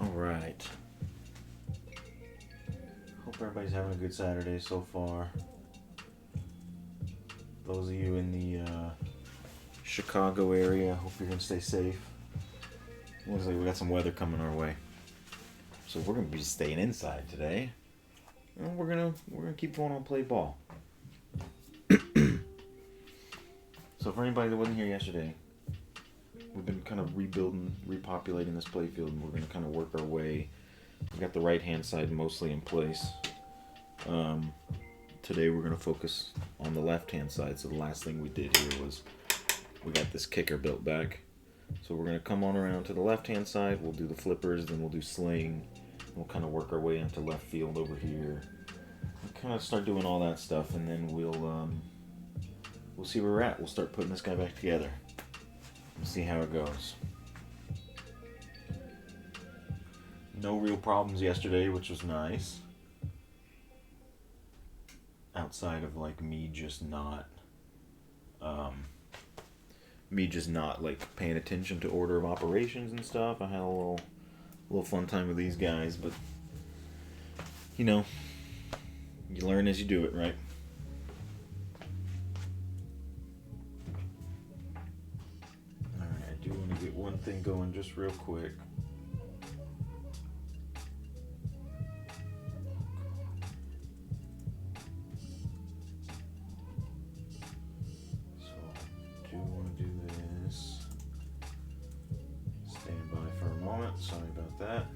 Alright. Hope everybody's having a good Saturday so far. Those of you in the Chicago area, hope you're going to stay safe. Looks like we got some weather coming our way. So we're going to be staying inside today. And we're gonna keep going on play ball. So for anybody that wasn't here yesterday, we've been kind of repopulating this playfield, and we're going to kind of work our way. We got the right hand side mostly in place. Today we're going to focus on the left hand side. So the last thing we did here was we got this kicker built back. So we're going to come on around to the left hand side. We'll do the flippers, then we'll do sling. We'll kind of work our way into left field over here. We'll kind of start doing all that stuff, and then we'll see where we're at. We'll start putting this guy back together. We'll see how it goes. No real problems yesterday, which was nice. Outside of like me just not like paying attention to order of operations and stuff. I had a little fun time with these guys, but you know, you learn as you do it, right? Alright, I do want to get one thing going just real quick. So I do want to do this. Stand by for a moment, sorry about that.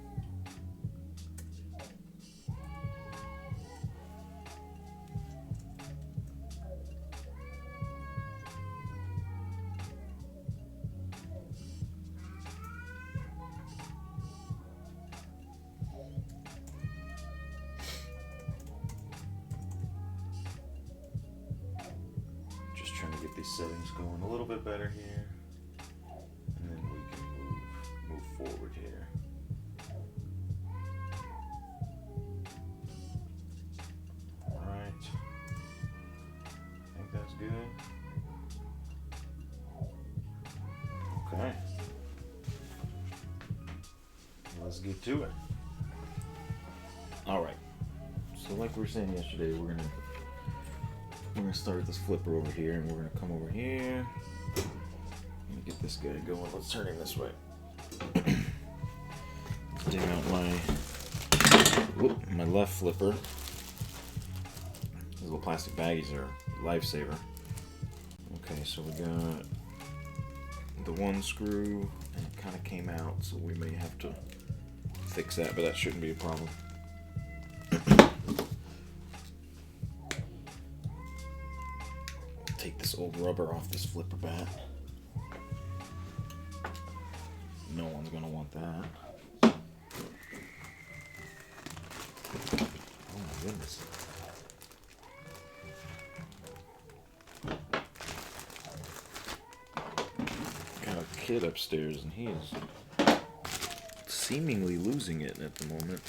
Just trying to get these settings going a little bit better here, and then we can move forward here. All right, I think that's good. Okay, let's get to it. All right, so like we were saying yesterday, we're gonna start this flipper over here, and we're gonna come over here. Let me get this guy going. Let's turn him this way. Dig out my left flipper. These little plastic baggies are a lifesaver. Okay, so we got the one screw, and it kind of came out, so we may have to fix that, but that shouldn't be a problem. Take this old rubber off this flipper bat. No one's gonna want that. Oh my goodness. Got a kid upstairs, and he is seemingly losing it at the moment.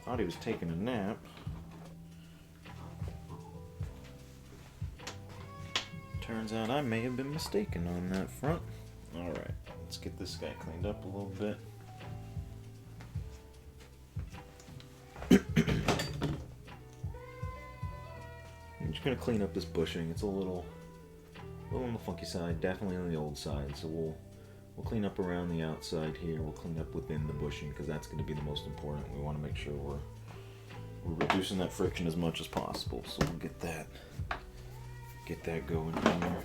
Thought he was taking a nap. Turns out I may have been mistaken on that front. Alright, let's get this guy cleaned up a little bit. I'm just going to clean up this bushing. It's a little on the funky side, definitely on the old side. So we'll clean up around the outside here. We'll clean up within the bushing, because that's going to be the most important. We want to make sure we're reducing that friction as much as possible. So we'll get that going here.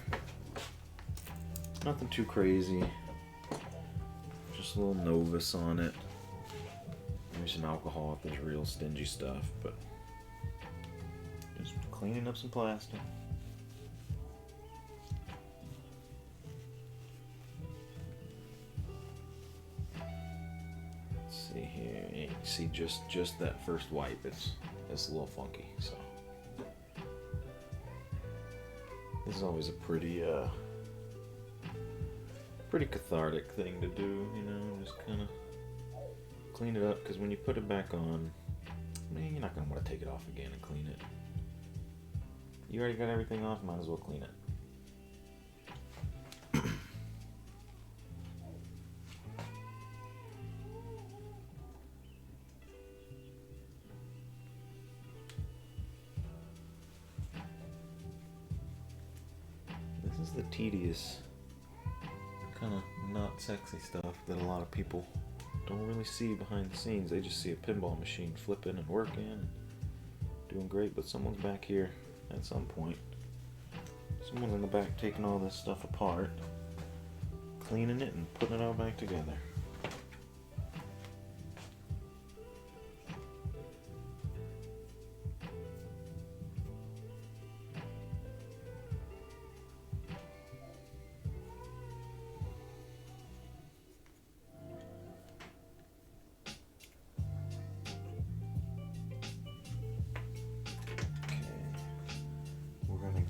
Nothing too crazy. Just a little novice on it. Maybe some alcohol if there's real stingy stuff, but just cleaning up some plastic. Let's see here. You can see just that first wipe. It's a little funky, so. This is always a pretty cathartic thing to do, you know, just kind of clean it up, because when you put it back on, man, you're not going to want to take it off again and clean it. You already got everything off, might as well clean it. This is the tedious, kind of not sexy stuff that a lot of people don't really see behind the scenes. They just see a pinball machine flipping and working and doing great, but someone's back here at some point. Someone's in the back taking all this stuff apart, cleaning it and putting it all back together.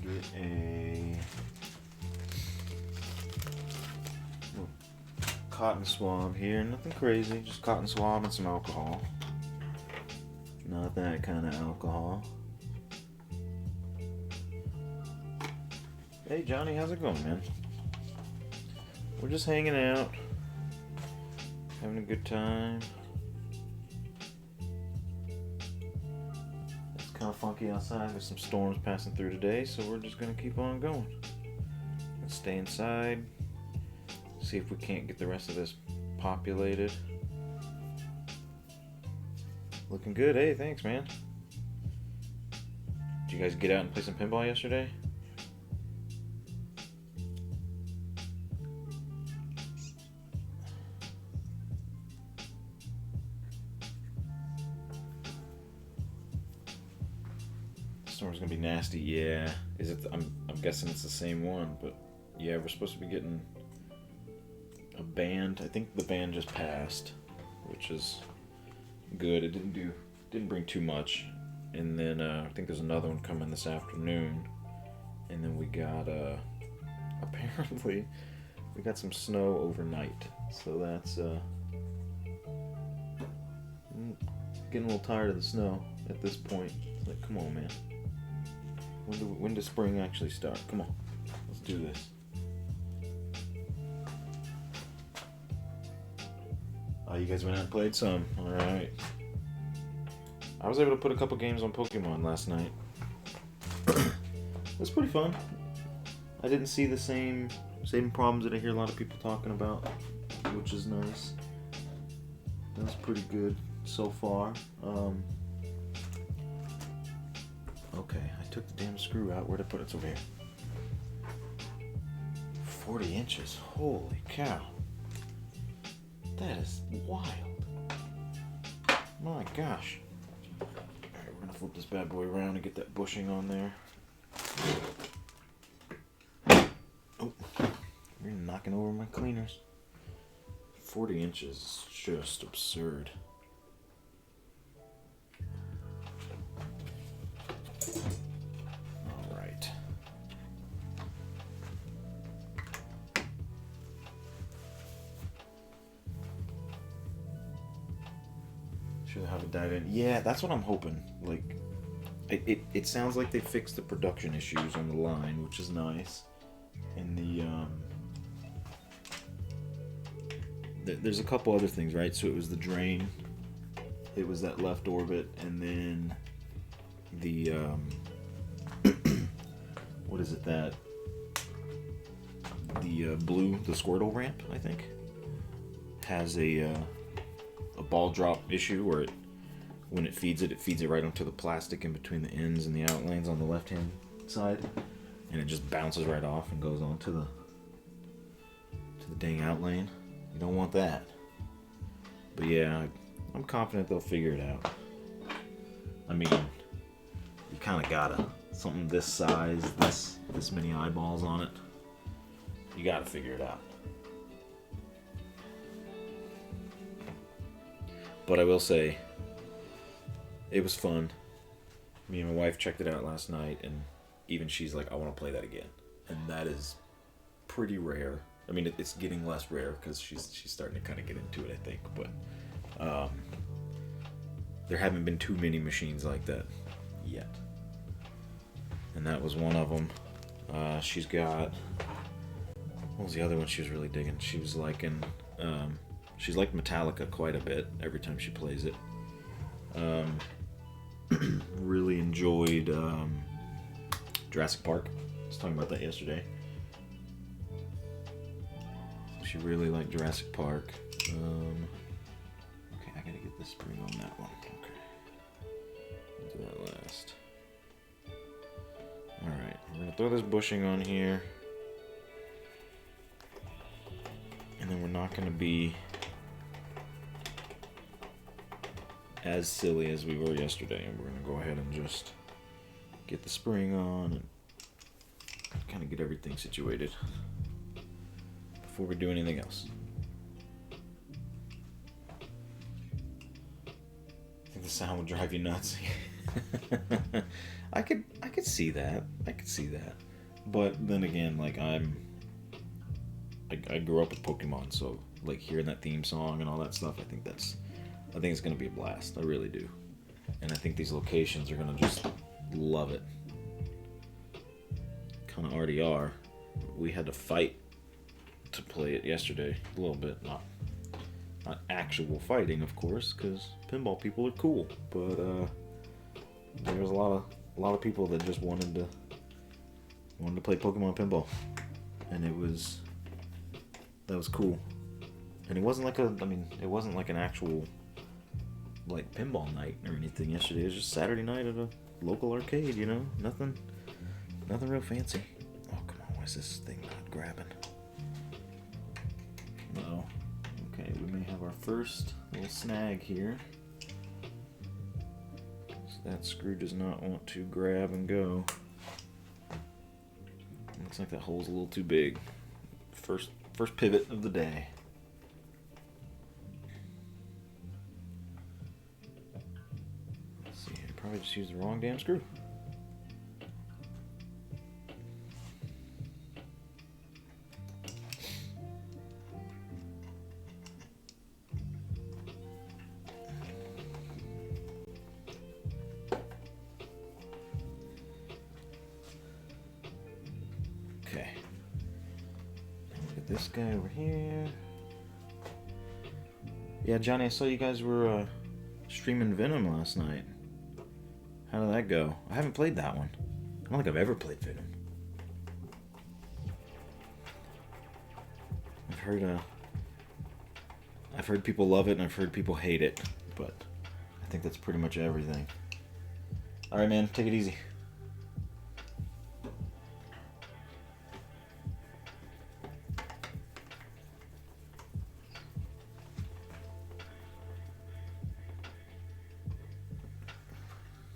Get a cotton swab here. Nothing crazy, just cotton swab and some alcohol. Not that kind of alcohol. Hey Johnny, how's it going, man? We're just hanging out, having a good time. Kind of funky outside. There's some storms passing through today, so we're just gonna keep on going. Let's stay inside, see if we can't get the rest of this populated. Looking good. Hey, thanks, man. Did you guys get out and play some pinball yesterday? Storm's gonna be nasty. Yeah, is it? I'm guessing it's the same one, but yeah, we're supposed to be getting a band. I think the band just passed, which is good. It didn't bring too much, and then I think there's another one coming this afternoon, and then we got apparently we got some snow overnight, so that's getting a little tired of the snow at this point. It's like, come on, man. When does spring actually start? Come on, let's do this. Oh, you guys went out and played some. All right. I was able to put a couple games on Pokemon last night. It was pretty fun. I didn't see the same problems that I hear a lot of people talking about, which is nice. That was pretty good so far. Okay, I took the damn screw out. Where'd I put it? It's over here. 40 inches. Holy cow. That is wild. My gosh. Alright, we're gonna flip this bad boy around and get that bushing on there. Oh, you're knocking over my cleaners. 40 inches is just absurd. Alright. Should have it died in. Yeah, that's what I'm hoping. Like, it sounds like they fixed the production issues on the line, which is nice. And there's a couple other things, right? So it was the drain, it was that left orbit, and then the what is it, that the blue, the Squirtle ramp, I think, has a ball drop issue where when it feeds it right onto the plastic in between the ends and the outlanes on the left hand side, and it just bounces right off and goes onto the dang outlane. You don't want that. But yeah, I'm confident they'll figure it out. I mean, you kind of gotta. Something this size, this many eyeballs on it, you gotta figure it out. But I will say, it was fun. Me and my wife checked it out last night, and even she's like, I want to play that again. And that is pretty rare. I mean, it's getting less rare because she's starting to kind of get into it, I think. But there haven't been too many machines like that yet. And that was one of them. She's got... What was the other one she was really digging? She was liking... she's liked Metallica quite a bit every time she plays it. Really enjoyed Jurassic Park. I was talking about that yesterday. She really liked Jurassic Park. Okay, I gotta get the spring on that one. Okay. We'll do that last. Alright, we're gonna throw this bushing on here. And then we're not gonna be as silly as we were yesterday. And we're gonna go ahead and just get the spring on and kind of get everything situated before we do anything else. I think the sound would drive you nuts. I could see that. I could see that. But then again, like I grew up with Pokemon, so like hearing that theme song and all that stuff, I think it's gonna be a blast. I really do. And I think these locations are gonna just love it. Kind of already are. We had to fight to play it yesterday a little bit, not actual fighting, of course, because pinball people are cool. But there was a lot of people that just wanted to play Pokemon pinball, and that was cool. And it wasn't like an actual like pinball night or anything yesterday. It was just Saturday night at a local arcade, you know, nothing real fancy. Oh, come on, why is this thing not grabbing? No. Okay, we may have our first little snag here. So that screw does not want to grab and go. Looks like that hole's a little too big. First pivot of the day. Let's see, I probably just used the wrong damn screw. Okay. Look at this guy over here. Yeah, Johnny, I saw you guys were streaming Venom last night. How did that go? I haven't played that one. I don't think I've ever played Venom. I've heard people love it and I've heard people hate it, but I think that's pretty much everything. All right, man, take it easy.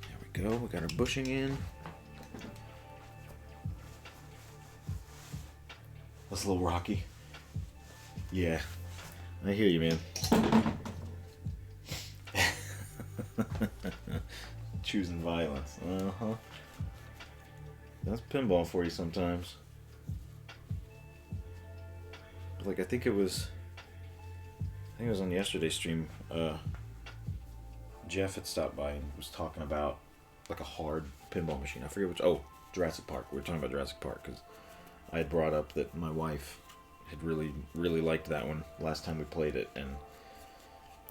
There we go. We got our bushing in. That's a little rocky. Yeah, I hear you, man. Choosing violence. Uh-huh. That's pinball for you sometimes. Like, I think it was on yesterday's stream. Jeff had stopped by and was talking about like a hard pinball machine. I forget which. Oh, Jurassic Park. We were talking about Jurassic Park because I had brought up that my wife had really liked that one last time we played it, and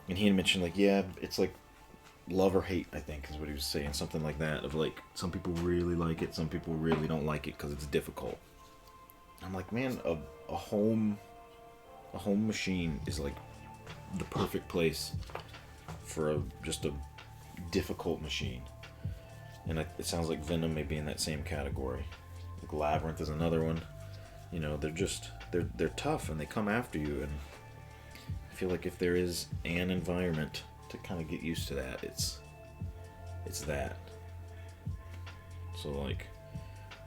he had mentioned like, yeah, it's like love or hate, I think is what he was saying, something like that, of like some people really like it, some people really don't like it because it's difficult. I'm like, man, a home machine is like the perfect place for just a difficult machine, and it sounds like Venom may be in that same category. Like Labyrinth is another one. You know, they're tough and they come after you, and I feel like if there is an environment to kind of get used to that, it's that. So like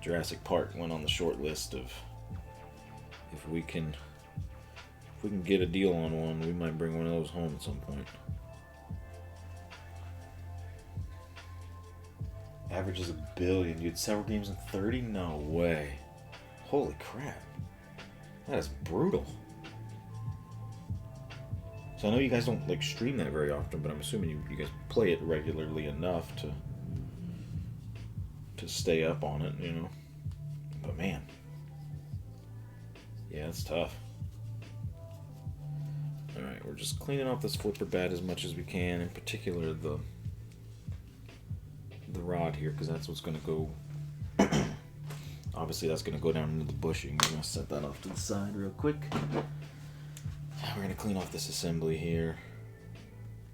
Jurassic Park went on the short list of if we can get a deal on one, we might bring one of those home at some point. Average is 1 billion. You had several games in 30? No way. Holy crap. That is brutal. So I know you guys don't like stream that very often, but I'm assuming you guys play it regularly enough to stay up on it, you know. But man. Yeah, it's tough. Alright, we're just cleaning off this flipper bed as much as we can, in particular the rod here, because that's what's going to go. Obviously that's going to go down into the bushing. We're going to set that off to the side real quick. we're gonna clean off this assembly here.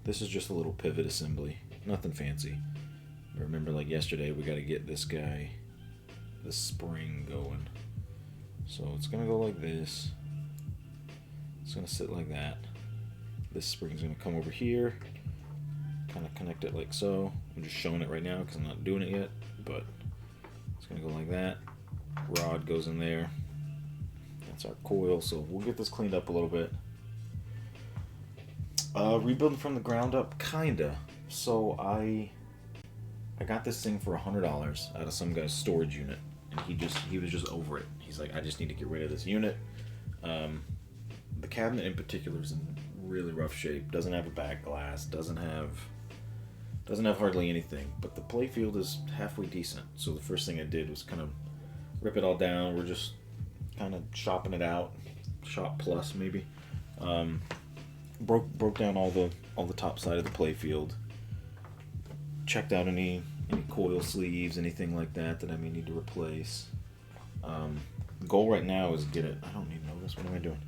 This is just a little pivot assembly, nothing fancy. But remember, like yesterday, we got to get this guy, the spring going. So it's gonna go like this. It's gonna sit like that. This spring's gonna come over here, kind of connect it like so. I'm just showing it right now because I'm not doing it yet, but it's gonna go like that. Rod goes in there. That's our coil. So we'll get this cleaned up a little bit. Rebuilding from the ground up, kinda. So I got this thing for $100 out of some guy's storage unit, and he was just over it. He's like, I just need to get rid of this unit. The cabinet in particular is in really rough shape. Doesn't have a back glass. Doesn't have hardly anything. But the playfield is halfway decent. So the first thing I did was kind of rip it all down. We're just kind of shopping it out, shop plus maybe. Broke down all the top side of the playfield. Checked out any coil sleeves, anything like that I may need to replace. Goal right now is get it. I don't need notice. What am I doing?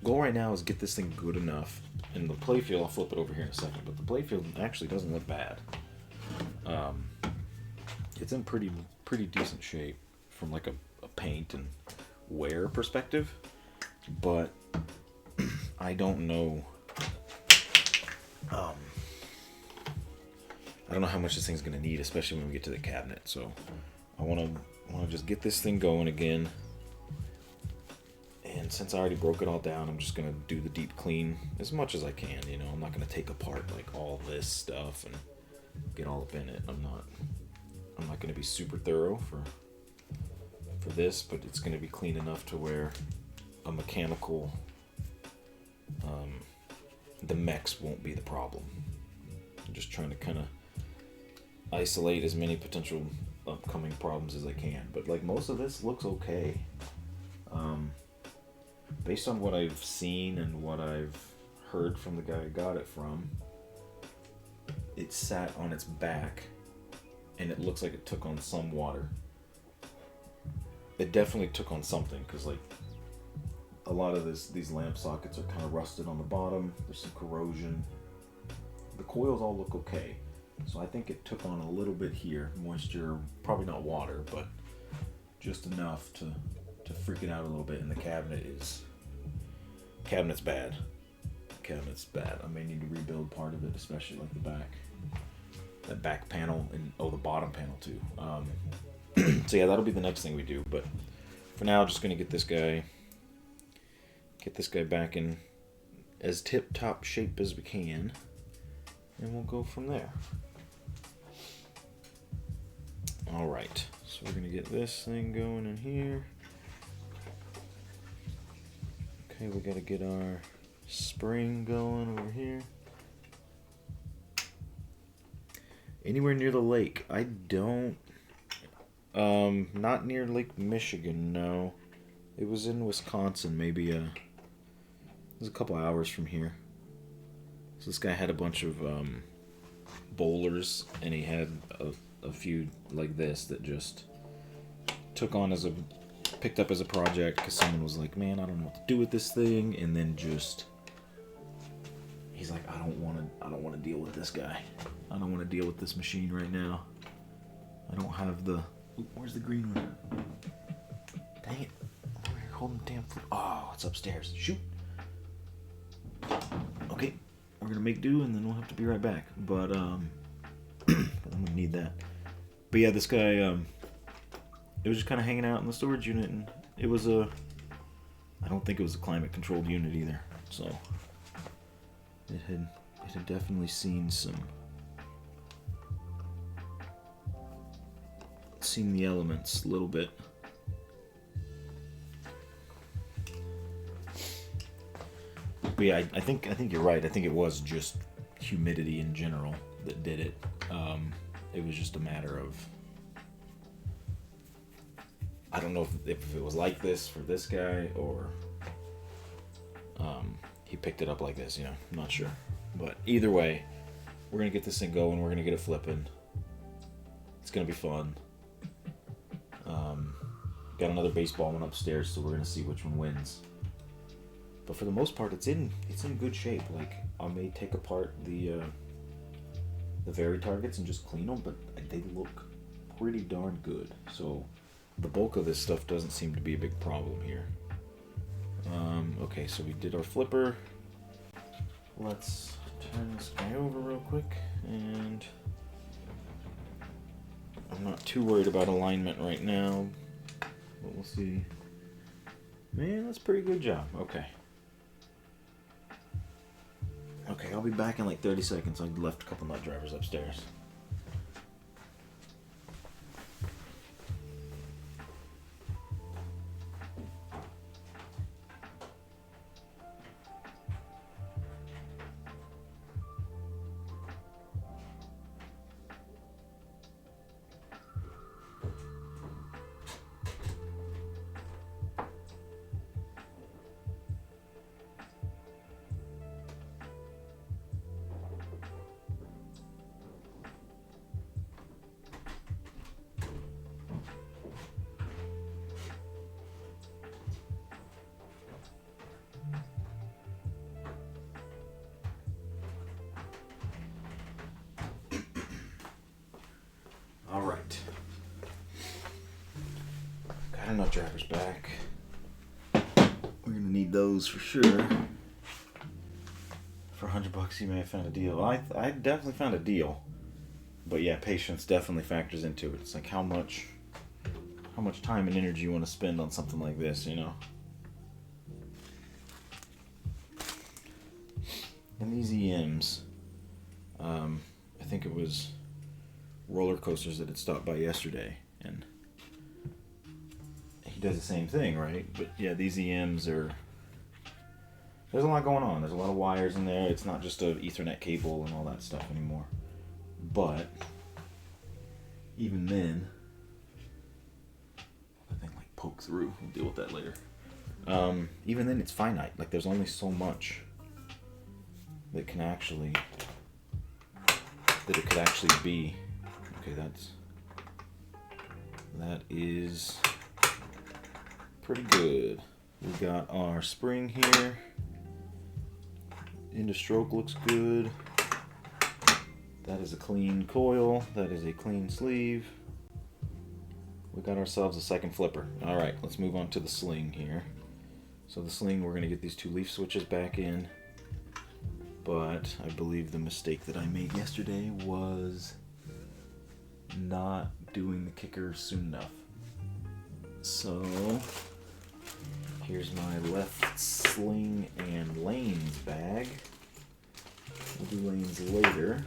Goal right now is get this thing good enough. And the playfield, I'll flip it over here in a second. But the playfield actually doesn't look bad. It's in pretty decent shape from like a paint and wear perspective. But I don't know. I don't know how much this thing's gonna need, especially when we get to the cabinet. So I wanna just get this thing going again. And since I already broke it all down, I'm just gonna do the deep clean as much as I can. You know, I'm not gonna take apart like all this stuff and get all up in it. I'm not gonna be super thorough for this, but it's gonna be clean enough to where a mechanical, the mechs won't be the problem. I'm just trying to kind of isolate as many potential upcoming problems as I can. But like most of this looks okay. Based on what I've seen and what I've heard from the guy I got it from, it sat on its back and it looks like it took on some water. It definitely took on something, because like a lot of these lamp sockets are kind of rusted on the bottom. There's some corrosion. The coils all look okay. So I think it took on a little bit here. Moisture, probably not water, but just enough to freak it out a little bit. And the cabinet's bad. Cabinet's bad. I may need to rebuild part of it, especially like the back. That back panel and the bottom panel too. So yeah, that'll be the next thing we do. But for now, just gonna get this guy back in as tip-top shape as we can, and we'll go from there. All right, so we're gonna get this thing going in here. Okay, we gotta get our spring going over here. Anywhere near the lake? I don't. Not near Lake Michigan, no. It was in Wisconsin, maybe it was a couple hours from here. So this guy had a bunch of bowlers, and he had a few like this that just picked up as a project because someone was like, man, I don't know what to do with this thing, and then just he's like, I don't want to deal with this guy. I don't want to deal with this machine right now. I don't have the. Ooh, where's the green one? Dang it! I'm over here holding the damn foot. Oh, it's upstairs. Shoot. Okay, we're gonna make do, and then we'll have to be right back. But I'm gonna need that. But yeah, this guy, it was just kind of hanging out in the storage unit, and it was I don't think it was a climate-controlled unit either. So it had definitely seen the elements a little bit. But yeah, I think you're right. I think it was just humidity in general that did it. It was just a matter of, I don't know if it was like this for this guy, or he picked it up like this, I'm not sure. But either way, we're going to get this thing going. We're going to get it flipping. It's going to be fun. Got another baseball one upstairs, so we're going to see which one wins. But for the most part, it's in good shape. Like, I may take apart the vary targets and just clean them, but they look pretty darn good. So the bulk of this stuff doesn't seem to be a big problem here. Okay, so we did our flipper. Let's turn this guy over real quick, and I'm not too worried about alignment right now, but we'll see. Man, that's a pretty good job. Okay. Okay, I'll be back in like 30 seconds. I left a couple nut drivers upstairs. Alright. Got our nut drivers back. We're gonna need those for sure. For $100 you may have found a deal. I definitely found a deal. But yeah, patience definitely factors into it. It's like how much time and energy you want to spend on something like this, you know? And these EMs, I think it was Roller Coasters that had stopped by yesterday, and he does the same thing, right? But yeah, these EMs are, there's a lot going on. There's a lot of wires in there. It's not just an Ethernet cable and all that stuff anymore. But even then, the thing like poke through. We'll deal with that later. Even then, it's finite. Like, there's only so much that can actually, that it could actually be. Okay, that is pretty good. We got our spring here. End of stroke looks good. That is a clean coil. That is a clean sleeve. We got ourselves a second flipper. Alright, let's move on to the sling here. So the sling, we're going to get these two leaf switches back in. But I believe the mistake that I made yesterday was not doing the kicker soon enough. So here's my left sling and lanes bag. We'll do lanes later.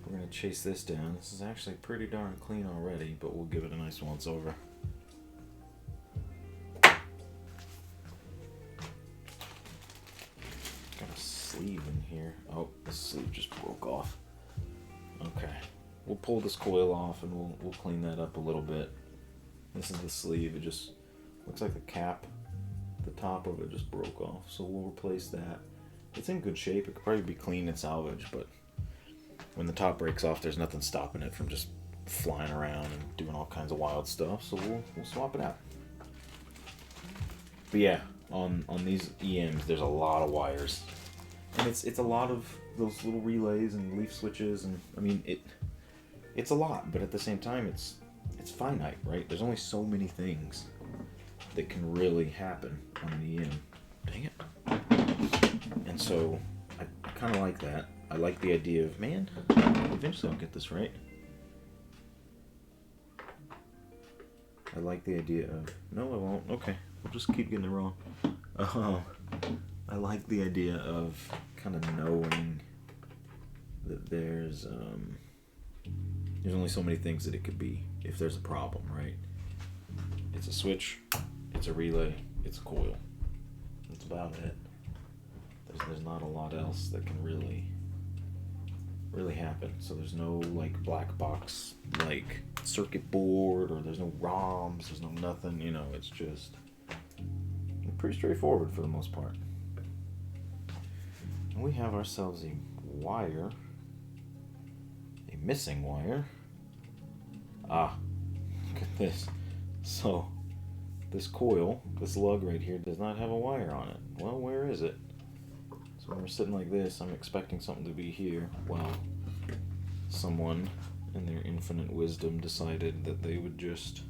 We're going to chase this down. This is actually pretty darn clean already, but we'll give it a nice once over. Got a sleeve in here. Oh, the sleeve just broke off. Okay. We'll pull this coil off and we'll clean that up a little bit. This is the sleeve. It just looks like the cap, the top of it just broke off. So we'll replace that. It's in good shape. It could probably be clean and salvaged, but when the top breaks off, there's nothing stopping it from just flying around and doing all kinds of wild stuff. So we'll swap it out. But yeah, on these EMs, there's a lot of wires, and it's a lot of those little relays and leaf switches, and I mean it's a lot, but at the same time, it's finite, right? There's only so many things that can really happen on an EM. Dang it. And so I kind of like that. I like the idea of, man, eventually I'll get this right. I like the idea of, no, I won't. Okay, we'll just keep getting it wrong. I like the idea of kind of knowing that there's only so many things that it could be if there's a problem, right? It's a switch, it's a relay, it's a coil. That's about it. There's not a lot else that can really happen. So there's no like black box like circuit board, or there's no ROMs, there's no nothing, you know, it's just pretty straightforward for the most part. And we have ourselves a wire, a missing wire. Ah, look at this. So this coil, this lug right here, does not have a wire on it. Well, where is it? So when we're sitting like this, I'm expecting something to be here. Well, someone in their infinite wisdom decided that they would just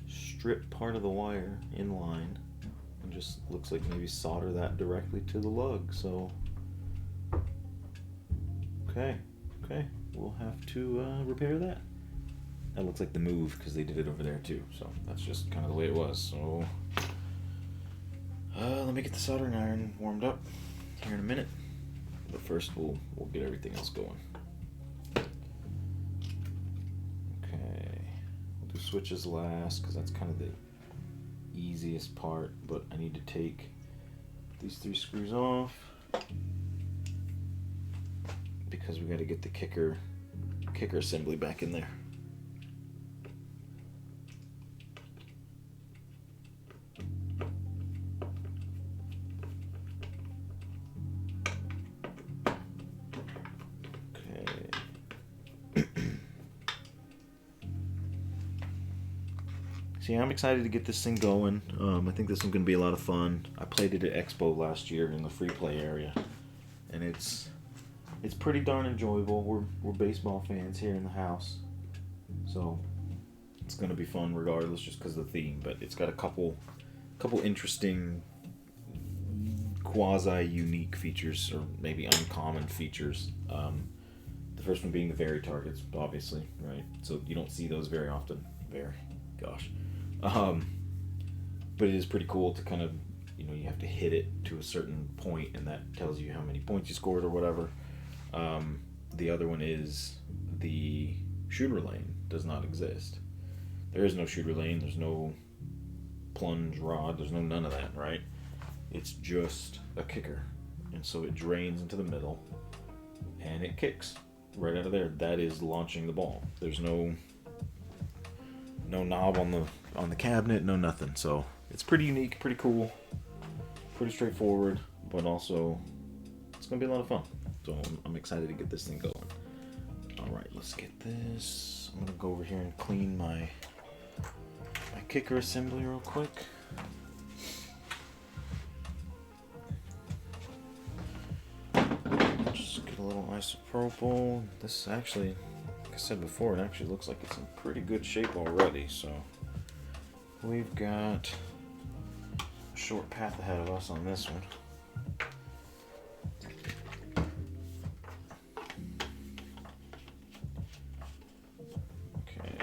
strip part of the wire in line and just looks like maybe solder that directly to the lug. So okay, we'll have to repair that. That looks like the move because they did it over there too, so that's just kind of the way it was. So let me get the soldering iron warmed up here in a minute, but first we'll get everything else going. Okay, we'll do switches last because that's kind of the easiest part, but I need to take these 3 screws off because we got to get the kicker assembly back in there. See, I'm excited to get this thing going. I think this is going to be a lot of fun. I played it at Expo last year in the free play area, and it's pretty darn enjoyable. We're baseball fans here in the house, so it's going to be fun regardless, just because of the theme. But it's got a couple interesting quasi-unique features, or maybe uncommon features. The first one being the vary targets, obviously, right? So you don't see those very often. Gosh. But it is pretty cool to kind of, you have to hit it to a certain point, and that tells you how many points you scored or whatever. The other one is the shooter lane does not exist. There is no shooter lane. There's no plunge rod. There's none of that, right? It's just a kicker, and so it drains into the middle, and it kicks right out of there. That is launching the ball. There's no knob on the cabinet, no nothing. So it's pretty unique, pretty cool, pretty straightforward, but also it's gonna be a lot of fun. So I'm excited to get this thing going. All right, let's get this. I'm gonna go over here and clean my kicker assembly real quick. Just get a little isopropyl. This actually, like I said before, it actually looks like it's in pretty good shape already. So we've got a short path ahead of us on this one. Okay.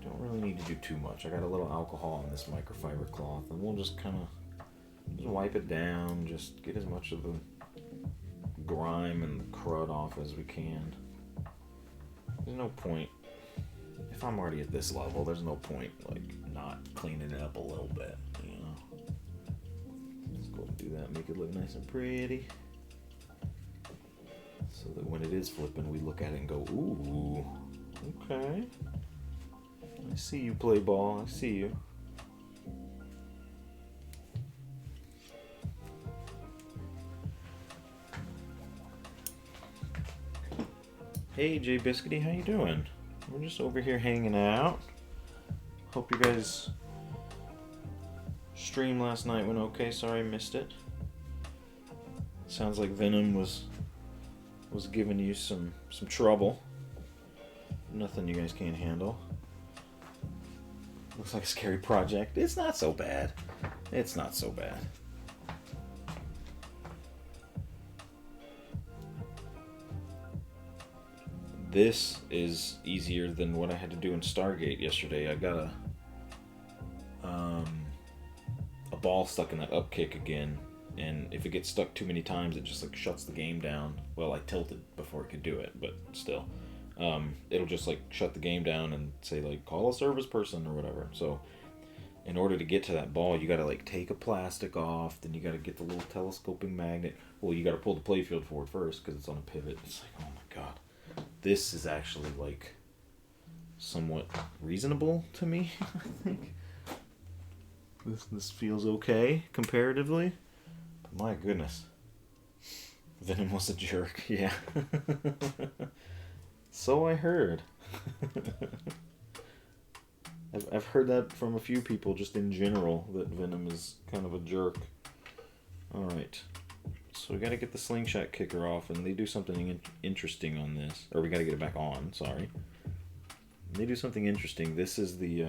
Don't really need to do too much. I got a little alcohol on this microfiber cloth, and we'll just kind of just wipe it down, just get as much of the grime and the crud off as we can. There's no point, if I'm already at this level, there's no point like not cleaning it up a little bit, Let's go and do that, make it look nice and pretty, so that when it is flipping, we look at it and go, ooh, okay, I see you, play ball, I see you. Hey Jay Biscuity, how you doing? We're just over here hanging out. Hope you guys stream last night went okay. Sorry I missed it. Sounds like Venom was giving you some trouble. Nothing you guys can't handle. Looks like a scary project. It's not so bad. It's not so bad. This is easier than what I had to do in Stargate yesterday. I got a ball stuck in that up kick again, and if it gets stuck too many times, it just like shuts the game down. Well, I tilted before it could do it, but still, it'll just like shut the game down and say like call a service person or whatever. So in order to get to that ball, you gotta like take a plastic off, then you gotta get the little telescoping magnet. Well, you gotta pull the playfield forward first because it's on a pivot. It's like, oh my god. This is actually like somewhat reasonable to me. I think this feels okay comparatively, but my goodness, Venom was a jerk. Yeah. So I heard. I've heard that from a few people just in general, that Venom is kind of a jerk. Alright. So we gotta get the slingshot kicker off, and they do something interesting on this. Or we gotta get it back on, sorry. They do something interesting. This is the,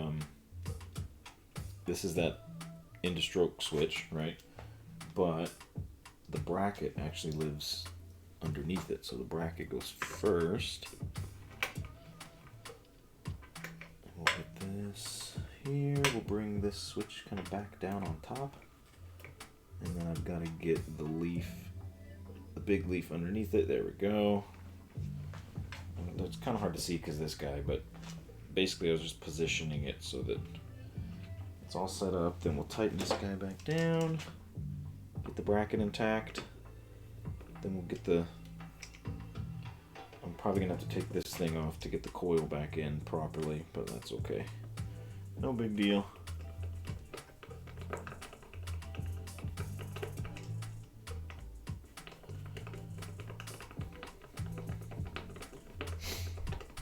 this is that into stroke switch, right? But the bracket actually lives underneath it. So the bracket goes first. And we'll get this here. We'll bring this switch kind of back down on top. And then I've got to get the leaf, the big leaf underneath it. There we go. It's kind of hard to see because this guy, but basically I was just positioning it so that it's all set up. Then we'll tighten this guy back down, get the bracket intact. Then we'll get the, I'm probably going to have to take this thing off to get the coil back in properly, but that's okay. No big deal.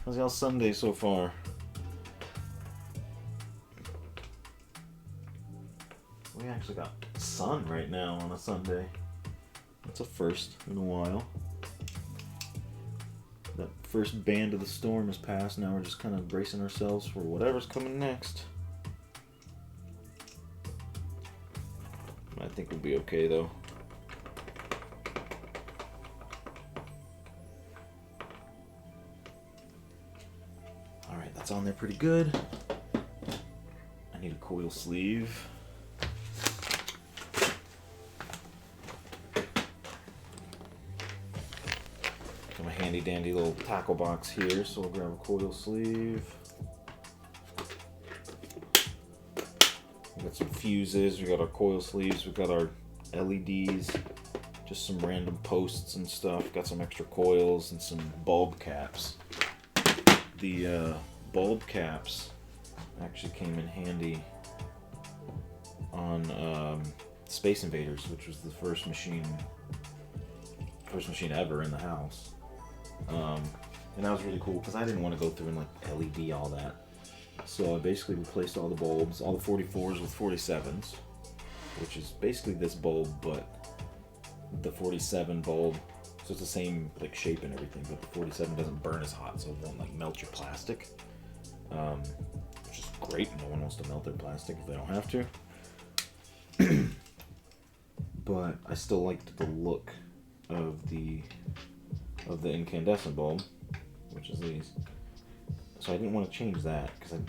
How's y'all Sunday so far? We actually got sun right now on a Sunday. That's a first in a while. That first band of the storm has passed. Now we're just kind of bracing ourselves for whatever's coming next. I think we'll be okay though. Alright, that's on there pretty good. I need a coil sleeve. Got my handy dandy little tackle box here, so we'll grab a coil sleeve. We got some fuses, we got our coil sleeves, we got our LEDs, just some random posts and stuff. Got some extra coils and some bulb caps. The bulb caps actually came in handy on Space Invaders, which was the first machine ever in the house. And that was really cool because I didn't want to go through and like LED all that. So I basically replaced all the bulbs, all the 44s with 47s, which is basically this bulb, but the 47 bulb, so it's the same like shape and everything, but the 47 doesn't burn as hot, so it won't like melt your plastic, which is great. No one wants to melt their plastic if they don't have to. But I still liked the look of the incandescent bulb, which is these. So I didn't want to change that because I'm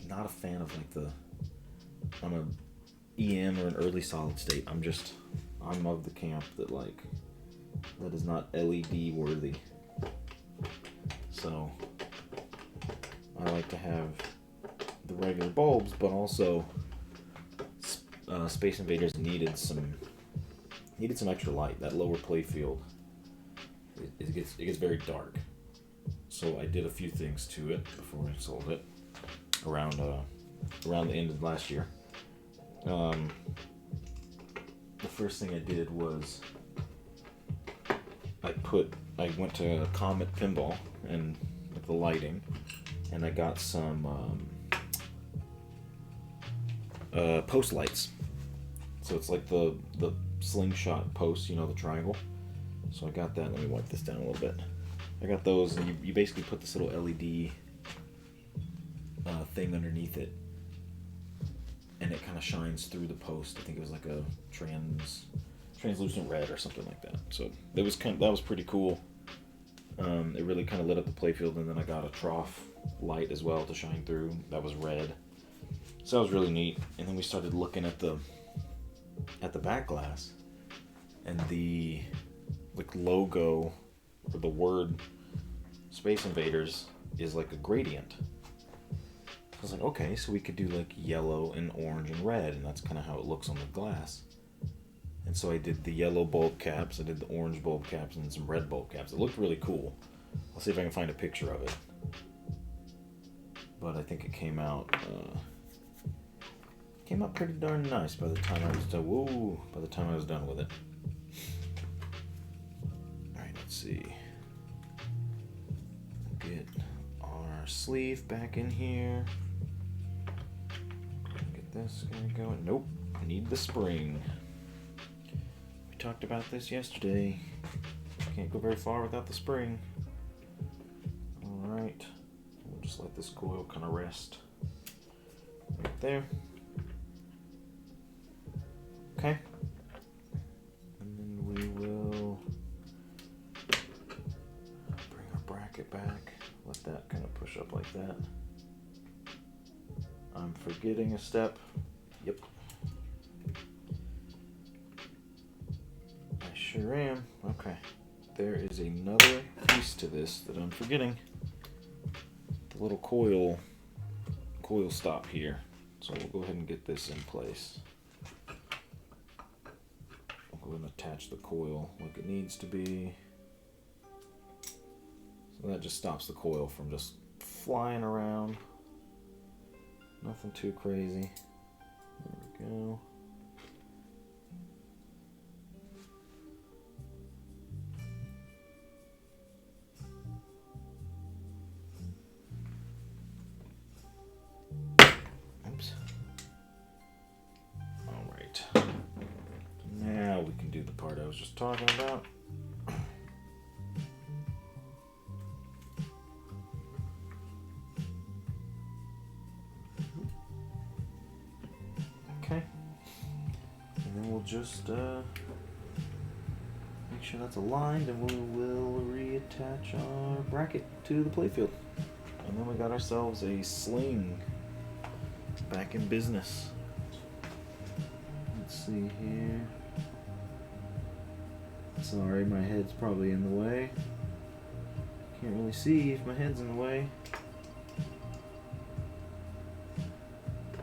not a fan of like on a EM or an early solid state. I'm of the camp that like that is not LED worthy. So I like to have the regular bulbs, but also Space Invaders needed some extra light. That lower play field, it gets very dark. So I did a few things to it before I sold it around the end of last year. The first thing I did was I went to Comet Pinball and with the lighting, and I got some post lights. So it's like the slingshot post, you know, the triangle. So I got that. Let me wipe this down a little bit. I got those, and you basically put this little LED thing underneath it, and it kind of shines through the post. I think it was like a translucent red or something like that. So that was pretty cool. It really kind of lit up the playfield, and then I got a trough light as well to shine through. That was red. So that was really neat. And then we started looking at the back glass, and the like logo or the word Space Invaders is like a gradient. I was like, okay, so we could do like yellow and orange and red, and that's kind of how it looks on the glass. And so I did the yellow bulb caps, I did the orange bulb caps, and some red bulb caps. It looked really cool. I'll see if I can find a picture of it. But I think it came out pretty darn nice by the time I was done. Whoa! By the time I was done with it. All right, let's see. Get our sleeve back in here. this gonna go in? Nope. Need the spring. We talked about this yesterday. Can't go very far without the spring. Alright. We'll just let this coil kind of rest right there. Okay. And then we will bring our bracket back. Let that kind of push up like that. I'm forgetting a step. Yep. I sure am. Okay. There is another piece to this that I'm forgetting. The little coil stop here. So we'll go ahead and get this in place. We'll go ahead and attach the coil like it needs to be. So that just stops the coil from just flying around. Nothing too crazy. There we go. Oops. All right. Now we can do the part I was just talking about. Okay. And then we'll just make sure that's aligned, and we will reattach our bracket to the playfield. And then we got ourselves a sling back in business. Let's see here. Sorry, my head's probably in the way. Can't really see if my head's in the way.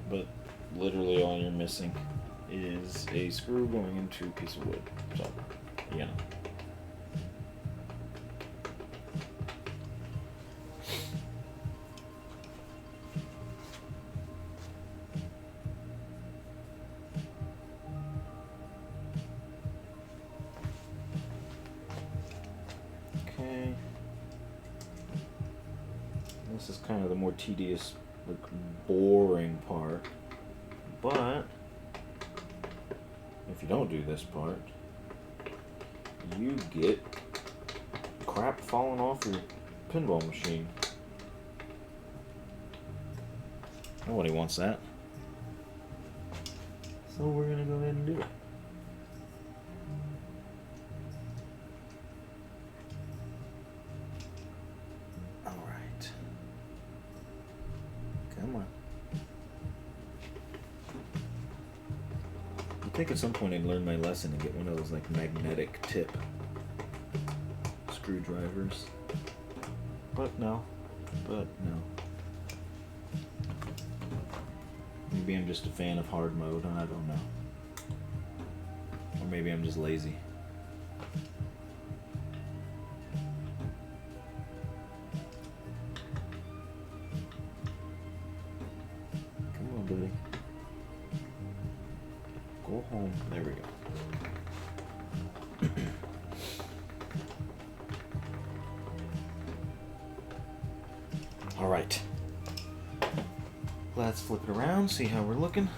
But literally all you're missing is a screw going into a piece of wood. So, you know. Okay. This is kind of the more tedious, like, boring part. But if you don't do this part, you get crap falling off your pinball machine. Nobody wants that. So we're gonna go ahead and do it. Alright. Come on. I think at some point I'd learn my lesson and get one of those like magnetic tip screwdrivers. But no. Maybe I'm just a fan of hard mode, I don't know. Or maybe I'm just lazy. Come on, buddy. Go home. There we go. All right. Let's flip it around, see how we're looking.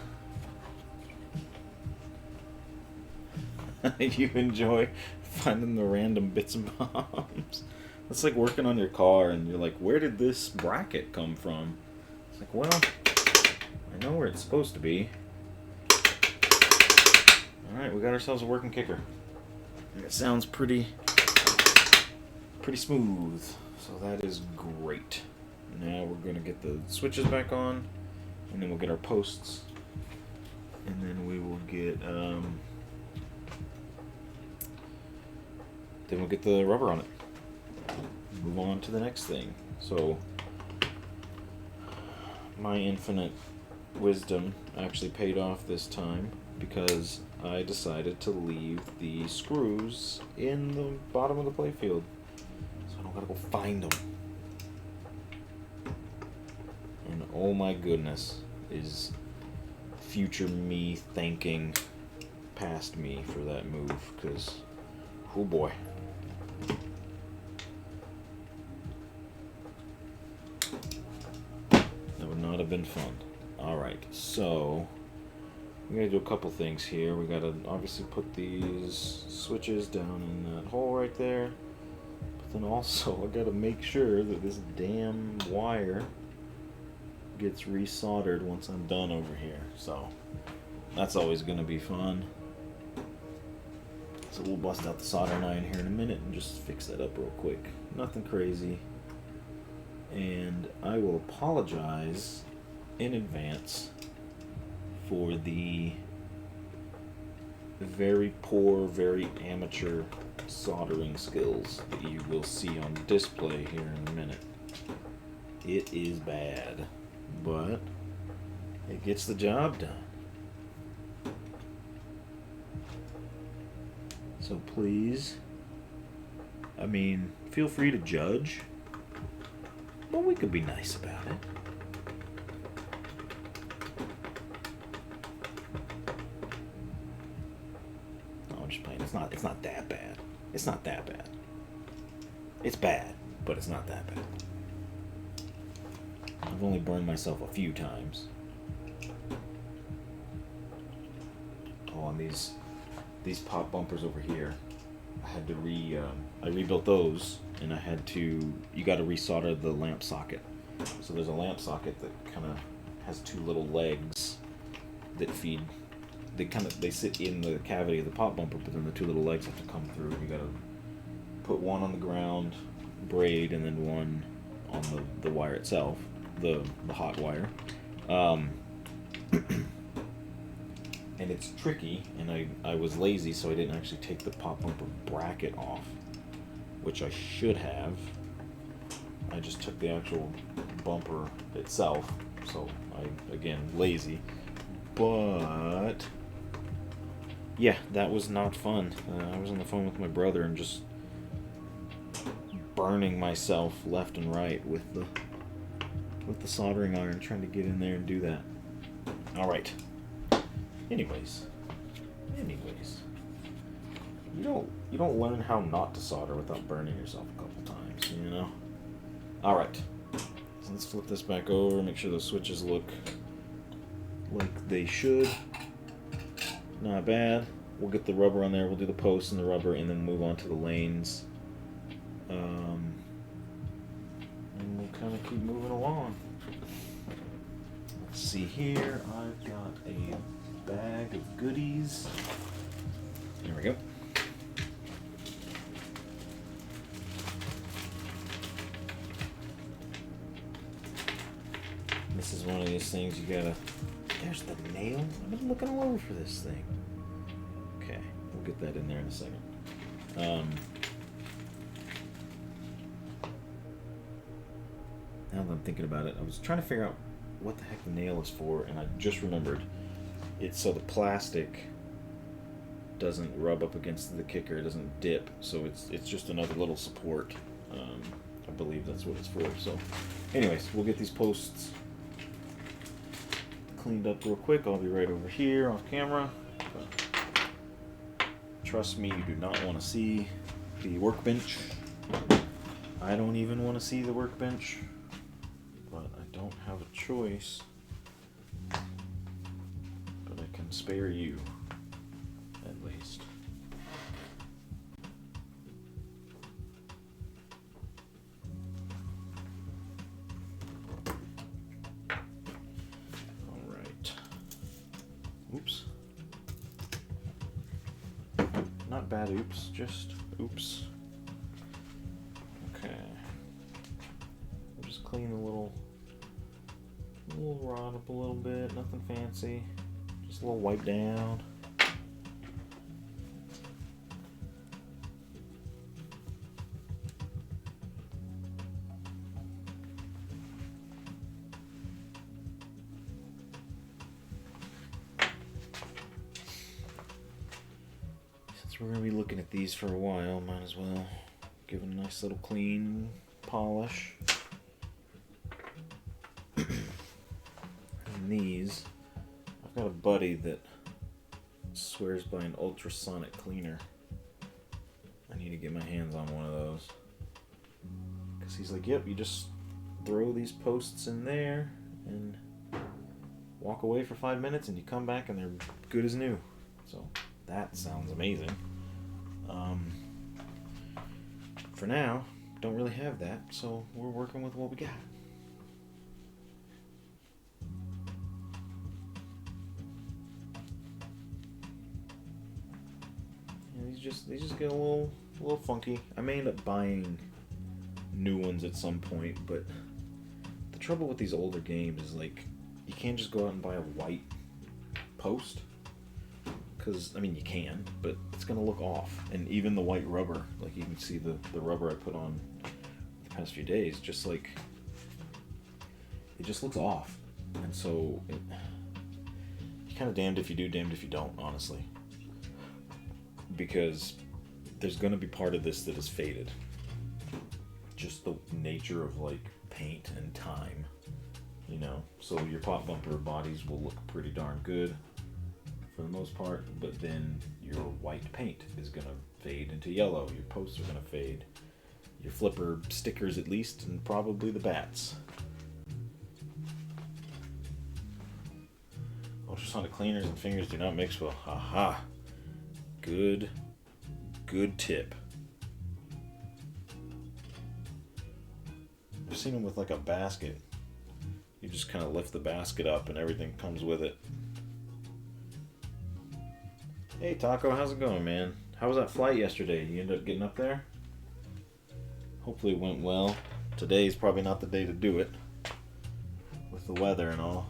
You enjoy finding the random bits and bobs. It's like working on your car and you're like, where did this bracket come from? It's like, well, I know where it's supposed to be. Alright, we got ourselves a working kicker. And it sounds pretty smooth. So that is great. Now we're going to get the switches back on. And then we'll get our posts. And then we will get then we'll get the rubber on it. Move on to the next thing. So my infinite wisdom actually paid off this time because I decided to leave the screws in the bottom of the playfield. So I don't gotta go find them. And oh my goodness, is future me thanking past me for that move, because, oh boy. That would not have been fun. Alright, so We gotta do a couple things here. We gotta obviously put these switches down in that hole right there. But then also, I gotta make sure that this damn wire gets resoldered once I'm done over here. So, that's always gonna be fun. So we'll bust out the soldering iron here in a minute and just fix that up real quick. Nothing crazy. And I will apologize in advance for the very poor, very amateur soldering skills that you will see on display here in a minute. It is bad, but it gets the job done. So please, I mean, feel free to judge, but we could be nice about it. No, I'm just playing. It's not that bad. It's not that bad. It's bad, but it's not that bad. I've only burned myself a few times. Oh, and these pop bumpers over here, I had to I rebuilt those, and you got to resolder the lamp socket. So there's a lamp socket that kind of has two little legs that feed. They sit in the cavity of the pop bumper, but then the two little legs have to come through. You got to put one on the ground braid, and then one on the wire itself, the hot wire. And it's tricky, and I was lazy, so I didn't actually take the pop bumper bracket off, which I should have. I just took the actual bumper itself, so again, lazy. But yeah, that was not fun. I was on the phone with my brother and just burning myself left and right with the soldering iron, trying to get in there and do that. All right. Anyways, you don't learn how not to solder without burning yourself a couple times, you know. All right, so let's flip this back over, make sure those switches look like they should. Not bad. We'll get the rubber on there. We'll do the posts and the rubber, and then move on to the lanes. And we'll kind of keep moving along. Let's see here. I've got a bag of goodies. There we go. This is one of these things you gotta. There's the nail. I've been looking all over for this thing. Okay, we'll get that in there in a second. Now that I'm thinking about it, I was trying to figure out what the heck the nail is for, and I just remembered. It's so the plastic doesn't rub up against the kicker, it doesn't dip, so it's just another little support. I believe that's what it's for. So anyways, we'll get these posts cleaned up real quick. I'll be right over here off camera. But trust me, you do not want to see the workbench. I don't even want to see the workbench, but I don't have a choice. Spare you, at least. All right. Oops. Not bad oops, just oops. Okay. I'll just clean the little rod up a little bit, nothing fancy. Just a little wipe down. Since we're going to be looking at these for a while, might as well give it a nice little clean polish. And these, I've got a buddy that swears by an ultrasonic cleaner. I need to get my hands on one of those. Because he's like, yep, you just throw these posts in there and walk away for 5 minutes, and you come back and they're good as new. So that sounds amazing. For now, don't really have that, so we're working with what we got. And these just get a little funky. I may end up buying new ones at some point, but the trouble with these older games is like you can't just go out and buy a white post. Because, I mean, you can, but it's going to look off. And even the white rubber, like you can see the rubber I put on the past few days, just like, it just looks off. And so, you're kind of damned if you do, damned if you don't, honestly. Because there's going to be part of this that is faded. Just the nature of, like, paint and time, you know. So your pop bumper bodies will look pretty darn good for the most part, but then your white paint is going to fade into yellow, your posts are going to fade, your flipper stickers at least, and probably the bats. Ultrasonic cleaners and fingers do not mix well. Haha. Good tip. I've seen them with like a basket. You just kind of lift the basket up and everything comes with it. Hey Taco, how's it going, man? How was that flight yesterday? You end up getting up there? Hopefully it went well. Today's probably not the day to do it with the weather and all.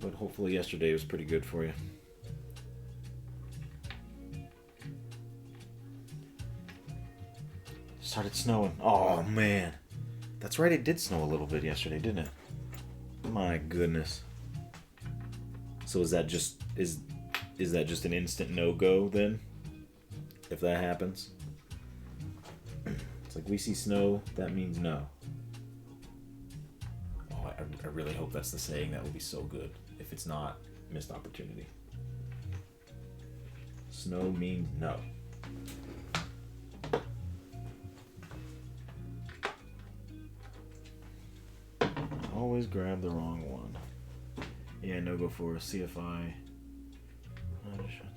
But hopefully yesterday was pretty good for you. Started snowing. Oh man. That's right, it did snow a little bit yesterday, didn't it? My goodness. So is that just an instant no-go then? If that happens? It's like we see snow, that means no. Oh, I really hope that's the saying. That would be so good. If it's not, missed opportunity. Snow means no. Always grab the wrong one. Yeah, no go for CFI.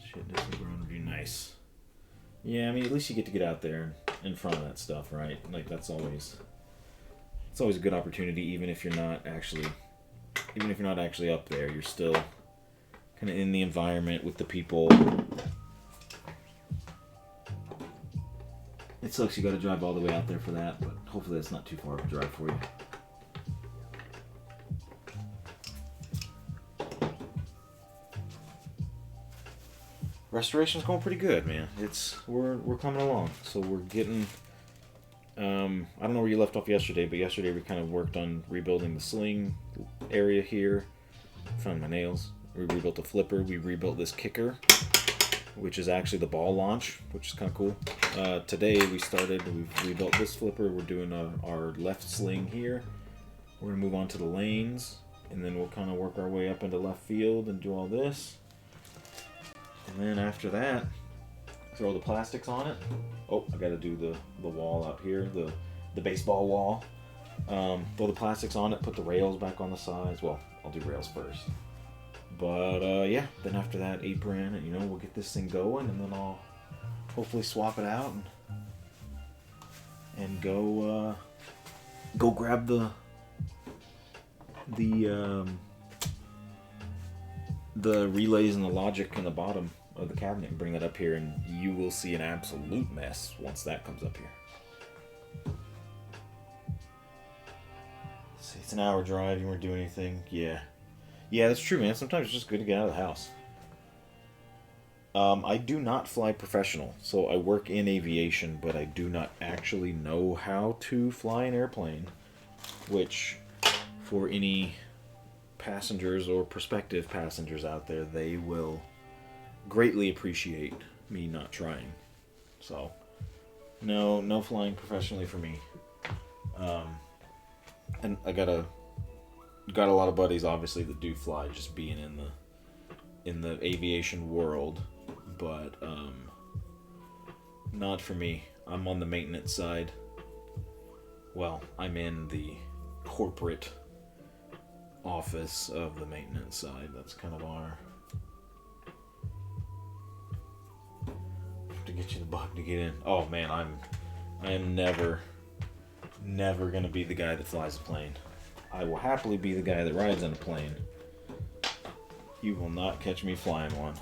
Shit, this is grown review. Nice. Yeah, I mean, at least you get to get out there in front of that stuff, right? Like it's always a good opportunity, even if you're not actually up there. You're still kind of in the environment with the people. It sucks you got to drive all the way out there for that, but hopefully that's not too far of a drive for you. Restoration's going pretty good, man. We're coming along. So we're getting I don't know where you left off yesterday, but yesterday we kind of worked on rebuilding the sling area here. Found my nails. We rebuilt the flipper. We rebuilt this kicker, which is actually the ball launch, which is kind of cool. Today we've rebuilt this flipper. We're doing our left sling here. We're gonna move on to the lanes, and then we'll kind of work our way up into left field and do all this. And then after that, throw the plastics on it. Oh, I gotta do the wall out here, the baseball wall. Throw the plastics on it, put the rails back on the sides. Well, I'll do rails first. But yeah, then after that, apron, and we'll get this thing going, and then I'll hopefully swap it out and go grab the relays and the logic in the bottom of the cabinet and bring that up here, and you will see an absolute mess once that comes up here. See, it's an hour drive. You weren't doing anything. Yeah, that's true, man. Sometimes it's just good to get out of the house. I do not fly professional, so I work in aviation, but I do not actually know how to fly an airplane, which, for any passengers or prospective passengers out there, they will greatly appreciate me not trying. So, no flying professionally for me. And I got a lot of buddies, obviously, that do fly, just being in the aviation world, but not for me. I'm on the maintenance side. Well, I'm in the corporate office of the maintenance side. That's kind of our... to get you the bug to get in. Oh man, I am never gonna be the guy that flies a plane. I will happily be the guy that rides on a plane. You will not catch me flying one.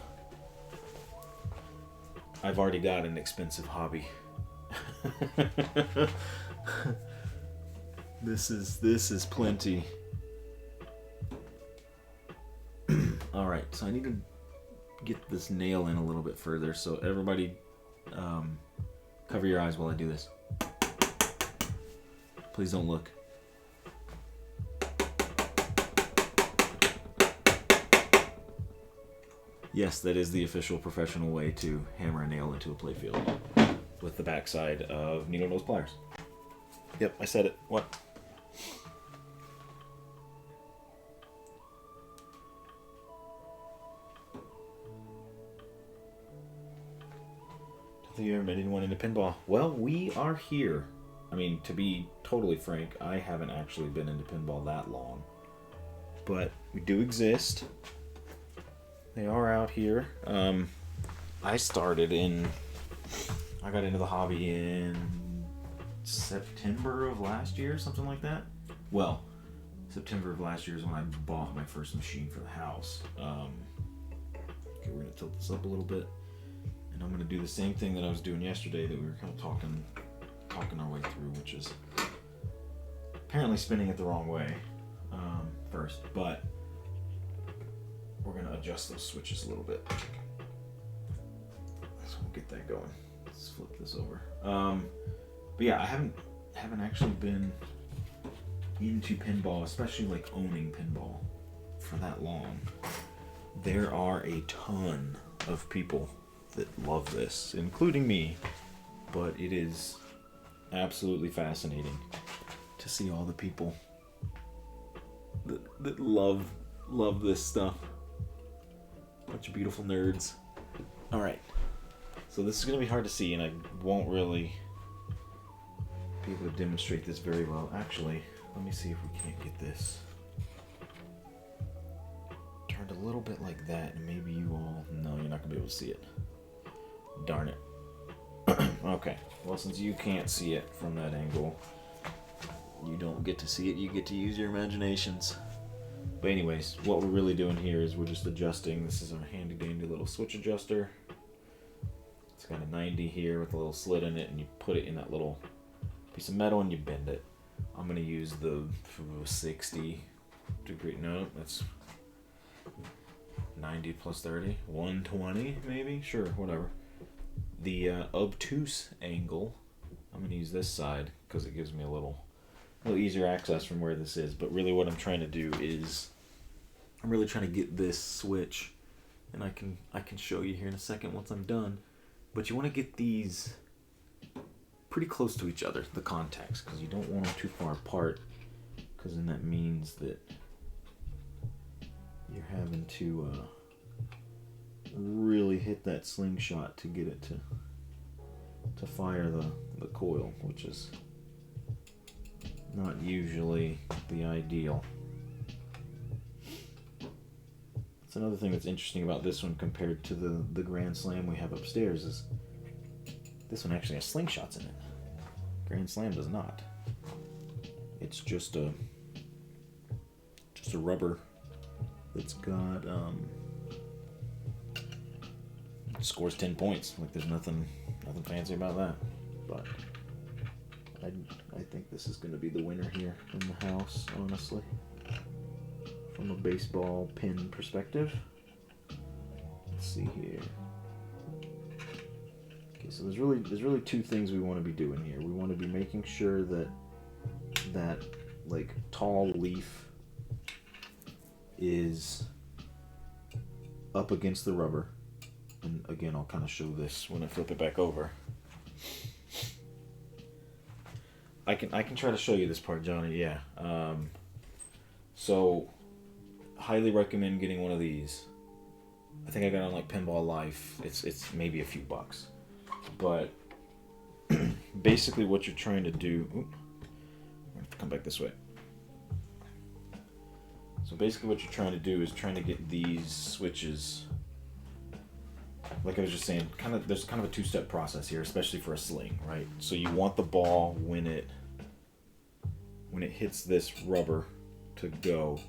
I've already got an expensive hobby. This is plenty. All right, so I need to get this nail in a little bit further. So everybody, cover your eyes while I do this. Please don't look. Yes, that is the official professional way to hammer a nail into a playfield, with the backside of needle nose pliers. Yep, I said it. What? Don't think you ever met anyone into pinball. Well, we are here. I mean, to be totally frank, I haven't actually been into pinball that long. But we do exist. They are out here. I got into the hobby in September of last year, something like that. Well, September of last year is when I bought my first machine for the house. Okay, we're gonna tilt this up a little bit, and I'm gonna do the same thing that I was doing yesterday that we were kind of talking our way through, which is apparently spinning it the wrong way first, but we're gonna adjust those switches a little bit. So we'll get that going. Let's flip this over. But yeah, I haven't actually been into pinball, especially like owning pinball, for that long. There are a ton of people that love this, including me, but it is absolutely fascinating to see all the people that love this stuff. Bunch of beautiful nerds. All right, so this is gonna be hard to see, and I won't really be able to demonstrate this very well. Actually, let me see if we can't get this turned a little bit like that, and maybe you all... No, you're not gonna be able to see it. Darn it. Okay, well, since you can't see it from that angle, you don't get to see it, you get to use your imaginations. But anyways, what we're really doing here is we're just adjusting. This is our handy dandy little switch adjuster. It's got a 90 here with a little slit in it, and you put it in that little piece of metal and you bend it. I'm gonna use the 60 degree, no, that's 90 plus 30, 120 maybe, sure, whatever. The obtuse angle, I'm gonna use this side because it gives me a little easier access from where this is. But really what I'm trying to do is I'm really trying to get this switch, and I can show you here in a second once I'm done. But you want to get these pretty close to each other, the contacts, because you don't want them too far apart, because then that means that you're having to really hit that slingshot to get it to fire the coil, which is not usually the ideal. That's another thing that's interesting about this one compared to the Grand Slam we have upstairs, is this one actually has slingshots in it. Grand Slam does not. It's just a rubber that's got scores 10 points. Like, there's nothing fancy about that. But I think this is going to be the winner here in the house, honestly, from a baseball pin perspective. Let's see here. Okay, so there's really two things we want to be doing here. We want to be making sure that like tall leaf is up against the rubber. And again, I'll kind of show this when I flip it back over. I can try to show you this part, Johnny. Yeah. So, highly recommend getting one of these. I think I got on like Pinball Life. It's maybe a few bucks, but basically what you're trying to do. I have to come back this way. So So basically what you're trying to do is trying to get these switches, like I was just saying, there's kind of a two-step process here, especially for a sling, right? So you want the ball when it hits this rubber to go,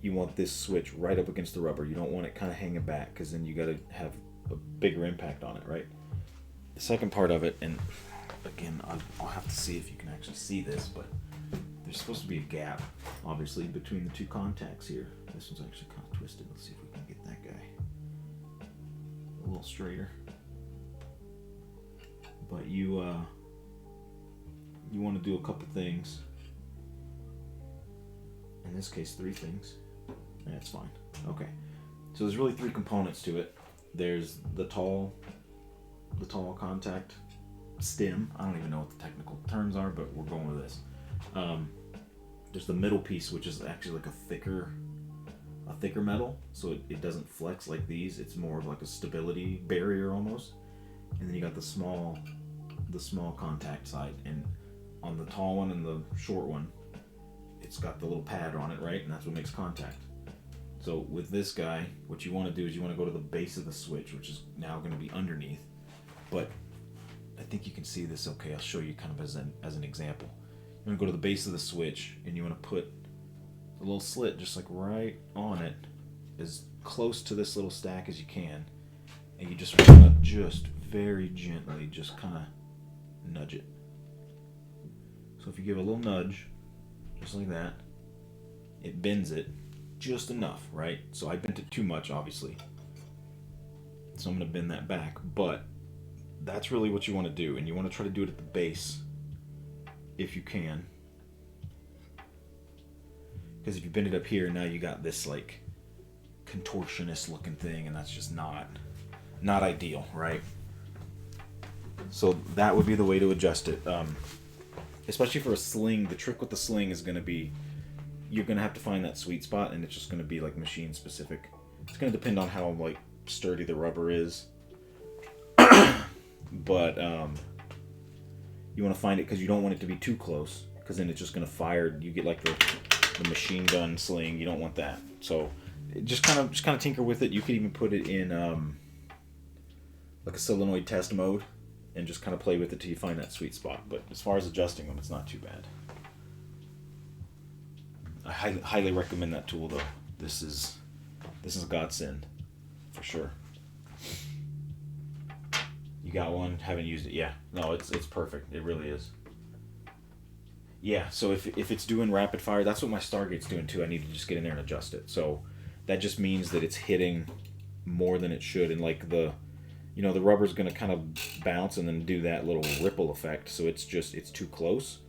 you want this switch right up against the rubber. You don't want it kind of hanging back, because then you got to have a bigger impact on it, right? The second part of it, and again, I'll have to see if you can actually see this, but there's supposed to be a gap, obviously, between the two contacts here. This one's actually kind of twisted. Let's see if we can get that guy a little straighter. But you want to do a couple things. In this case, 3 things. That's fine. Okay. So there's really 3 components to it. There's the tall contact stem. I don't even know what the technical terms are, but we're going with this. There's the middle piece, which is actually like a thicker metal, so it doesn't flex like these. It's more of like a stability barrier almost. And then you got the small contact side, and on the tall one and the short one, it's got the little pad on it, right? And that's what makes contact. So with this guy, what you want to do is you want to go to the base of the switch, which is now going to be underneath. But I think you can see this okay. I'll show you kind of as an example. You want to go to the base of the switch, and you want to put a little slit just like right on it, as close to this little stack as you can, and you just want to just very gently just kind of nudge it. So if you give a little nudge, just like that, it bends it just enough, right? So I bent it too much, obviously, so I'm going to bend that back, but that's really what you want to do, and you want to try to do it at the base if you can, because if you bend it up here, now you got this like contortionist looking thing, and that's just not ideal, right? So that would be the way to adjust it. Especially for a sling, the trick with the sling is going to be, you're going to have to find that sweet spot, and it's just going to be like machine specific. It's going to depend on how like sturdy the rubber is. But you want to find it, because you don't want it to be too close, because then it's just going to fire. You get like the machine gun sling. You don't want that. So just kind of tinker with it. You could even put it in like a solenoid test mode, and just kind of play with it till you find that sweet spot. But as far as adjusting them, it's not too bad. I highly recommend that tool, though. This is a godsend for sure. You got one? Haven't used it? Yeah. No, it's perfect. It really is. Yeah. So if it's doing rapid fire, that's what my Stargate's doing too. I need to just get in there and adjust it. So that just means that it's hitting more than it should, and like the rubber's going to kind of bounce and then do that little ripple effect. So it's too close,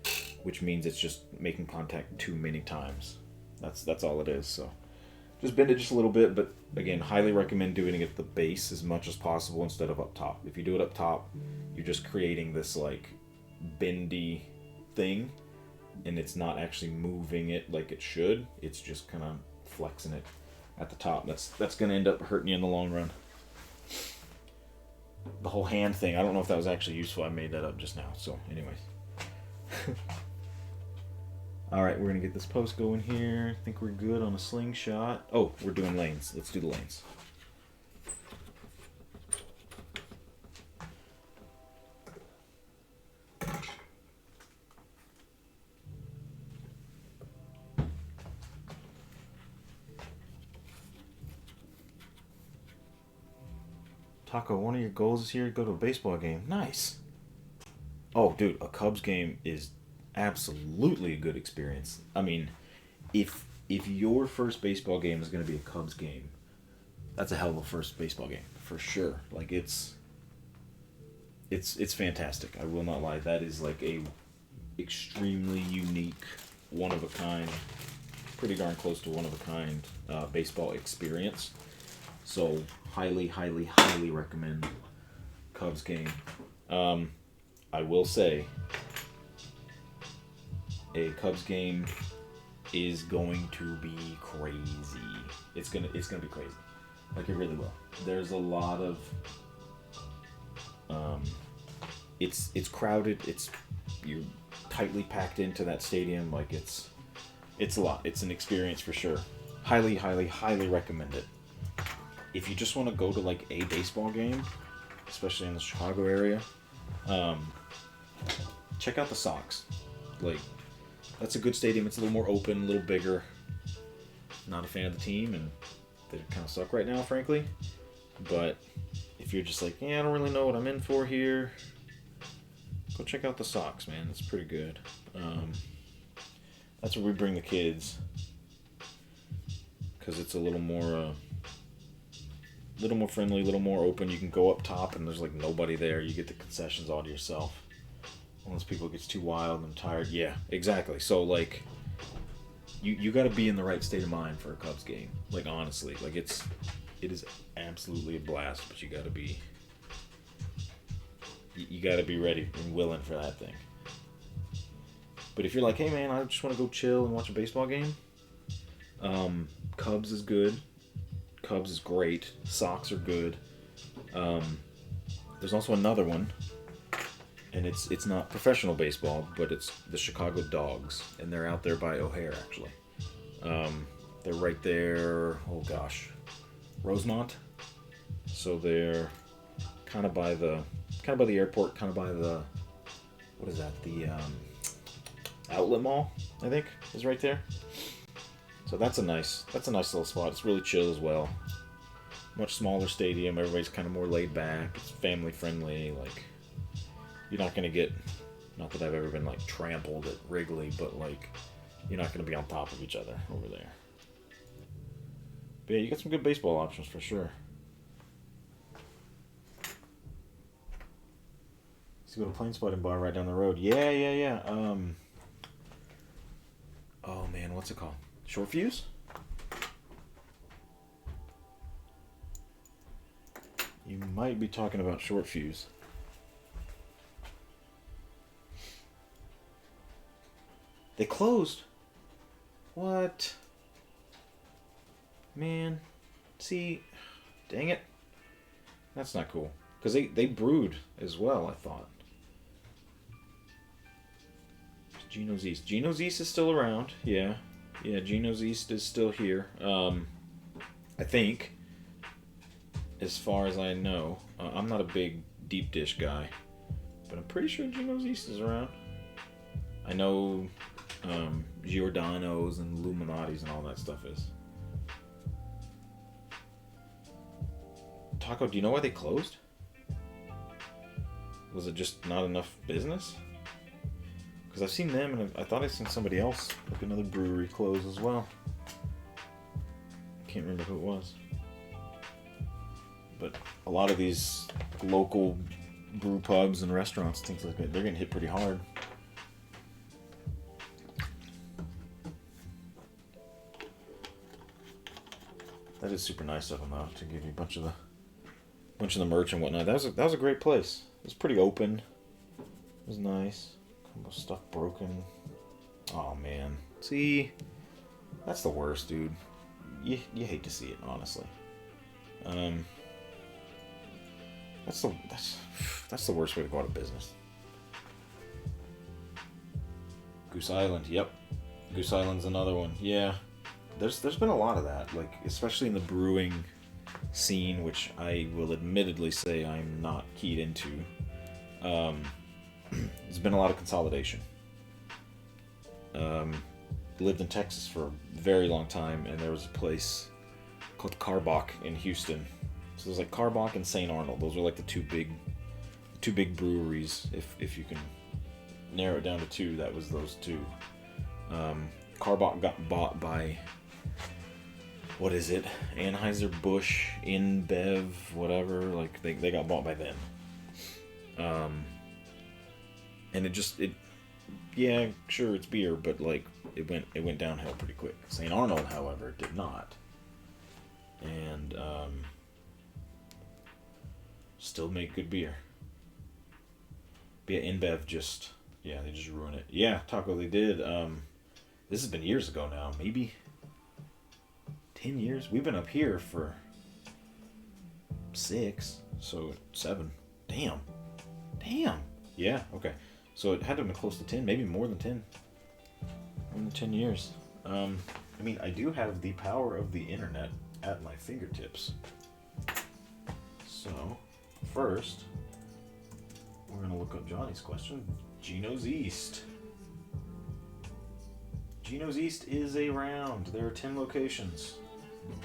which means it's just making contact too many times. That's all it is. So just bend it just a little bit, but again, highly recommend doing it at the base as much as possible instead of up top. If you do it up top, you're just creating this like bendy thing, and it's not actually moving it like it should. It's just kind of flexing it at the top. That's going to end up hurting you in the long run. The whole hand thing, I don't know if that was actually useful. I made that up just now. So anyways. Alright, we're going to get this post going here. I think we're good on a slingshot. Oh, we're doing lanes. Let's do the lanes. Taco, one of your goals this year, go to a baseball game. Nice. Oh, dude, a Cubs game is absolutely a good experience. I mean, if your first baseball game is going to be a Cubs game, that's a hell of a first baseball game for sure. Like it's fantastic. I will not lie. That is like a extremely unique, one of a kind, pretty darn close to one of a kind baseball experience. So highly, highly, highly recommend Cubs game. I will say, a Cubs game is going to be crazy. It's gonna be crazy. Like, it really will. There's a lot of it's crowded. You're tightly packed into that stadium. Like, it's It's a lot. It's an experience for sure. Highly, highly, highly recommend it. If you just want to go to like a baseball game, especially in the Chicago area, check out the Sox. Like, that's a good stadium. It's a little more open, a little bigger. Not a fan of the team, and they kind of suck right now, frankly. But if you're just like, yeah, I don't really know what I'm in for here, go check out the Sox, man. It's pretty good. That's where we bring the kids, because it's a little more friendly, a little more open. You can go up top, and there's like nobody there. You get the concessions all to yourself. Unless people gets too wild and tired. Yeah, exactly. So like, you got to be in the right state of mind for a Cubs game. Like, honestly, like it is absolutely a blast, but you got to be ready and willing for that thing. But if you're like, hey man, I just want to go chill and watch a baseball game, Cubs is good. Cubs is great. Sox are good. There's also another one, and it's not professional baseball, but it's the Chicago Dogs, and they're out there by O'Hare, actually. They're right there, oh gosh, Rosemont. So they're kind of by the airport, kind of by the, what is that, the outlet mall, I think, is right there. So that's a nice little spot. It's really chill as well. Much smaller stadium. Everybody's kind of more laid back. It's family friendly. Like, you're not gonna get, not that I've ever been like trampled at Wrigley, but like, you're not gonna be on top of each other over there. But yeah, you got some good baseball options for sure. Let's go to Plane Spotting Bar right down the road. Yeah. Oh man, what's it called? Short Fuse? You might be talking about Short Fuse. They closed. What? Man. See, dang it. That's not cool. Because they brewed as well, I thought. Gino's East. Gino's East is still around. Yeah, Gino's East is still here. I think, as far as I know. I'm not a big deep dish guy, but I'm pretty sure Gino's East is around. I know Giordano's and Illuminati's and all that stuff is. Taco, do you know why they closed? Was it just not enough business? Because I've seen them, and I thought I'd seen somebody else, like another brewery, close as well. Can't remember who it was. But a lot of these local brew pubs and restaurants, things like that, they're getting hit pretty hard. That is super nice of them, though, to give you a bunch of the merch and whatnot. That was a great place. It was pretty open. It was nice. Stuff broken. Oh man. See, that's the worst, dude. You hate to see it, honestly. That's the worst way to go out of business. Goose Island, yep. Goose Island's another one. Yeah. There's been a lot of that, like especially in the brewing scene, which I will admittedly say I'm not keyed into. There's been a lot of consolidation. Lived in Texas for a very long time, and there was a place called Karbach in Houston. So there's like Karbach and St. Arnold. Those are like the two big breweries. If you can narrow it down to two, that was those two. Karbach got bought by, what is it? Anheuser-Busch, InBev, whatever. Like they got bought by them. And yeah, sure, it's beer, but like it went downhill pretty quick. St. Arnold, however, did not, and still make good beer. But yeah, InBev they just ruin it. Yeah, Taco, they did. This has been years ago now, maybe 10 years. We've been up here for 6, so 7. Damn. Yeah, okay. So it had to have been close to 10, maybe more than 10. More than 10 years. I mean, I do have the power of the internet at my fingertips. So, first, we're going to look up Johnny's question. Geno's East. Geno's East is a round. There are 10 locations.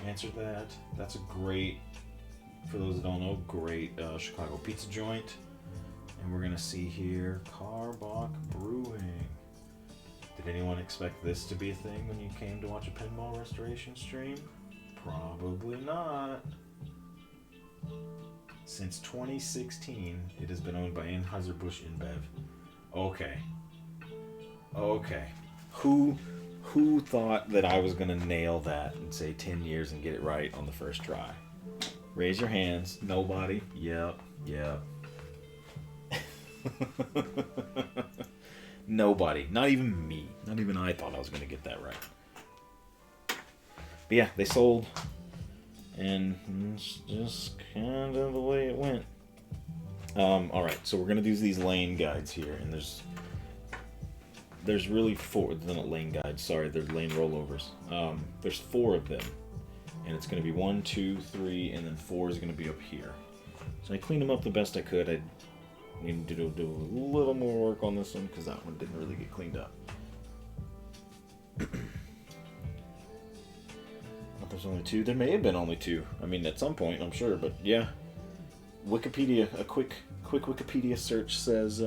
Answered that. That's a great, for those that don't know, great Chicago pizza joint. And we're going to see here, Carbach Brewing. Did anyone expect this to be a thing when you came to watch a pinball restoration stream? Probably not. Since 2016, it has been owned by Anheuser-Busch InBev. Okay. Who thought that I was going to nail that and say 10 years and get it right on the first try? Raise your hands. Nobody? Yep. Nobody. Not even me. Not even I thought I was going to get that right. But yeah, they sold. And it's just kind of the way it went. Alright, so we're going to do these lane guides here. And there's really four. They're not lane guides, sorry. They're lane rollovers. There's 4 of them. And it's going to be 1, 2, 3, and then 4 is going to be up here. So I cleaned them up the best I could. I needed to do a little more work on this one because that one didn't really get cleaned up. But there's only 2. There may have been only 2. I mean, at some point, I'm sure. But yeah, Wikipedia, a quick Wikipedia search says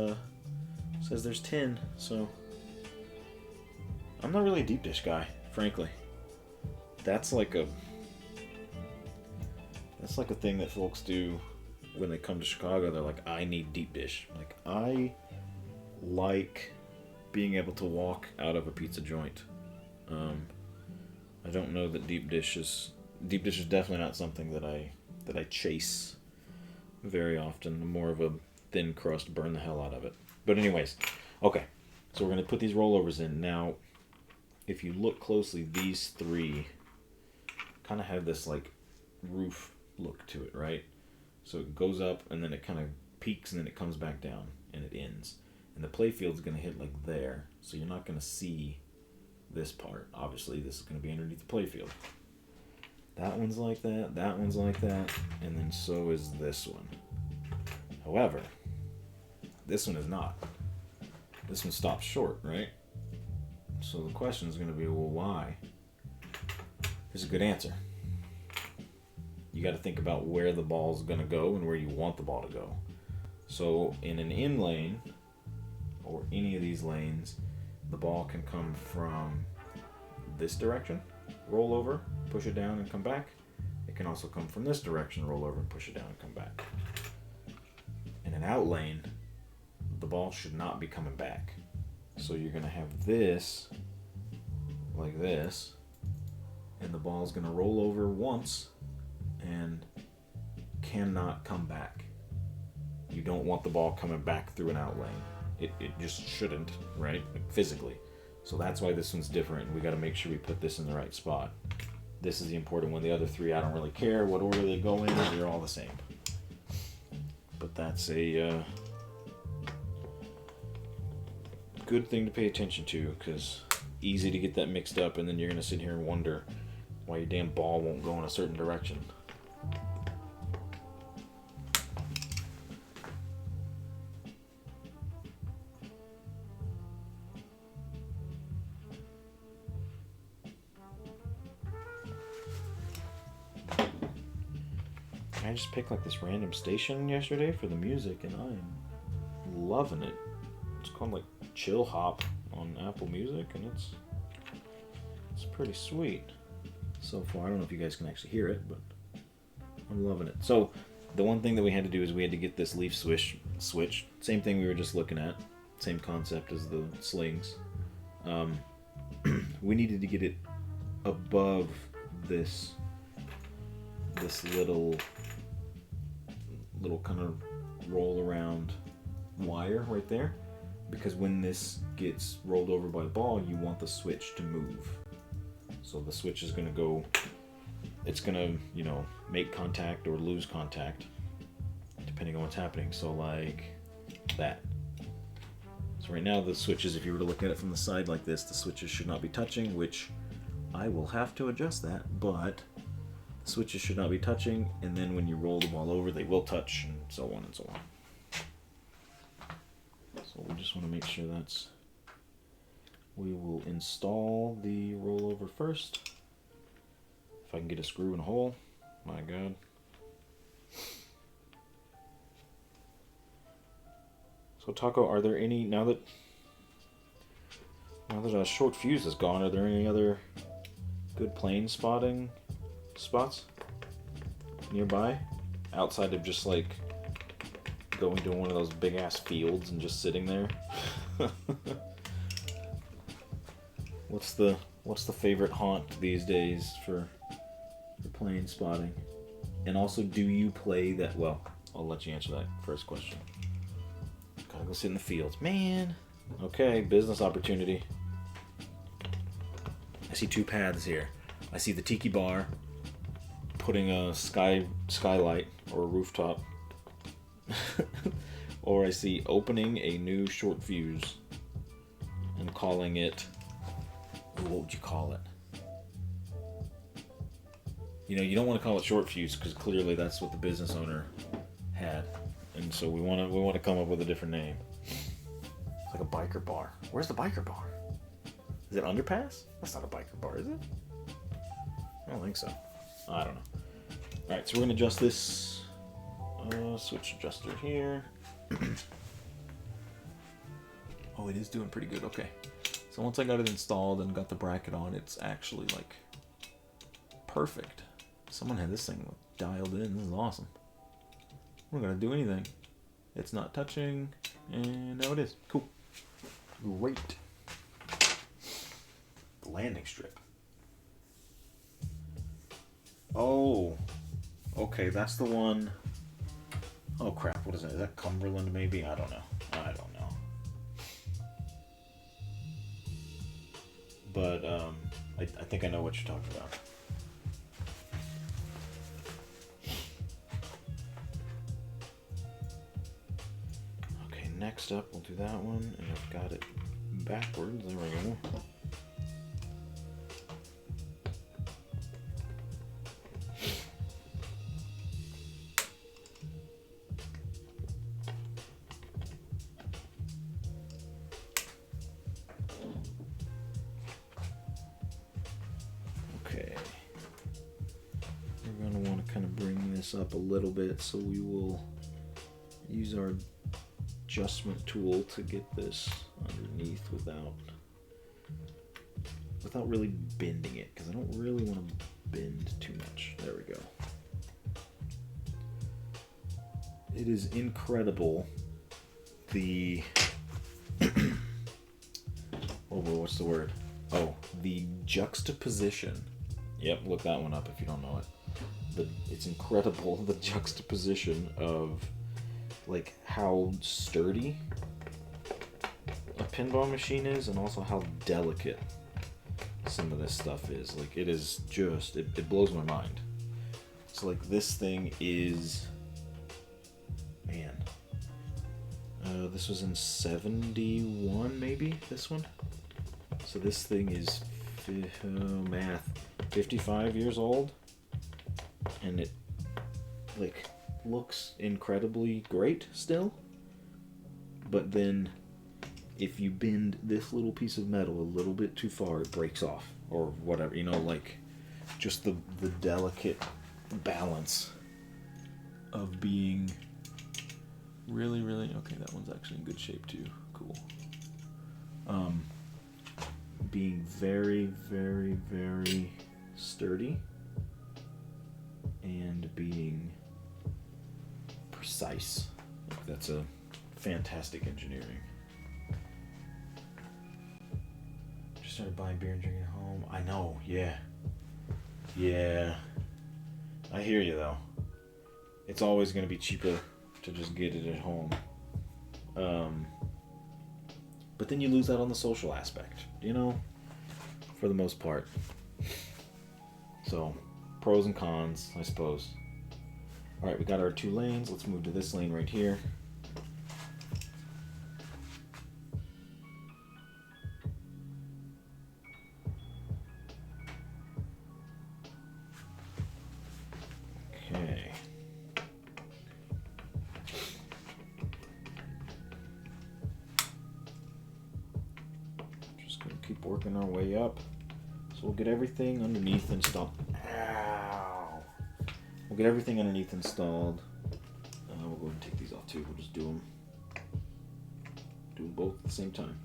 there's 10. So I'm not really a deep dish guy, frankly. That's like a thing that folks do when they come to Chicago. They're like, I need deep dish. Like, I like being able to walk out of a pizza joint. I don't know that deep dish is definitely not something that I chase very often. I'm more of a thin crust, burn the hell out of it. But anyways, okay. So we're going to put these rollovers in. Now, if you look closely, these 3 kind of have this like roof look to it, right? So it goes up and then it kind of peaks and then it comes back down and it ends. And the playfield's going to hit like there, so you're not going to see this part. Obviously, this is going to be underneath the playfield. That one's like that, that one's like that, and then so is this one. However, this one is not. This one stops short, right? So the question is going to be, well, why? Here's a good answer. You got to think about where the ball's going to go and where you want the ball to go. So in an in lane, or any of these lanes, the ball can come from this direction, roll over, push it down and come back. It can also come from this direction, roll over and push it down and come back. In an out lane, the ball should not be coming back. So you're going to have this, like this, and the ball is going to roll over once and cannot come back. You don't want the ball coming back through an out lane. It just shouldn't, right? Physically. So that's why this one's different. We got to make sure we put this in the right spot. This is the important one. The other 3, I don't really care what order they go in. They're all the same. But that's a good thing to pay attention to, because easy to get that mixed up, and then you're going to sit here and wonder why your damn ball won't go in a certain direction. I just picked like this random station yesterday for the music, and I'm loving it. It's called like Chill Hop on Apple Music, and it's pretty sweet so far. I don't know if you guys can actually hear it, but I'm loving it. So the one thing that we had to do is we had to get this leaf switch. Same thing we were just looking at. Same concept as the slings. We needed to get it above this little kind of roll around wire right there, because when this gets rolled over by the ball, you want the switch to move. So the switch is going to go, it's going to, make contact or lose contact depending on what's happening. So like that. So right now the switches, if you were to look at it from the side like this, the switches should not be touching, which I will have to adjust that, but the switches should not be touching, and then when you roll the ball over, they will touch, and so on and so on. So we just want to make sure that's... We will install the rollover first. If I can get a screw in a hole, my God. So Taco, are there any, now that a short fuse is gone, are there any other good plane spotting spots nearby? Outside of just like going to one of those big ass fields and just sitting there? What's the favorite haunt these days for plane spotting? And also, do you play that? Well, I'll let you answer that first question. Gotta go sit in the fields, man. Okay, business opportunity. I see two paths here. I see the tiki bar putting a skylight or a rooftop, or I see opening a new short fuse and calling it. What would you call it? You know, you don't want to call it short fuse because clearly that's what the business owner had, and so we want to come up with a different name. It's like a biker bar. Where's the biker bar? Is it underpass? That's not a biker bar, is it? I don't think so. I don't know. All right, so we're gonna adjust this switch adjuster here. Oh, it is doing pretty good. Okay. So once I got it installed and got the bracket on, it's actually like perfect. Someone had this thing dialed in. This is awesome. We're not gonna do anything. It's not touching, and now it is. Cool. Great. The landing strip. Oh, okay, that's the one. Oh crap, what is that? Is that Cumberland maybe? I don't know. But I think I know what you're talking about. Okay, next up we'll do that one, and I've got it backwards. There we go. Up a little bit, so we will use our adjustment tool to get this underneath without really bending it, because I don't really want to bend too much. There we go. It is incredible the what's the word? Oh, the juxtaposition. Yep, look that one up if you don't know it. It's incredible, the juxtaposition of like how sturdy a pinball machine is, and also how delicate some of this stuff is. Like, it is just, it blows my mind. So like this thing is, man, this was in 71 maybe, this one. So this thing is 55 years old. And it like looks incredibly great still, but then if you bend this little piece of metal a little bit too far, it breaks off or whatever, you know, like just the delicate balance of being really okay. That one's actually in good shape too. Cool. Being very sturdy and being precise. That's a fantastic engineering. Just started buying beer and drinking at home. I know, yeah. I hear you though. It's always going to be cheaper to just get it at home. But then you lose out on the social aspect, you know, for the most part. So, pros and cons, I suppose. Alright, we got our two lanes. Let's move to this lane right here. working our way up. So we'll get everything underneath installed. Ow! We'll get everything underneath installed. We'll go ahead and take these off too. We'll just do them both at the same time.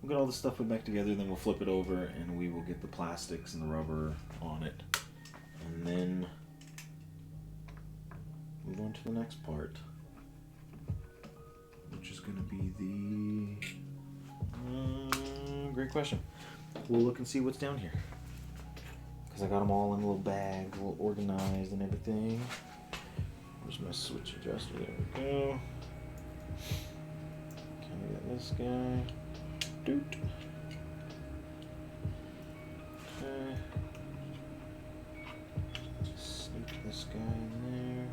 We'll get all this stuff put back together, then we'll flip it over and we will get the plastics and the rubber on it. And then move on to the next part, which is going to be the great question. We'll look and see what's down here, because I got them all in a little bag, a little organized and everything. Where's my switch adjuster? There we go. Can we get this guy? Doot. Okay. Sneak this guy in there.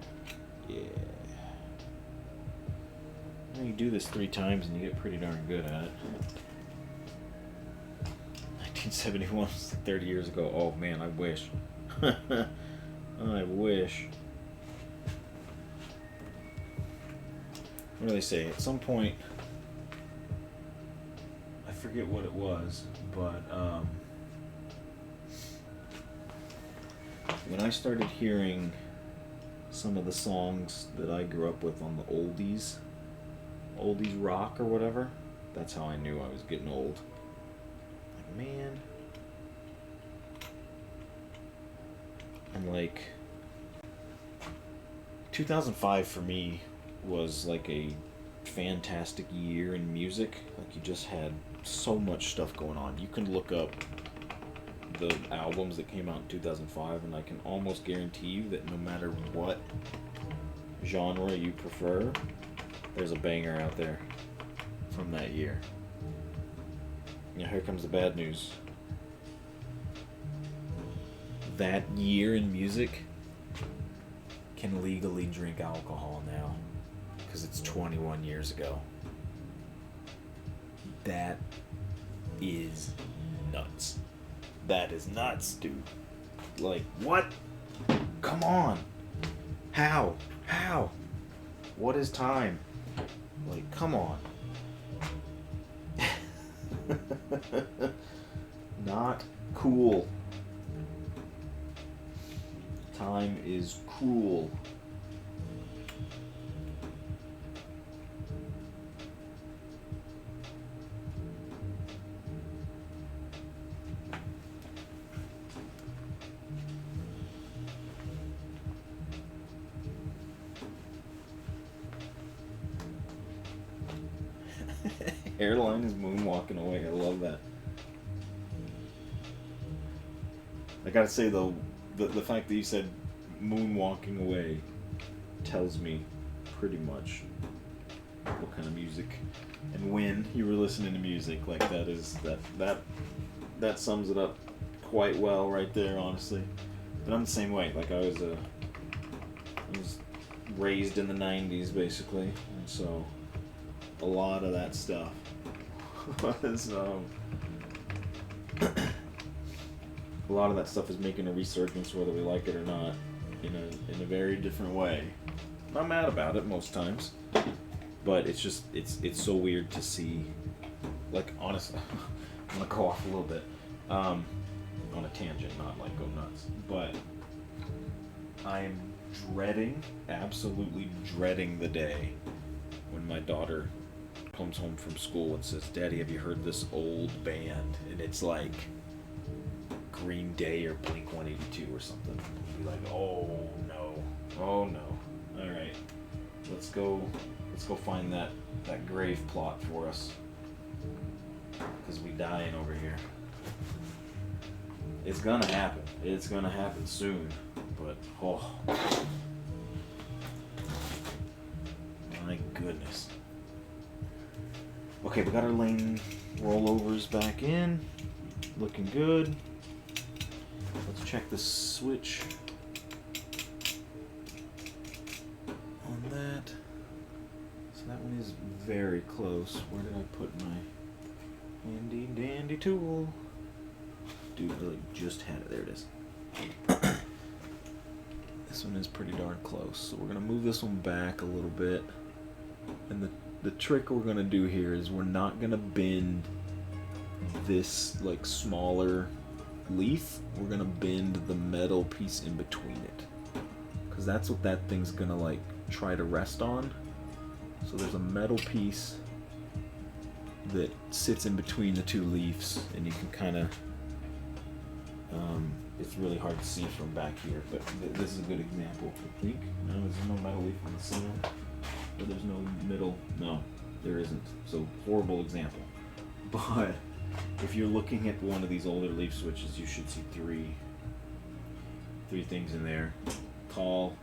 Yeah. You do this 3 times and you get pretty darn good at it. 1971 was 30 years ago. Oh man, I wish. I wish. What do they say? At some point, I forget what it was, but when I started hearing some of the songs that I grew up with on the oldies rock or whatever, that's how I knew I was getting old. Like, man. And like 2005 for me was like a fantastic year in music. Like, you just had so much stuff going on. You can look up the albums that came out in 2005 and I can almost guarantee you that no matter what genre you prefer, there's a banger out there from that year. Now here comes the bad news. That year in music can legally drink alcohol now because it's 21 years ago. That is nuts. That is nuts, dude. Like, what? Come on. How? What is time? Like, come on. Not cool. Time is cruel. Airline is moonwalking away. I love that. I gotta say though, the fact that you said moonwalking away tells me pretty much what kind of music and when you were listening to music. Like, that sums it up quite well right there, honestly. But I'm the same way. Like, I was raised in the 90s basically, and so a lot of that stuff was a lot of that stuff is making a resurgence, whether we like it or not, in a very different way. I'm not mad about it most times, but it's just it's so weird to see. Like, honestly, I'm gonna go off a little bit on a tangent, not like go nuts, but I'm absolutely dreading the day when my daughter comes home from school and says, "Daddy, have you heard this old band?" And it's like Green Day or Blink-182 or something. I'll be like, oh no. All right, let's go find that grave plot for us, because we dying over here. It's gonna happen. It's gonna happen soon. But oh my goodness. Okay, we got our lane rollovers back in. Looking good. Let's check the switch on that. So that one is very close. Where did I put my handy dandy tool? Dude, I really just had it. There it is. This one is pretty darn close. So we're going to move this one back a little bit. And the trick we're going to do here is we're not going to bend this like smaller leaf, we're gonna bend the metal piece in between it, because that's what that thing's gonna like try to rest on. So there's a metal piece that sits in between the two leaves, and you can kind of it's really hard to see from back here, but this is a good example. I think no, there's no metal leaf on the center, but there's no middle. No, there isn't. So horrible example. But if you're looking at one of these older leaf switches, you should see three things in there: tall,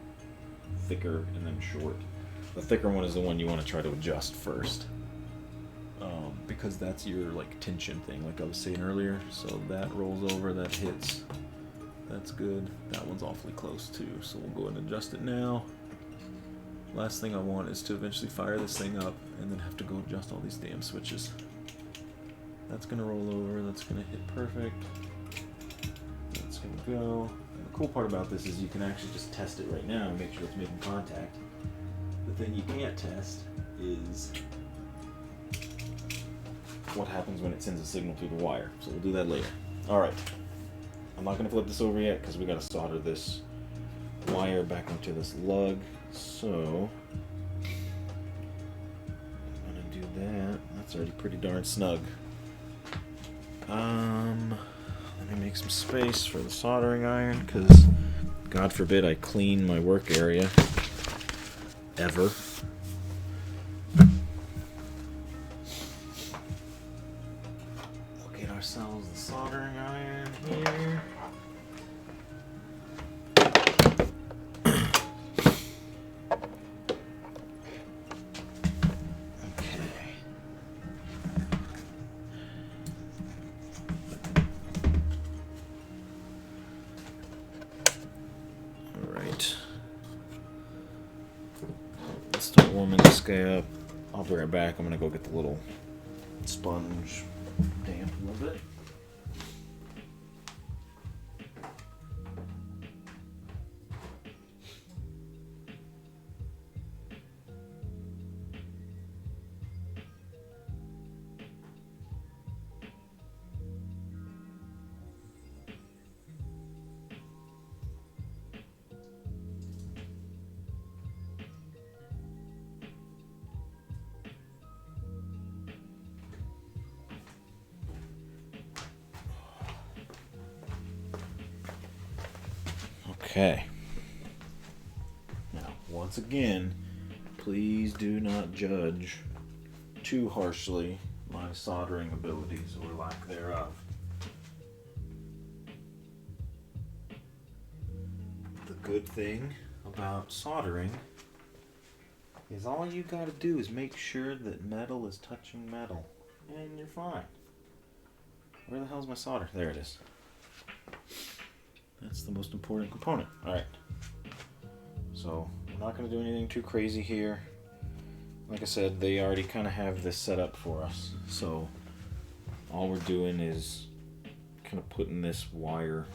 thicker, and then short. The thicker one is the one you want to try to adjust first, because that's your like tension thing, like I was saying earlier. So that rolls over, that hits. That's good. That one's awfully close too, so we'll go ahead and adjust it now. Last thing I want is to eventually fire this thing up and then have to go adjust all these damn switches. That's gonna roll over, that's gonna hit perfect. That's gonna go. And the cool part about this is you can actually just test it right now and make sure it's making contact. The thing you can't test is what happens when it sends a signal through the wire. So we'll do that later. Alright. I'm not going to flip this over yet because we got to solder this wire back onto this lug. So I'm going to do that. That's already pretty darn snug. Let me make some space for the soldering iron, because God forbid I clean my work area ever. We'll get ourselves the soldering iron here. Start warming this guy up. I'll be right back. I'm gonna go get the little sponge damp a little bit. Okay. Now, once again, please do not judge too harshly my soldering abilities or lack thereof. The good thing about soldering is all you gotta do is make sure that metal is touching metal, and you're fine. Where the hell's my solder? There it is. That's the most important component. Alright. So, I'm not going to do anything too crazy here. Like I said, they already kind of have this set up for us. So, all we're doing is kind of putting this wire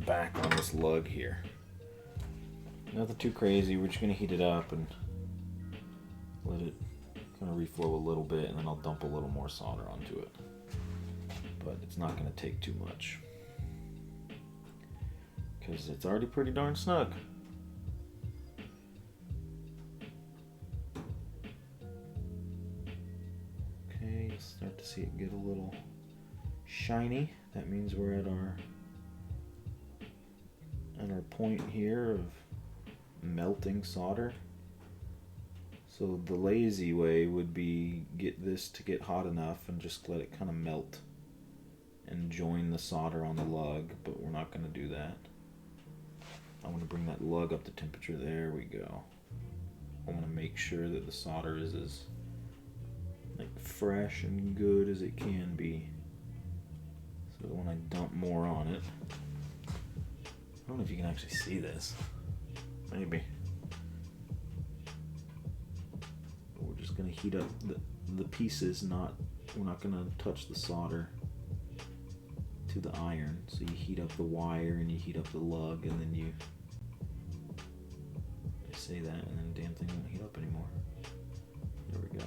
back on this lug here. Nothing too crazy. We're just going to heat it up and let it kind of reflow a little bit, and then I'll dump a little more solder onto it. But it's not going to take too much, because it's already pretty darn snug. Okay, you start to see it get a little shiny. That means we're at our point here of melting solder. So the lazy way would be get this to get hot enough and just let it kind of melt and join the solder on the lug, but we're not going to do that. I want to bring that lug up to temperature. There we go. I want to make sure that the solder is as fresh and good as it can be, so that when I dump more on it, I don't know if you can actually see this. Maybe. But we're just going to heat up the pieces. We're not going to touch the solder to the iron. So you heat up the wire and you heat up the lug, and then you say that, and then the damn thing won't heat up anymore. There we go.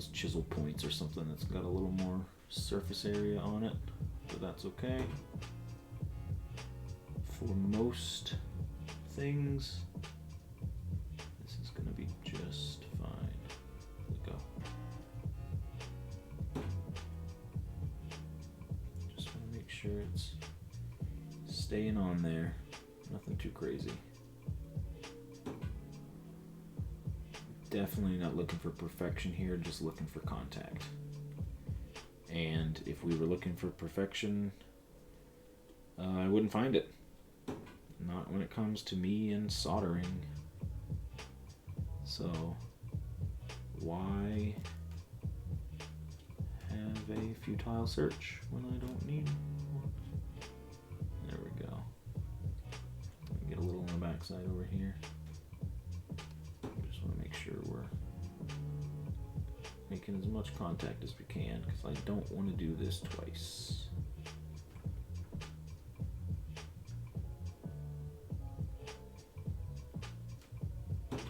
those chisel points or something that's got a little more surface area on it, but that's okay. For most things, this is going to be just fine. There we go. Just want to make sure it's staying on there. Nothing too crazy. Definitely not looking for perfection here, just looking for contact. And if we were looking for perfection, I wouldn't find it. Not when it comes to me and soldering. So, why have a futile search when I don't need one? There we go. Get a little on the backside over here. Just want to make sure we're making as much contact as we can, because I don't want to do this twice.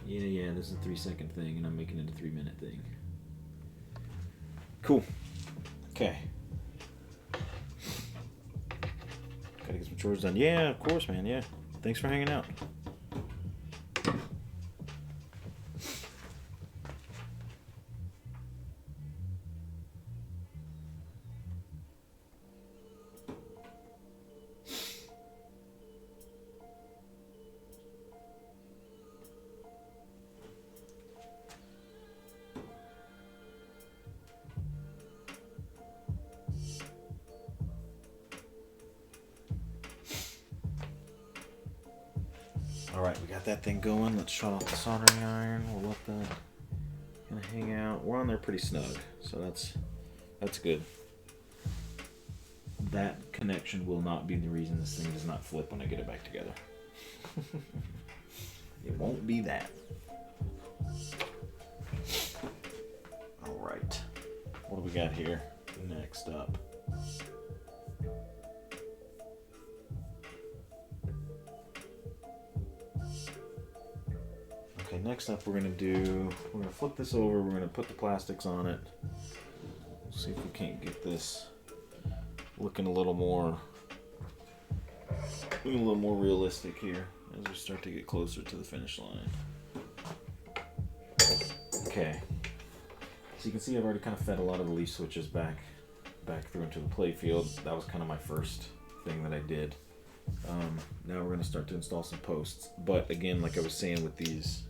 Yeah, this is a 3-second thing, and I'm making it a 3-minute thing. Cool. Okay. Gotta get some chores done. Yeah, of course, man. Yeah. Thanks for hanging out. Alright, we got that thing going. Let's shut off the soldering iron. We'll let that kind of hang out. We're on there pretty snug, so that's good. That connection will not be the reason this thing does not flip when I get it back together. It won't be that. Alright. What do we got here next up? Okay, next up we're going to flip this over, we're going to put the plastics on it. We'll see if we can't get this looking a little more realistic here as we start to get closer to the finish line. Okay, so you can see I've already kind of fed a lot of the leaf switches back through into the play field. That was kind of my first thing that I did. Now we're going to start to install some posts, but again, like I was saying with these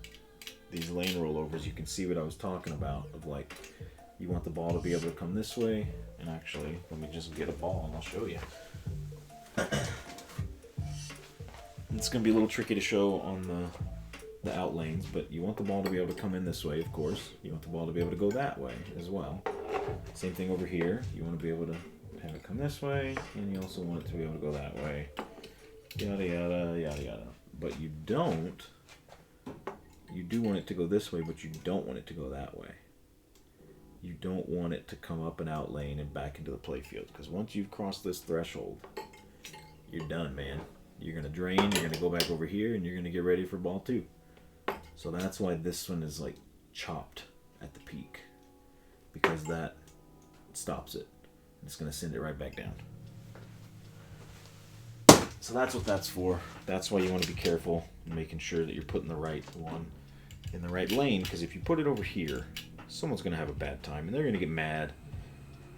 lane rollovers, you can see what I was talking about, of like, you want the ball to be able to come this way, and actually, let me just get a ball and I'll show you. It's going to be a little tricky to show on the out lanes, but you want the ball to be able to come in this way, of course. You want the ball to be able to go that way as well. Same thing over here. You want to be able to have it come this way, and you also want it to be able to go that way. Yada yada yada yada. But you don't. You do want it to go this way, but you don't want it to go that way. You don't want it to come up and out lane and back into the playfield, because once you've crossed this threshold, you're done, man. You're going to drain, you're going to go back over here, and you're going to get ready for ball 2. So that's why this one is like chopped at the peak, because that stops it. It's going to send it right back down. So that's what that's for. That's why you want to be careful making sure that you're putting the right one in the right lane, because if you put it over here, someone's going to have a bad time and they're going to get mad.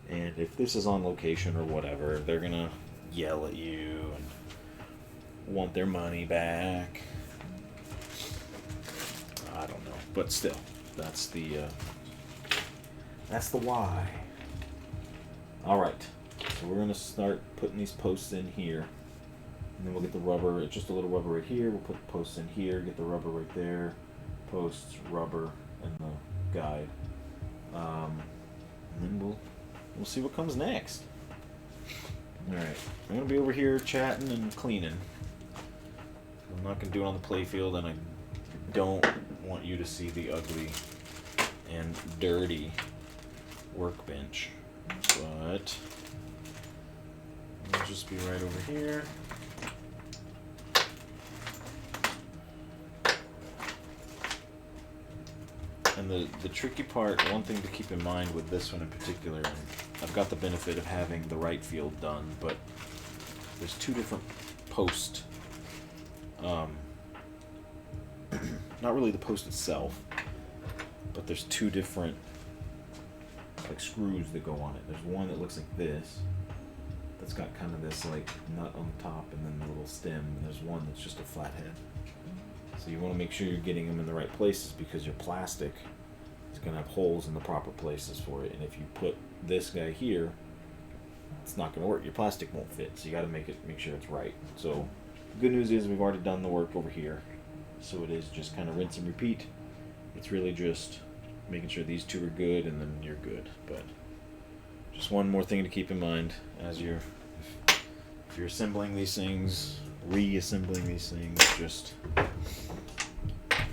And if this is on location or whatever, they're going to yell at you and want their money back. I don't know, but still, that's the why. All right, so we're going to start putting these posts in here. And then we'll get the rubber, just a little rubber right here. We'll put the posts in here, get the rubber right there. Posts, rubber, and the guide. And then we'll see what comes next. Alright, I'm going to be over here chatting and cleaning. I'm not going to do it on the playfield, and I don't want you to see the ugly and dirty workbench. But I'll just be right over here. And And the tricky part, one thing to keep in mind with this one in particular, and I've got the benefit of having the right field done, but there's two different post, not really the post itself, but there's two different like screws that go on it. There's one that looks like this, that's got kind of this like nut on the top and then the little stem, and there's one that's just a flathead. So you want to make sure you're getting them in the right places, because your plastic is going to have holes in the proper places for it, and if you put this guy here, it's not going to work. Your plastic won't fit, so you got to make sure it's right. So the good news is we've already done the work over here, so it is just kind of rinse and repeat. It's really just making sure these two are good, and then you're good. But just one more thing to keep in mind as if you're assembling these things, reassembling these things, just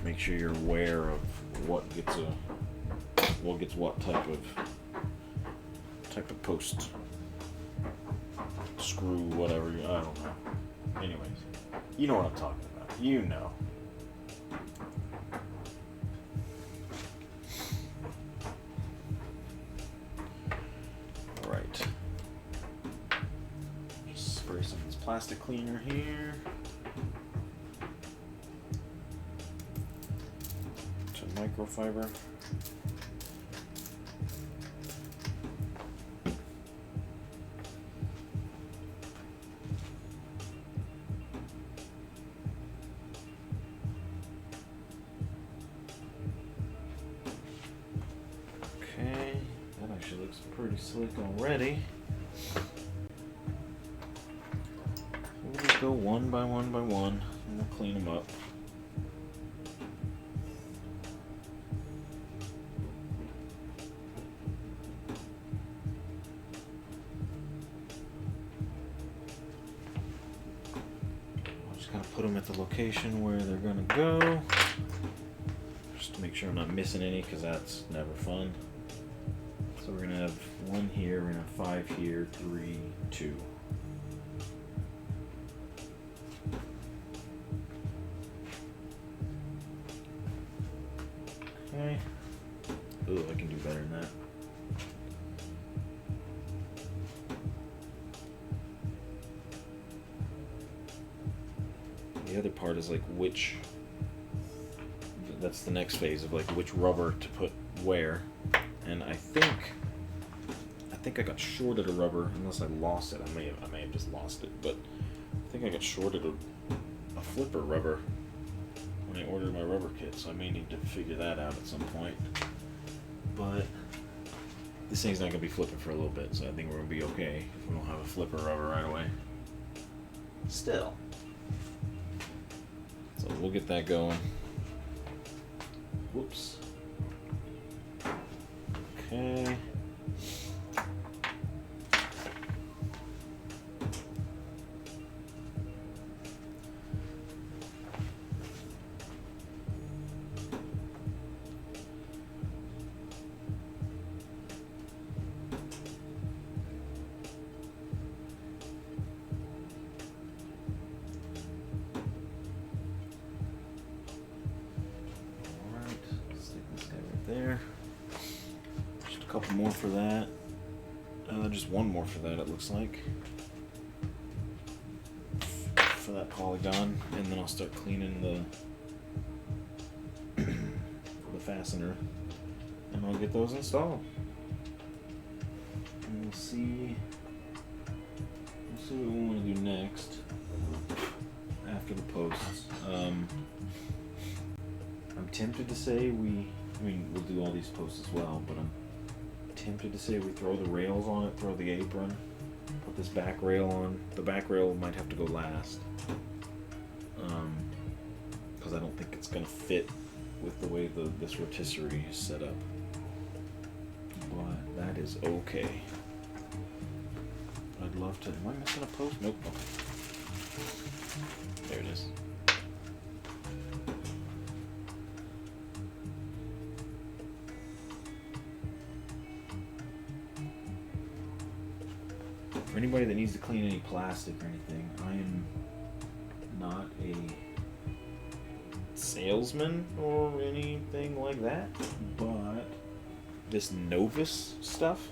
make sure you're aware of what gets what type of post, screw, whatever. I don't know. Anyways, you know what I'm talking about. You know. All right. Just spray some of this plastic cleaner here. Microfiber. Okay, that actually looks pretty slick already. We'll just go one by one by one, and we'll clean them up. Put them at the location where they're gonna go, just to make sure I'm not missing any, because that's never fun. So we're gonna have one here, we're gonna have 5 here, 3, 2. Okay. Ooh, I can do better than that. The other part is like that's the next phase of like which rubber to put where, and I think I got shorted a rubber, unless I lost it. I may have just lost it, but I think I got shorted a flipper rubber when I ordered my rubber kit, so I may need to figure that out at some point. But this thing's not gonna be flipping for a little bit, so I think we're gonna be okay if we don't have a flipper rubber right away. Still. So we'll get that going. Whoops. Okay. There. Just a couple more for that. Just one more for that, it looks like. For that polygon, and then I'll start cleaning the fastener, and I'll get those installed. And we'll see what we want to do next after the posts. I'm tempted to say we'll do all these posts as well, but I'm tempted to say we throw the rails on it, throw the apron, put this back rail on. The back rail might have to go last, because I don't think it's going to fit with the way this rotisserie is set up. But that is okay. I'd love to. Am I missing a post? Nope. Okay. There it is. For anybody that needs to clean any plastic or anything, I am not a salesman or anything like that, but this Novus stuff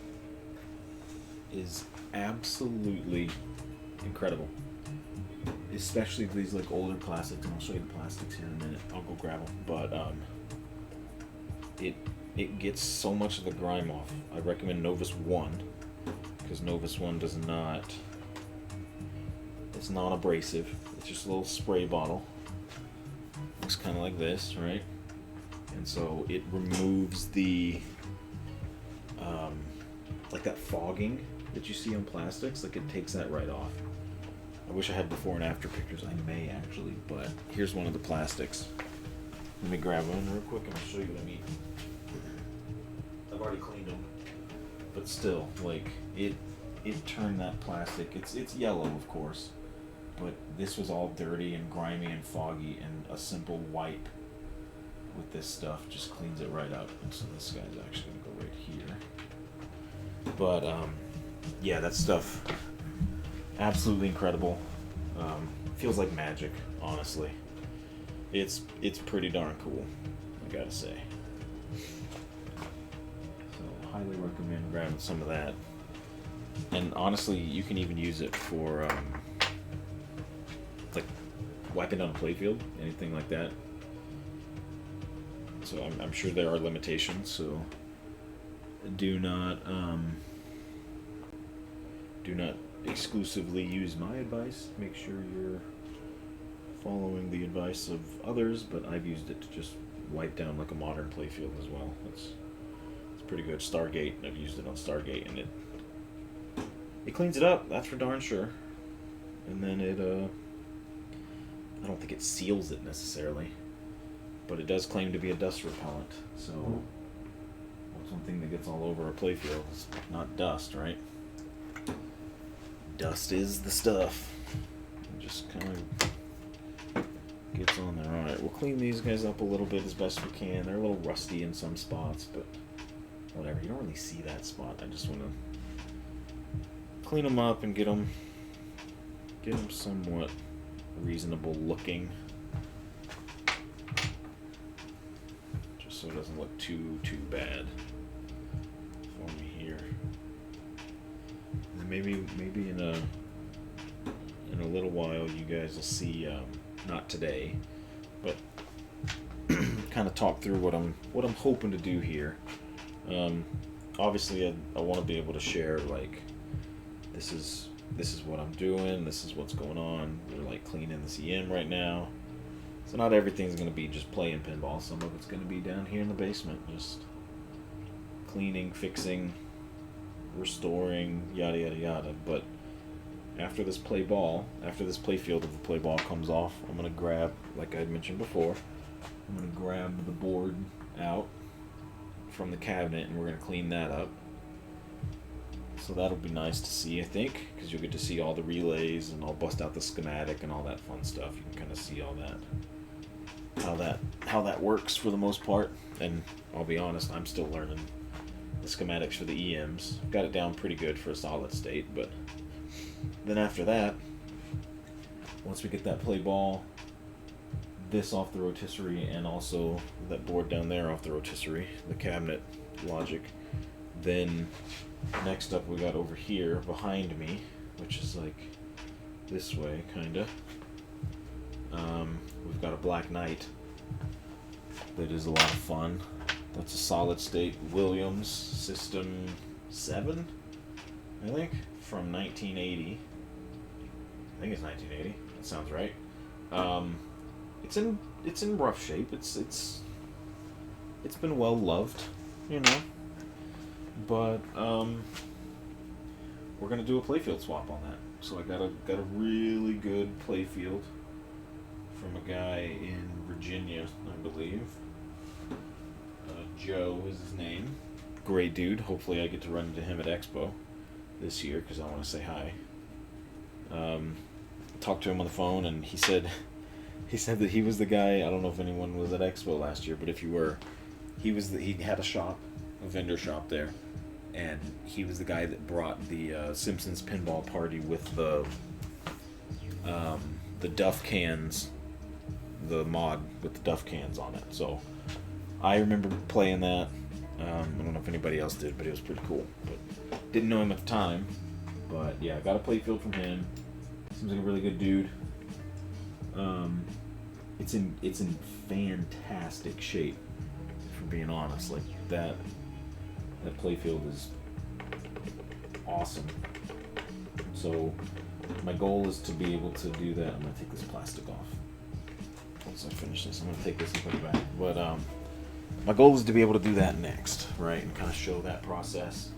is absolutely incredible. Especially these like older classics, and I'll show you the plastics here in a minute. I'll go grab them, but it gets so much of the grime off. I recommend Novus 1 because Novus 1 does not. It's non-abrasive. It's just a little spray bottle. Looks kind of like this, right? And so it removes the like that fogging that you see on plastics. Like it takes that right off. I wish I had before and after pictures. I may actually, but here's one of the plastics. Let me grab one real quick and I'll show you what I mean. I've already cleaned them, but still, like it turned that plastic. It's yellow, of course, but this was all dirty and grimy and foggy, and a simple wipe with this stuff just cleans it right out. And so this guy's actually gonna go right here. But yeah, that stuff absolutely incredible. Feels like magic, honestly. It's pretty darn cool, I gotta say. So highly recommend grabbing some of that. And honestly, you can even use it for like wiping down a playfield, anything like that. So I'm sure there are limitations. So do not exclusively use my advice. Make sure you're following the advice of others, but I've used it to just wipe down like a modern playfield as well. It's pretty good. Stargate, I've used it on Stargate, and it cleans it up, that's for darn sure. And then it I don't think it seals it necessarily, but it does claim to be a dust repellent. So what's one thing that gets all over a playfield? It's not dust, right? Dust is the stuff. It just kind of gets on there. Alright, we'll clean these guys up a little bit as best we can. They're a little rusty in some spots, but whatever. You don't really see that spot. I just want to clean them up and get them somewhat reasonable looking. Just so it doesn't look too bad for me here. And maybe in a little while you guys will see, not today, but kind of talk through what I'm hoping to do here. Obviously I want to be able to share, like, this is what I'm doing, this is what's going on. We're like cleaning this EM right now, so not everything's going to be just playing pinball. Some of it's going to be down here in the basement, just cleaning, fixing, restoring, yada yada yada. But after this playfield of the play ball comes off, I'm going to grab, like I had mentioned before, I'm going to grab the board out from the cabinet and we're going to clean that up. So that'll be nice to see, I think, because you'll get to see all the relays, and I'll bust out the schematic and all that fun stuff. You can kind of see all that, how that works for the most part. And I'll be honest, I'm still learning the schematics for the EMs. Got it down pretty good for a solid state, but then after that, once we get that play ball, this off the rotisserie, and also that board down there off the rotisserie, the cabinet logic, then next up we got over here behind me, which is like this way, kinda. We've got a Black Knight that is a lot of fun. That's a solid state Williams System 7, I think, from 1980. I think it's 1980. That sounds right. It's in rough shape. It's been well loved, you know. But we're gonna do a playfield swap on that. So I got a really good playfield from a guy in Virginia, I believe. Joe is his name. Great dude. Hopefully I get to run into him at Expo this year because I want to say hi. Talked to him on the phone, and he said that he was the guy. I don't know if anyone was at Expo last year, but if you were, he had a shop, a vendor shop there, and he was the guy that brought the Simpsons pinball party with the Duff cans the mod with the duff cans on it. So I remember playing that. I don't know if anybody else did, but it was pretty cool. But didn't know him at the time. But yeah, got a playfield from him. Seems like a really good dude. It's in fantastic shape, for being honest. Like that playfield is awesome. So my goal is to be able to do that. I'm gonna take this plastic off. Once I finish this, I'm gonna take this and put it back. But my goal is to be able to do that next, right? And kind of show that process.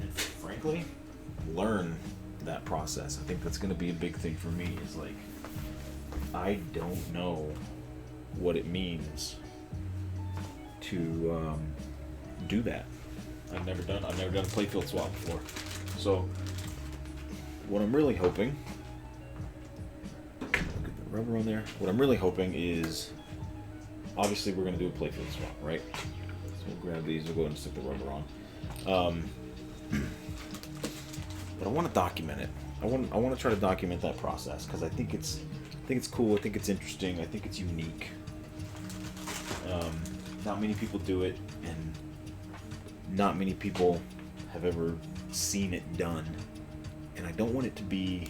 And frankly, learn that process. I think that's gonna be a big thing for me, is like, I don't know what it means to do that. I've never done a playfield swap before. So what I'm really hoping, look at the rubber on there. What I'm really hoping is, obviously we're gonna do a playfield swap, right? So we'll grab these, we'll go ahead and stick the rubber on. But I want to document it. I want to try to document that process, because I think it's cool. I think it's interesting. I think it's unique. Not many people do it, and not many people have ever seen it done. And I don't want it to be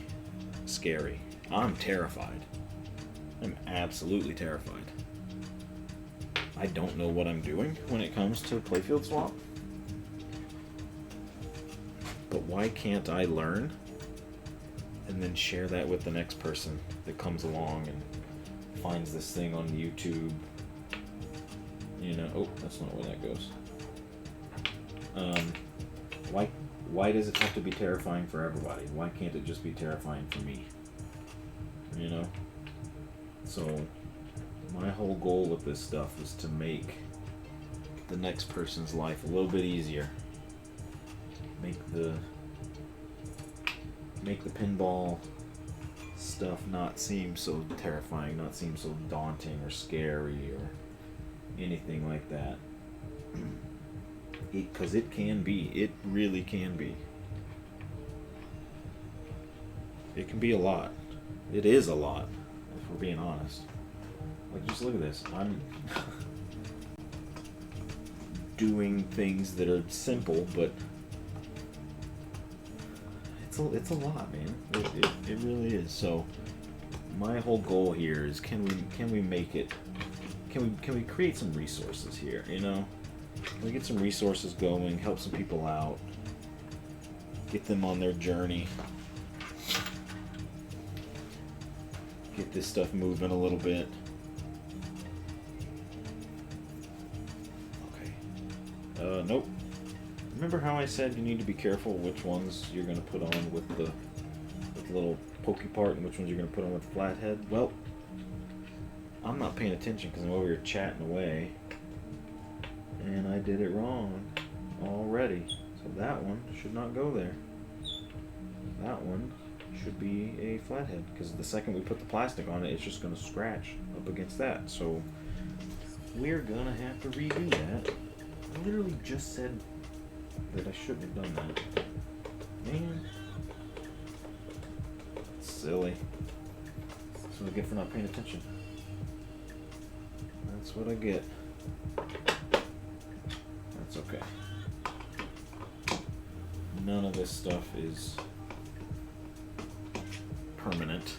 scary. I'm terrified. I'm absolutely terrified. I don't know what I'm doing when it comes to playfield swap. But why can't I learn and then share that with the next person that comes along and finds this thing on YouTube? You know, oh, that's not where that goes. Why does it have to be terrifying for everybody? Why can't it just be terrifying for me? You know? So my whole goal with this stuff is to make the next person's life a little bit easier. Make the pinball stuff not seem so terrifying, not seem so daunting or scary or anything like that. Because it can be. It really can be. It can be a lot. It is a lot, if we're being honest. Like, just look at this. I'm doing things that are simple, but it's a lot, man. It really is. So my whole goal here is, can we make it? Can we create some resources here? You know, can we get some resources going? Help some people out. Get them on their journey. Get this stuff moving a little bit. Okay. Nope. Remember how I said you need to be careful which ones you're going to put on with the little pokey part and which ones you're going to put on with the flathead? Well, I'm not paying attention because I'm over here chatting away, and I did it wrong already. So that one should not go there. That one should be a flathead, because the second we put the plastic on it, it's just going to scratch up against that. So we're going to have to redo that. I literally just said that I shouldn't have done that. Man. Silly. That's what I get for not paying attention. That's what I get. That's okay. None of this stuff is permanent.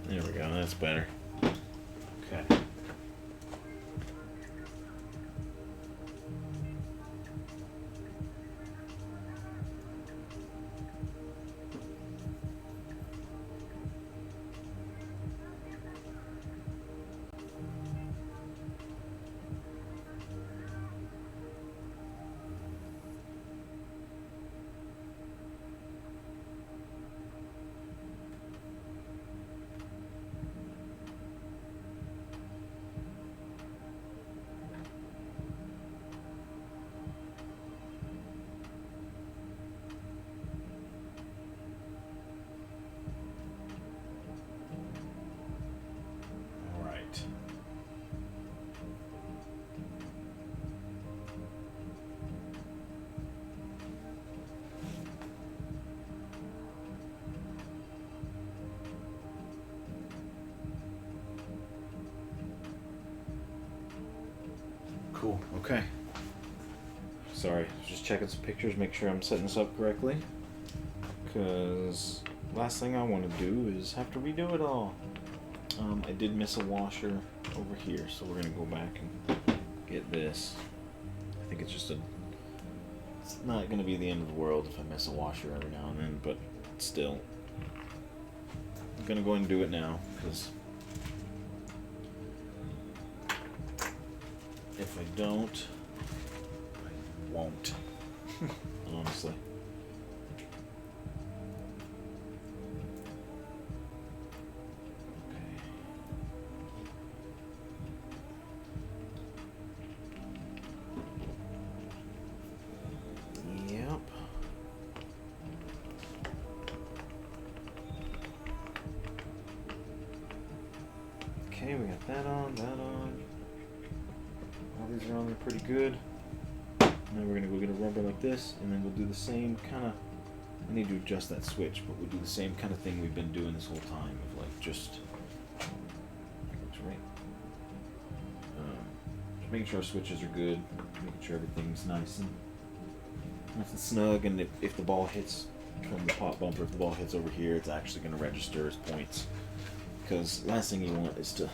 There we go, that's better. Okay. Cool. Okay. Sorry, just checking some pictures, make sure I'm setting this up correctly. Because last thing I want to do is have to redo it all. I did miss a washer over here, so we're gonna go back and get this. I think it's it's not gonna be the end of the world if I miss a washer every now and then, but still. I'm gonna go ahead and do it now, because if I don't, I won't. Honestly. Okay, we got that on, all these are on there pretty good. Now we're gonna go get a rubber like this, and then we'll do the same kind of, I need to adjust that switch, but we'll do the same kind of thing we've been doing this whole time, of like just right. Just making sure our switches are good, making sure everything's nice and snug, and if the ball hits from the pop bumper, if the ball hits over here, it's actually gonna register as points. Because last thing you want is to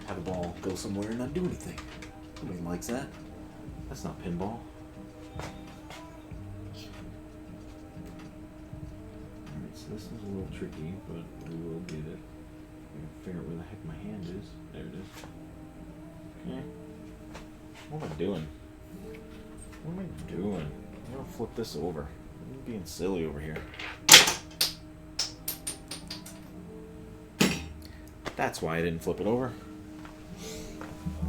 have a ball go somewhere and not do anything. Nobody likes that. That's not pinball. Alright, so this is a little tricky, but we will get it. I can figure out where the heck my hand is. There it is. Okay. What am I doing? What am I doing? I'm gonna flip this over. I'm being silly over here. That's why I didn't flip it over.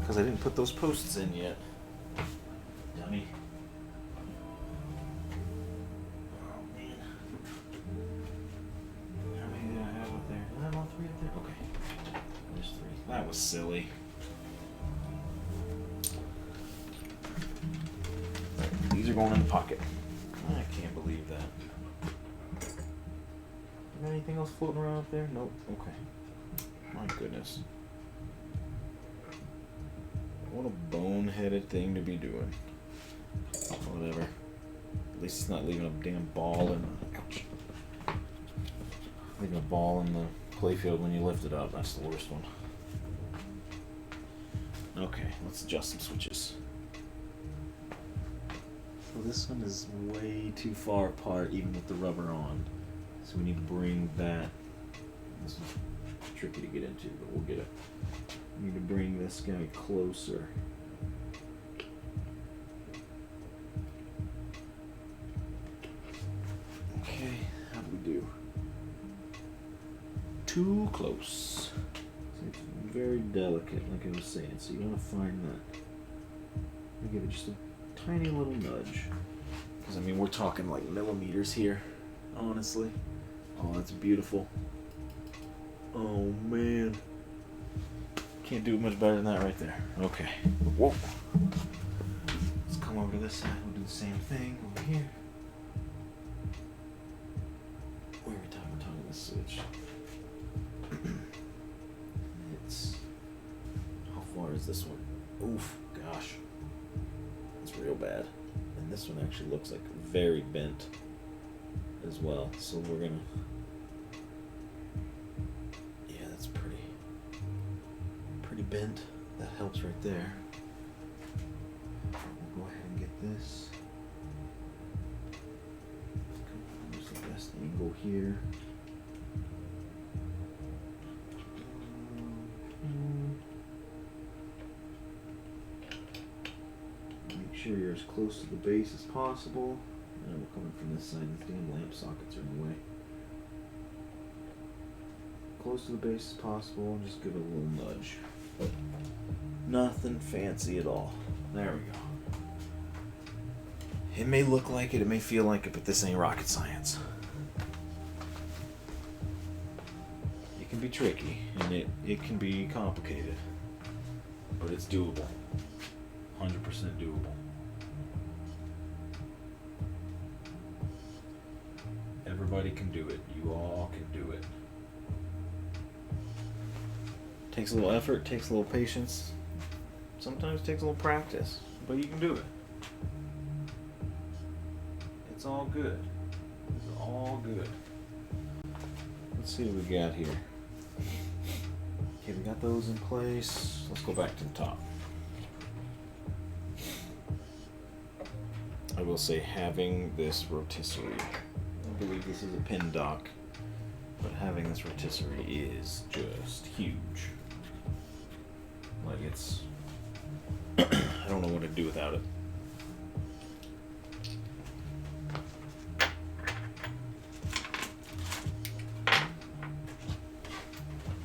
Because I didn't put those posts in yet. Dummy. Oh man. How many did I have up there? Did I have all three up there? Okay. There's three. That was silly. These are going in the pocket. I can't believe that. Got anything else floating around up there? Nope. Okay. My goodness. What a boneheaded thing to be doing. Whatever. At least it's not leaving a damn ball in the... Ouch. Leaving a ball in the playfield when you lift it up. That's the worst one. Okay, let's adjust some switches. So this one is way too far apart even with the rubber on. So we need to bring that... This is tricky to get into, but we'll get it. We need to bring this guy closer. Okay, how do we do? Too close. So it's very delicate, like I was saying, so you want to find that. I give it just a tiny little nudge. Because, I mean, we're talking like millimeters here, honestly. Oh, that's beautiful. Oh man. Can't do much better than that right there. Okay. Whoa. Let's come over to this side. We'll do the same thing over here. Where every time we're talking this switch. It's... How far is this one? Oof. Gosh. It's real bad. And this one actually looks like very bent as well. So we're gonna... bent. That helps right there. We'll go ahead and get this. Where's the best angle here? Make sure you're as close to the base as possible. And we're coming from this side. These damn lamp sockets are in the way. Close to the base as possible, and just give it a little nudge. Nothing fancy at all. There we go. It may look like it may feel like it, but this ain't rocket science. It can be tricky, and it can be complicated, but it's doable. 100% doable. Everybody can do it. You all can do it. Takes a little effort, takes a little patience. Sometimes it takes a little practice, but you can do it. It's all good. It's all good. Let's see what we got here. Okay, we got those in place. Let's go back to the top. I will say having this rotisserie, I believe this is a pin dock, but having this rotisserie is just huge. Like it's, I don't know what to do without it.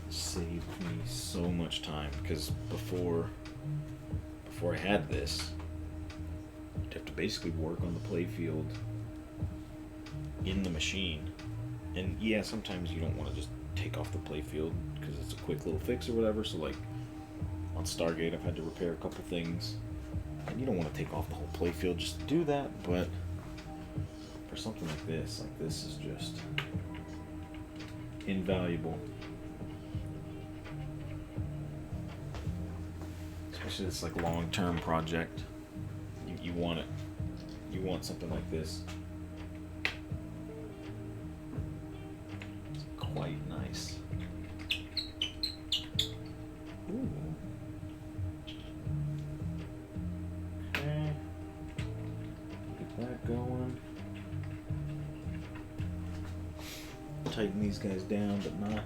Saved me so much time because before I had this, you'd have to basically work on the playfield in the machine. And yeah, sometimes you don't want to just take off the playfield because it's a quick little fix or whatever. So like on Stargate, I've had to repair a couple things, and you don't want to take off the whole playfield just to do that. But for something like this is just invaluable. Especially this like long-term project. You want it. You want something like this. It's quite nice. Ooh. Okay. Get that going. Tighten these guys down, but not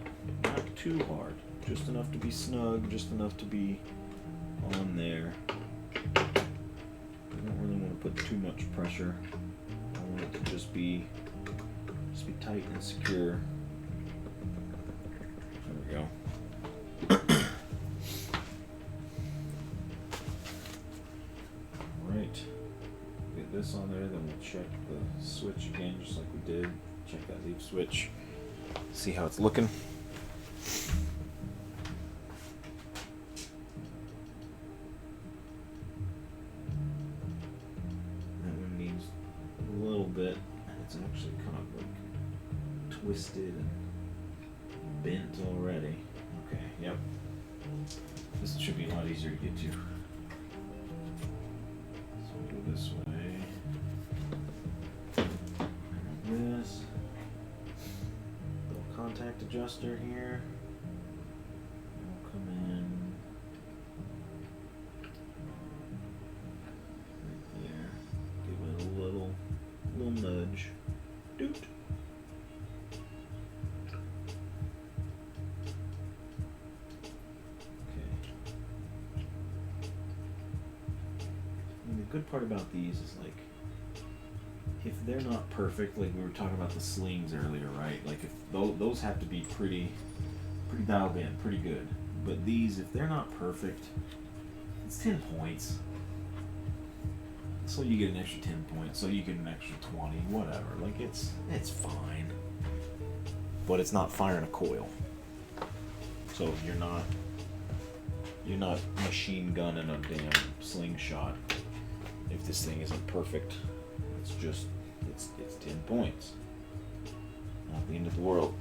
too hard. Just enough to be snug, just enough to be on there. I don't really want to put too much pressure. I want it to just be tight and secure. There we go. Alright. Get this on there, then we'll check the switch again just like we did. Check that leaf switch. See how it's looking. Bit, and it's actually kind of like twisted and bent already. Okay, yep. This should be a lot easier to get to. So we'll go this way. And this. Little contact adjuster here. We'll come in. Right there. Give it a little nudge. Doot. Okay. And the good part about these is like, if they're not perfect, like we were talking about the slings earlier, right? Like if those have to be pretty dialed in, pretty good. But these, if they're not perfect, it's 10 points. So you get an extra 10 points, so you get an extra 20, whatever. Like it's fine. But it's not firing a coil. So you're not machine gunning a damn slingshot if this thing isn't perfect. It's 10 points. Not the end of the world.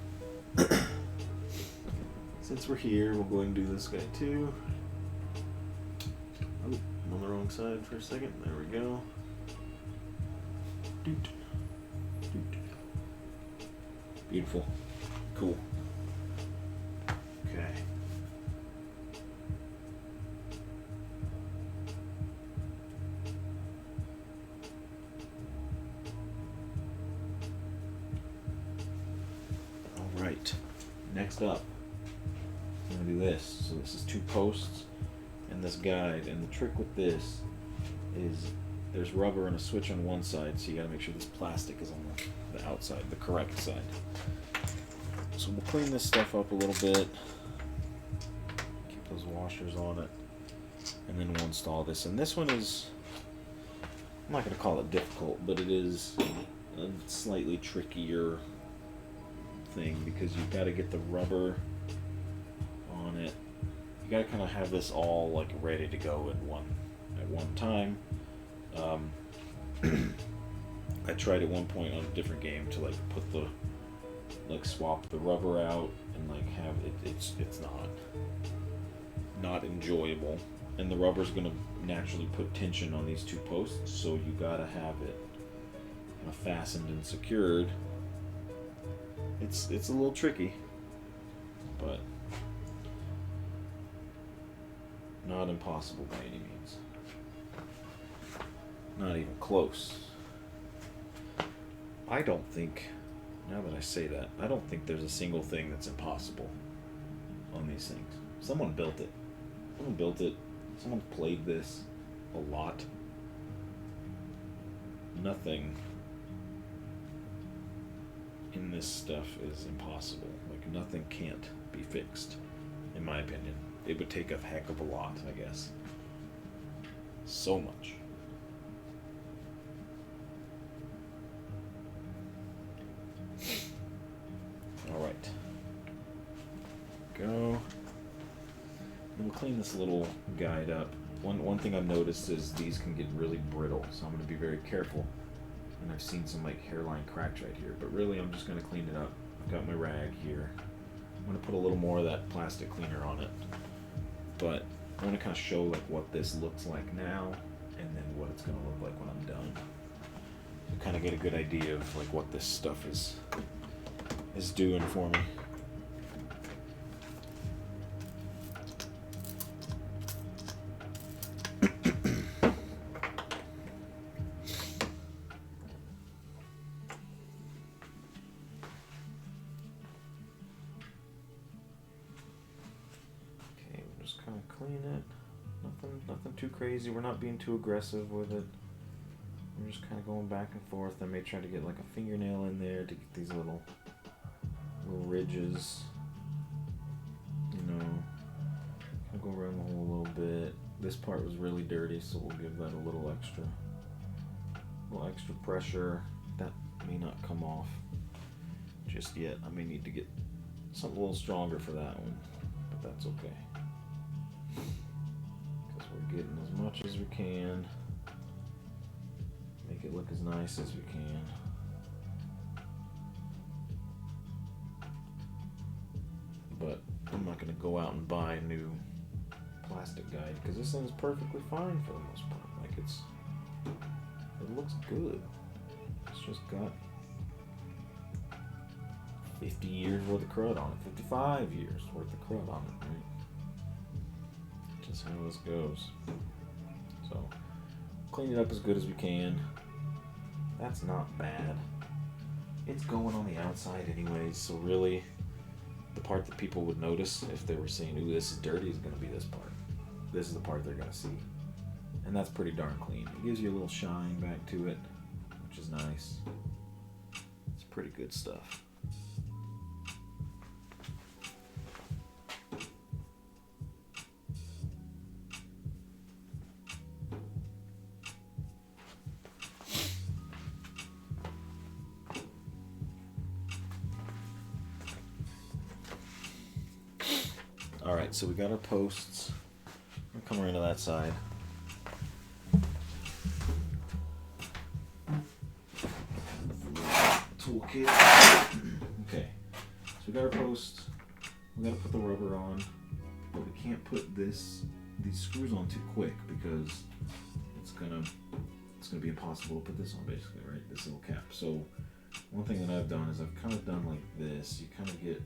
Since we're here, we'll go ahead and do this guy too. Oh, I'm on the wrong side for a second. There we go. Doot. Doot. Beautiful. Cool. Okay. All right. Next up, I'm gonna do this. So this is 2 posts and this guide, and the trick with this is there's rubber and a switch on one side, so you gotta make sure this plastic is on the outside, the correct side. So we'll clean this stuff up a little bit, keep those washers on it, and then we'll install this. And this one is, I'm not gonna call it difficult, but it is a slightly trickier thing because you've got to get the rubber on it. You got to kind of have this all like ready to go at one time. I tried at one point on a different game to like put the swap the rubber out and like have it. It's not enjoyable. And the rubber's going to naturally put tension on these two posts, so you got to have it fastened and secured. It's a little tricky, but not impossible by any means. Not even close. I don't think, now that I say that, I don't think there's a single thing that's impossible on these things. Someone built it. Someone played this a lot. Nothing in this stuff is impossible. Like, nothing can't be fixed, in my opinion. It would take a heck of a lot, I guess. So much. Alright. Go. And we'll clean this little guide up. One thing I've noticed is these can get really brittle, so I'm going to be very careful. And I've seen some like hairline cracks right here, but really I'm just going to clean it up. I've got my rag here. I'm going to put a little more of that plastic cleaner on it. But I want to kind of show like what this looks like now, and then what it's going to look like when I'm done. To kind of get a good idea of like what this stuff is doing for me. Clean it. Nothing too crazy. We're not being too aggressive with it. We're just kind of going back and forth. I may try to get like a fingernail in there to get these little ridges. You know, kind of go around the hole a little bit. This part was really dirty, so we'll give that a little extra pressure. That may not come off just yet. I may need to get something a little stronger for that one, but that's okay. We're getting as much as we can. Make it look as nice as we can. But I'm not going to go out and buy a new plastic guide because this thing's perfectly fine for the most part. Like it looks good. It's just got 50 years worth of crud on it. 55 years worth of crud on it, right? Just how this goes. So, clean it up as good as we can. That's not bad. It's going on the outside anyways, so really, the part that people would notice if they were saying, ooh, this is dirty, is going to be this part. This is the part they're going to see. And that's pretty darn clean. It gives you a little shine back to it, which is nice. It's pretty good stuff. Alright, so we got our posts. We'll come around to that side. Toolkit. Okay, so we got our posts. We gotta put the rubber on, but we can't put these screws on too quick because it's gonna be impossible to put this on basically, right? This little cap. So one thing that I've done is I've kind of done like this. You kind of get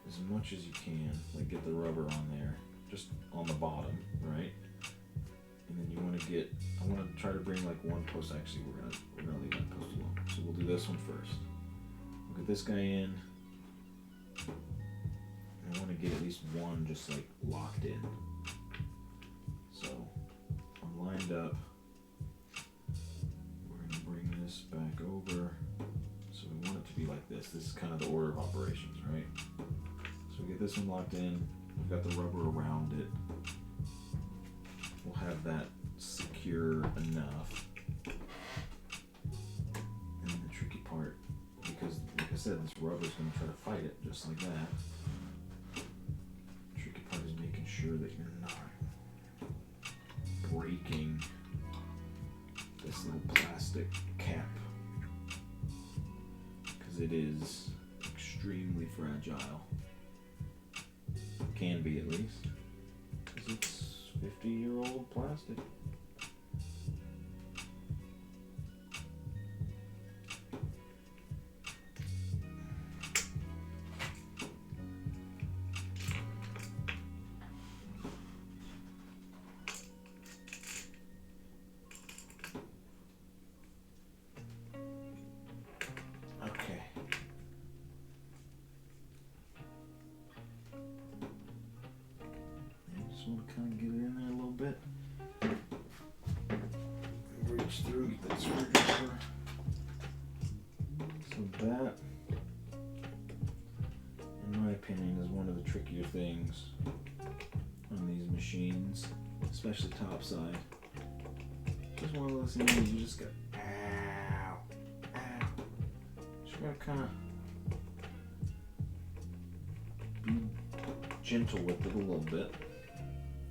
as much as you can, like get the rubber on there, just on the bottom, right? And then you want to I want to try to bring like one post. Actually, we're gonna leave that post alone. So we'll do this one first. We'll get this guy in. I want to get at least one just like locked in. So I'm lined up. We're gonna bring this back over. So we want it to be like this. This is kind of the order of operations, right? So we get this one locked in. We've got the rubber around it. We'll have that secure enough. And the tricky part, because like I said, this rubber is going to try to fight it just like that. The tricky part is making sure that you're not breaking this little plastic cap, because it is extremely fragile. can be at least, because it's 50-year-old plastic. Okay. I just want to kind of get it in there a little bit. Reach through, get that screwdriver. So that, in my opinion, is one of the trickier things on these machines, especially topside. Just one of those things you just got, ow, ow. Just gotta kind of be gentle with it a little bit,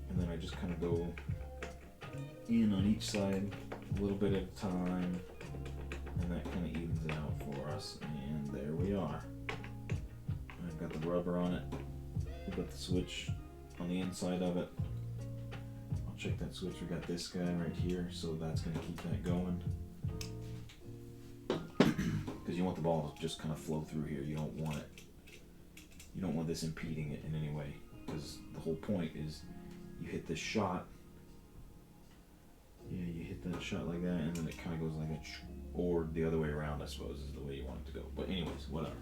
and then I just kind of go in on each side a little bit at a time, and that kind of evens out for us. And there we are. I've got the rubber on it. We've got the switch on the inside of it. I'll check that switch. We got this guy right here, so that's going to keep that going. Because you want the ball to just kind of flow through here. You don't want it. You don't want this impeding it in any way. Because the whole point is you hit this shot. Yeah, you hit that shot like that, and then it kind of goes like a, or the other way around, I suppose, is the way you want it to go. But anyways, whatever.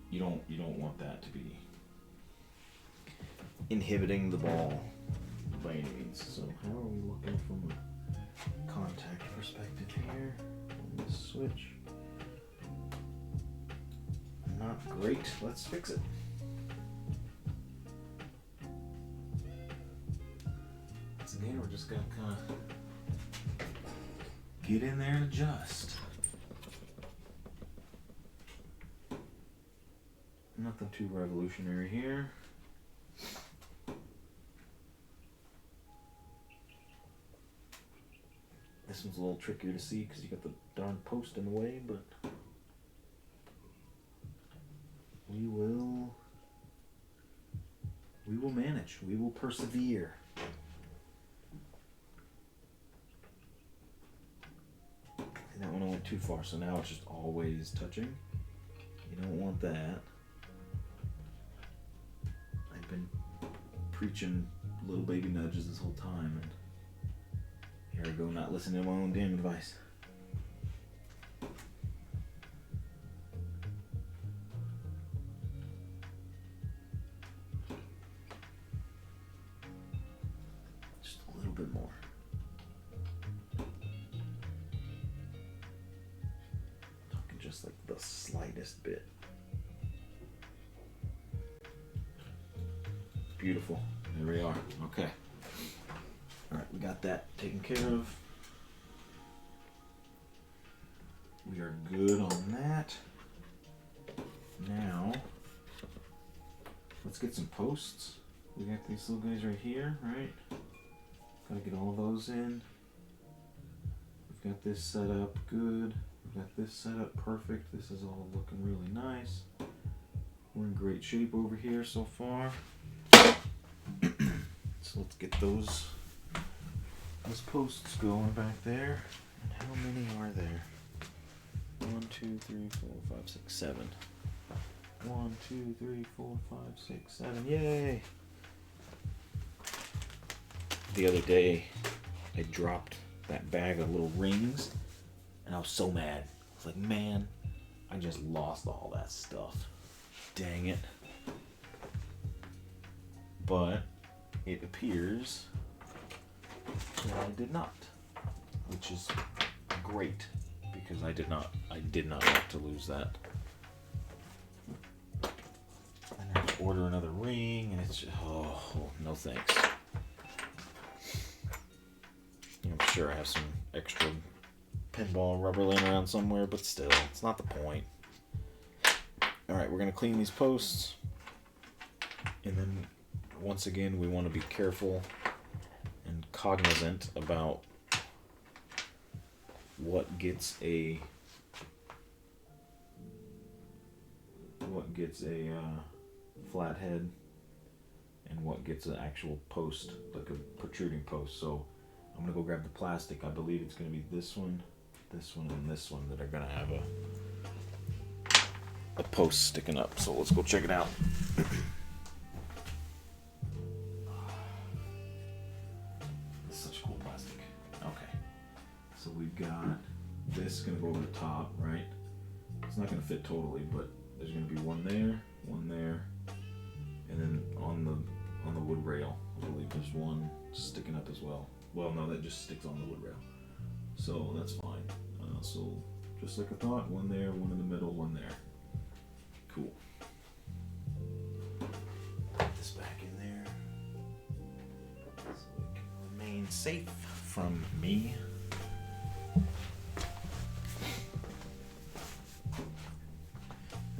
You don't want that to be inhibiting the ball by any means. So how are we looking from a contact perspective here on this switch? Not great. Let's fix it. Once again, we're just gonna kind of get in there and adjust. Nothing too revolutionary here. This one's a little trickier to see because you got the darn post in the way, but we will manage. We will persevere. And that one went too far, so now it's just always touching. You don't want that. I've been preaching little baby nudges this whole time, and here I go, not listening to my own damn advice. Just a little bit more. Talking just like the slightest bit. Beautiful. There we are. Okay. Alright, we got that taken care of. We are good on that. Now, let's get some posts. We got these little guys right here, right? Gotta get all those in. We've got this set up good. We've got this set up perfect. This is all looking really nice. We're in great shape over here so far. So let's get those posts going back there. And how many are there? 1, 2, 3, 4, 5, 6, 7. 1, 2, 3, 4, 5, 6, 7. Yay! The other day, I dropped that bag of little rings, and I was so mad. I was like, man, I just lost all that stuff. Dang it. But it appears that I did not, which is great because I did not want to lose that. And I have to order another ring, and it's just, oh no thanks. I'm sure I have some extra pinball rubber laying around somewhere, but still, it's not the point. Alright, we're going to clean these posts, and then once again we want to be careful and cognizant about what gets a flathead and what gets an actual post, like a protruding post. So I'm gonna go grab the plastic. I believe it's gonna be this one, and this one that are gonna have a post sticking up. So let's go check it out. It's such cool plastic. Okay, so we've got this gonna go over the top, right? It's not gonna fit totally, but there's gonna be one there, and then on the wood rail, I believe there's one sticking up as well. Well, no, that just sticks on the wood rail, so that's fine. So just like I thought, one there, one in the middle, one there. Cool. Put this back in there so it can remain safe from me. And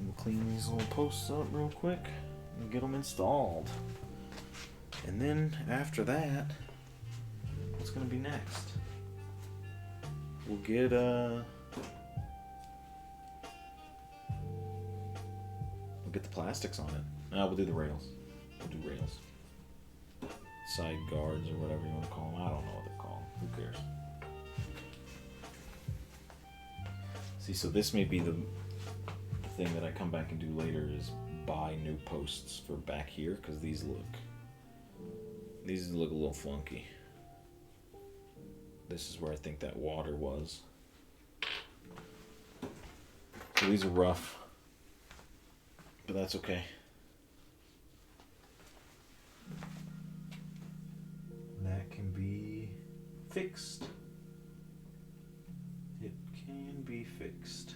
we'll clean these little posts up real quick and get them installed. And then after that, what's gonna be next? We'll get the plastics on it. We'll do the rails. We'll do rails. Side guards or whatever you want to call them. I don't know what they're called. Who cares? See, so this may be the thing that I come back and do later is buy new posts for back here, because these look a little funky. This is where I think that water was. So these are rough, but that's okay. That can be fixed. It can be fixed.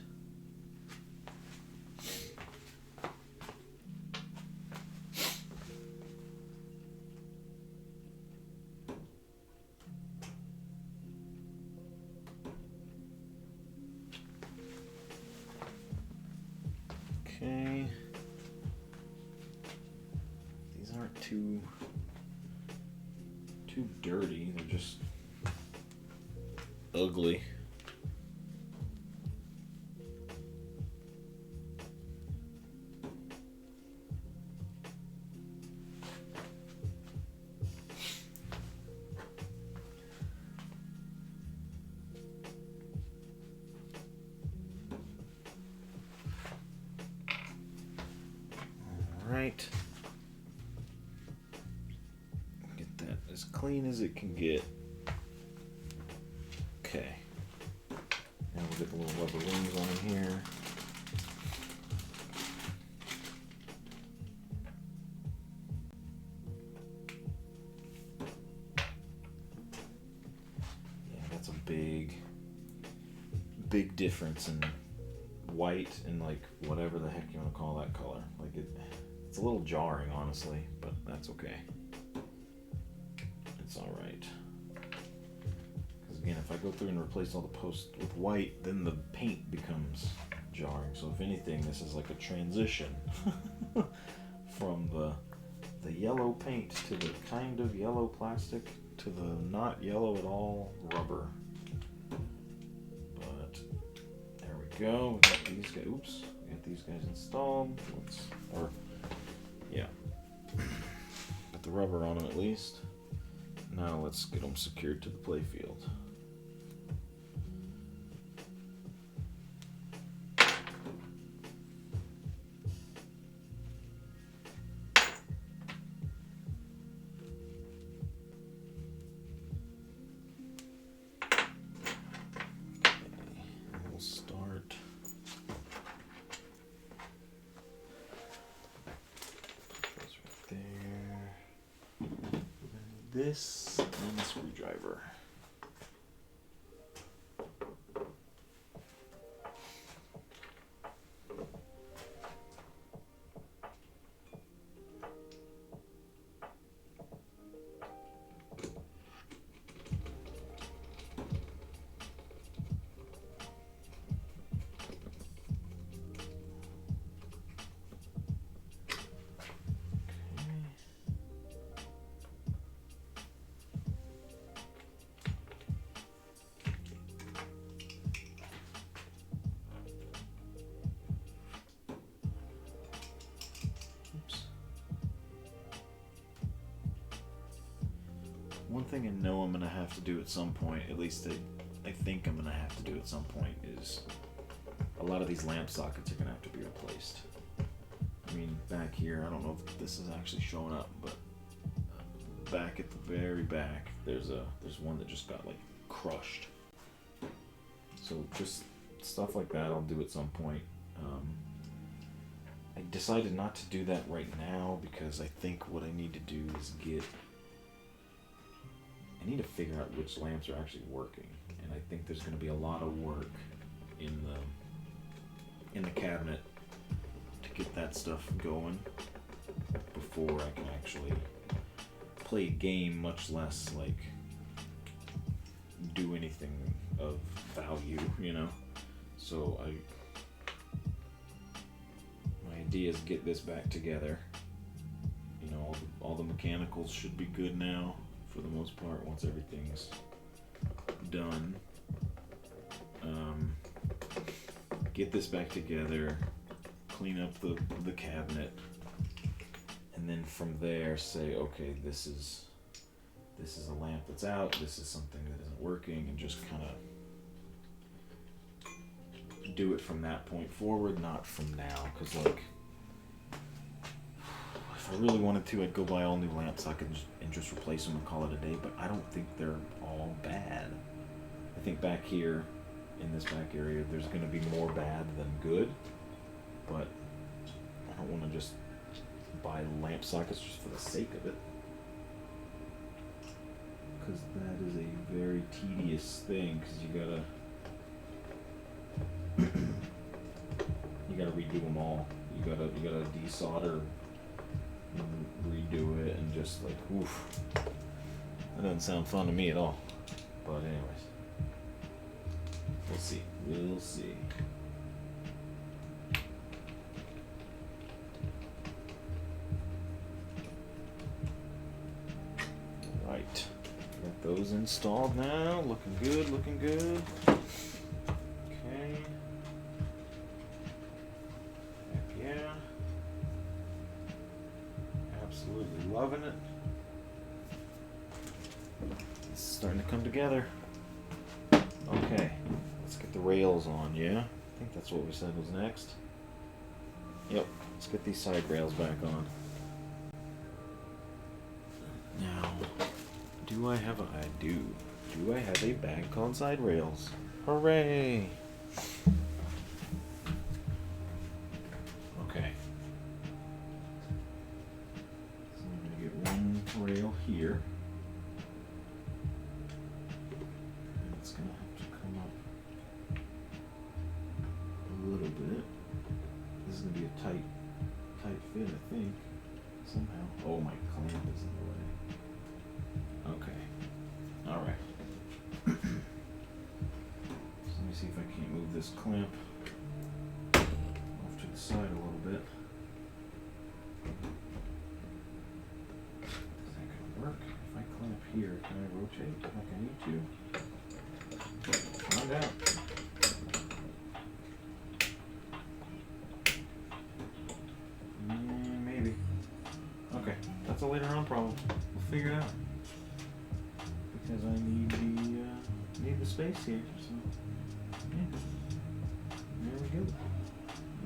Okay. These aren't too dirty. They're just ugly. Right. Get that as clean as it can get. Okay. Now we'll get the little rubber wings on here. Yeah, that's a big difference in white and like whatever the heck you want to call that color. Like it's a little jarring, honestly, but that's okay. It's all right. Because again, if I go through and replace all the posts with white, then the paint becomes jarring. So if anything, this is like a transition from the yellow paint to the kind of yellow plastic to the not yellow at all rubber. But there we go. We got these guys. Oops, we got these guys installed. Got the rubber on them at least. Now let's get them secured to the playfield. We'll start. This and the screwdriver. One thing I know I'm gonna have to do at some point, at least I think I'm gonna have to do at some point, is a lot of these lamp sockets are gonna have to be replaced. I mean, back here, I don't know if this is actually showing up, but back at the very back, there's one that just got like crushed. So just stuff like that I'll do at some point. I decided not to do that right now because I think what I need to do is I need to figure out which lamps are actually working, and I think there's going to be a lot of work in the cabinet to get that stuff going before I can actually play a game, much less like do anything of value, you know. So my idea is get this back together. You know, all the mechanicals should be good now for the most part once everything's done. Get this back together, clean up the cabinet, and then from there say, okay, this is a lamp that's out, this is something that isn't working, and just kind of do it from that point forward, not from now. Because like, if I really wanted to, I'd go buy all new lamp sockets and just replace them and call it a day, but I don't think they're all bad. I think back here, in this back area, there's going to be more bad than good, but I don't want to just buy lamp sockets just for the sake of it, because that is a very tedious thing, because you gotta redo them all. You gotta desolder and redo it, and just like, oof, that doesn't sound fun to me at all. But anyways, we'll see. Right, got those installed now. Looking good. Okay. Heck yeah. Absolutely loving it. It's starting to come together. Okay, let's get the rails on, yeah? I think that's what we said was next. Yep, let's get these side rails back on. Now, do I have a bag called side rails? Hooray! Okay. So I'm gonna get one rail here. And it's gonna have to come up a little bit. This is gonna be a tight fit, I think. Somehow. Oh, my clamp is in the way. Okay. Alright. So let me see if I can't move this clamp off to the side a little bit. Is that gonna work? If I clamp here, can I rotate like I need to? Find out. Maybe. Okay, that's a later on problem. We'll figure it out. Because I need the space here. So yeah.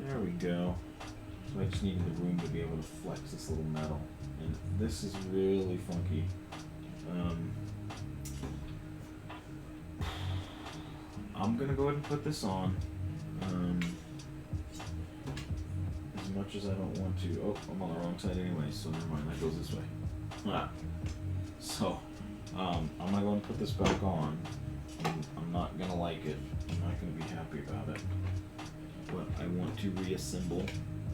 There we go. So I just needed the room to be able to flex this little metal, and this is really funky. I'm gonna go ahead and put this on. As much as I don't want to. Oh, I'm on the wrong side anyway, so never mind. That goes this way. So, I'm gonna go and put this back on. I'm not gonna like it. I'm not gonna be happy about it. But I want to reassemble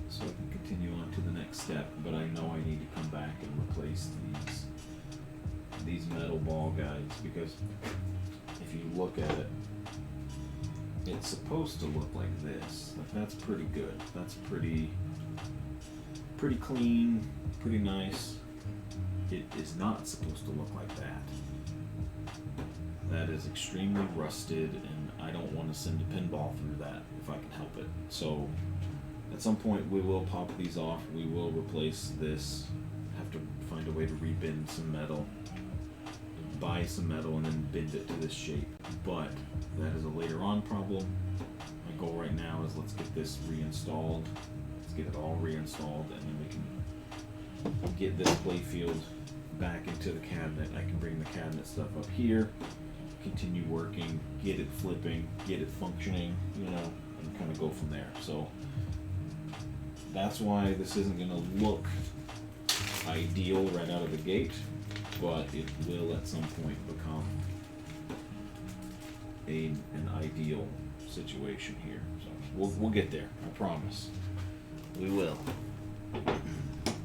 so I can continue on to the next step. But I know I need to come back and replace these metal ball guides, because if you look at it, it's supposed to look like this. Like, that's pretty good. That's pretty clean, pretty nice. It is not supposed to look like that. That is extremely rusted, and I don't want to send a pinball through that if I can help it. So at some point we will pop these off. We will replace this. Have to find a way to rebend some metal. buy some metal and then bend it to this shape. But that is a later on problem. My goal right now is let's get this reinstalled. Let's get it all reinstalled, and then we can get this playfield back into the cabinet. I can bring the cabinet stuff up here, continue working, get it flipping, get it functioning, you know, and kind of go from there. So that's why this isn't going to look ideal right out of the gate, but it will at some point become an ideal situation here. So we'll get there, I promise. We will.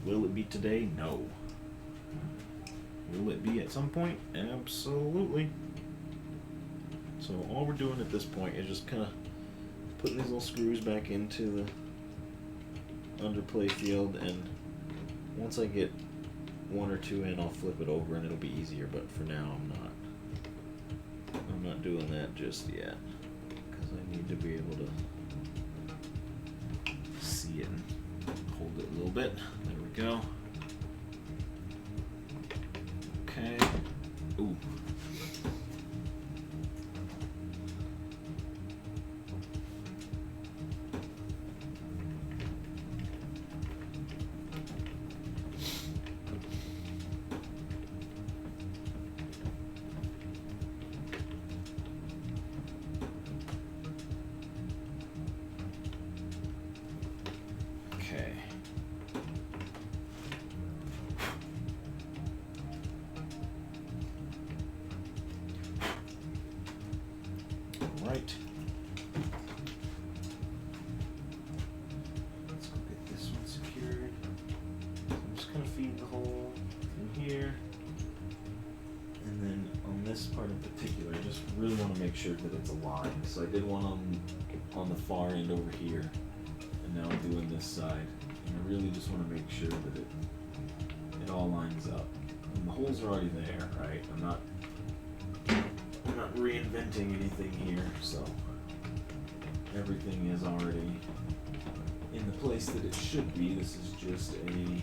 Will it be today? No. Will it be at some point? Absolutely. So all we're doing at this point is just kind of putting these little screws back into the underplay field, and once I get one or two in, I'll flip it over and it'll be easier, but for now I'm not doing that just yet, because I need to be able to see it and hold it a little bit. There we go. Okay. Ooh. Okay. All right. Let's go get this one secured. So I'm just kind of feeding the hole in here. And then on this part in particular, I just really want to make sure that it's aligned. So I did one on the far end over here. And now I'm doing this side, and I really just want to make sure that it all lines up. And the holes are already there, right? I'm not reinventing anything here, so everything is already in the place that it should be. This is just a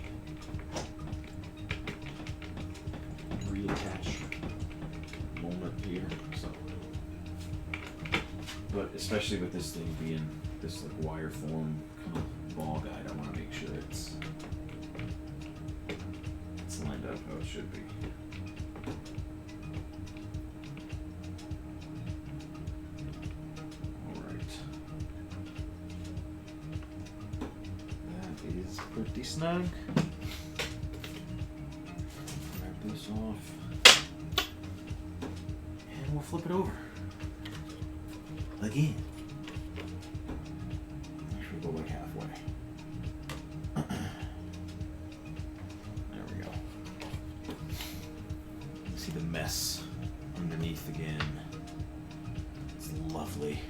reattach moment here. So, but especially with this thing being this like wire form kind of ball guide, I want to make sure it's lined up how it should be. Alright. That is pretty snug. Grab this off. And we'll flip it over. Again. Go like halfway. There we go. See the mess underneath again. It's lovely.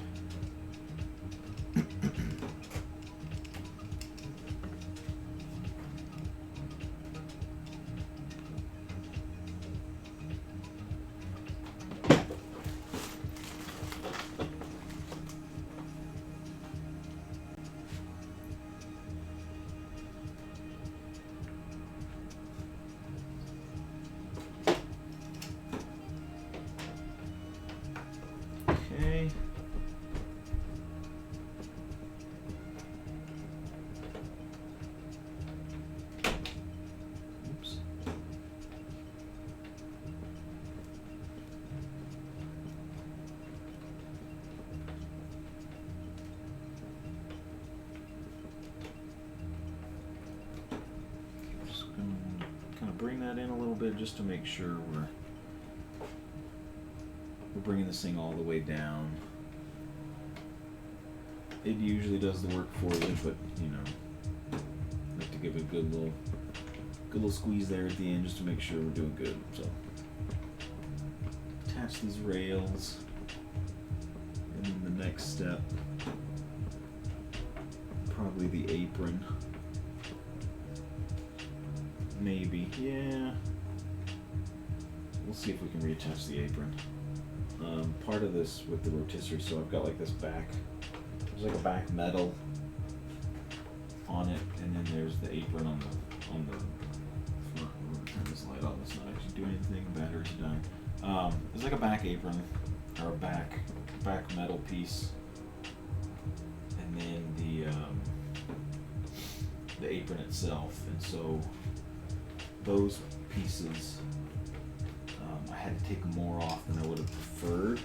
Okay. Oops. Just gonna kind of bring that in a little bit just to make sure we're bringing this thing all the way down. It usually does the work for you, but you know, you have to give it a good little squeeze there at the end just to make sure we're doing good. So attach these rails, and then the next step, probably the apron. Maybe, yeah. We'll see if we can reattach the apron. Part of this with the rotisserie, so I've got like this back, there's like a back metal on it, and then there's the apron on the front. We're gonna turn this light on. It's not actually doing anything. Battery's dying. It's like a back apron or a back metal piece, and then the apron itself. And so those pieces, I had to take more off than I would have preferred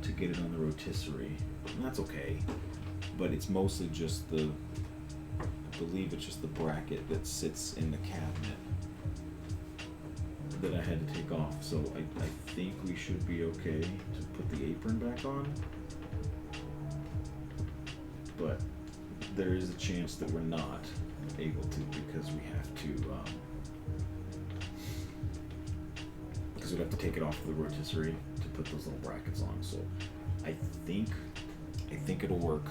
to get it on the rotisserie. And that's okay, but it's mostly just I believe it's just the bracket that sits in the cabinet that I had to take off. So I think we should be okay to put the apron back on, but there is a chance that we're not able to because we have to take it off the rotisserie to put those little brackets on. So I think it'll work,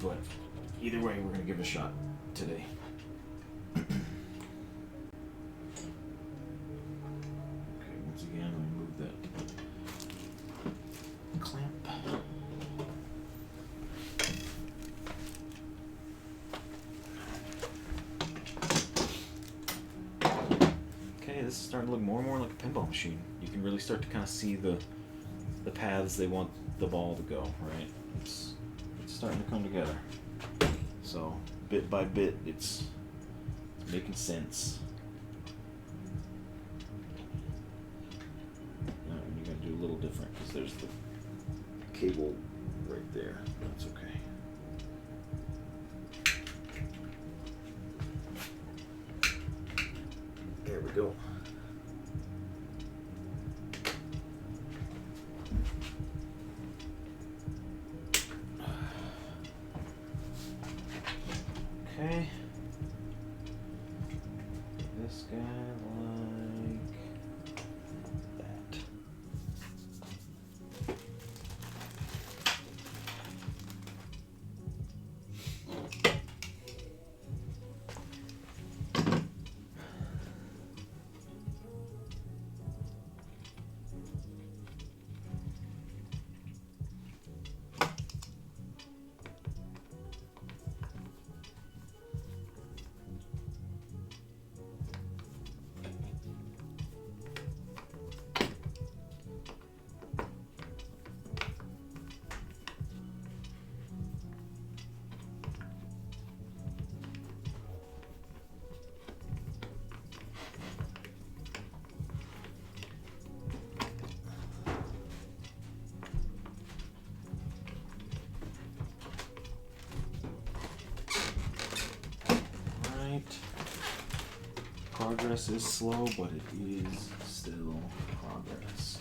but either way we're gonna give it a shot today. Again, remove that clamp. Okay, this is starting to look more and more like a pinball machine. You can really start to kind of see the paths they want the ball to go, right? It's starting to come together. So, bit by bit, it's making sense. Do a little different because there's the cable right there. That's okay. There we go. Okay. This guy like that. Progress is slow, but it is still progress.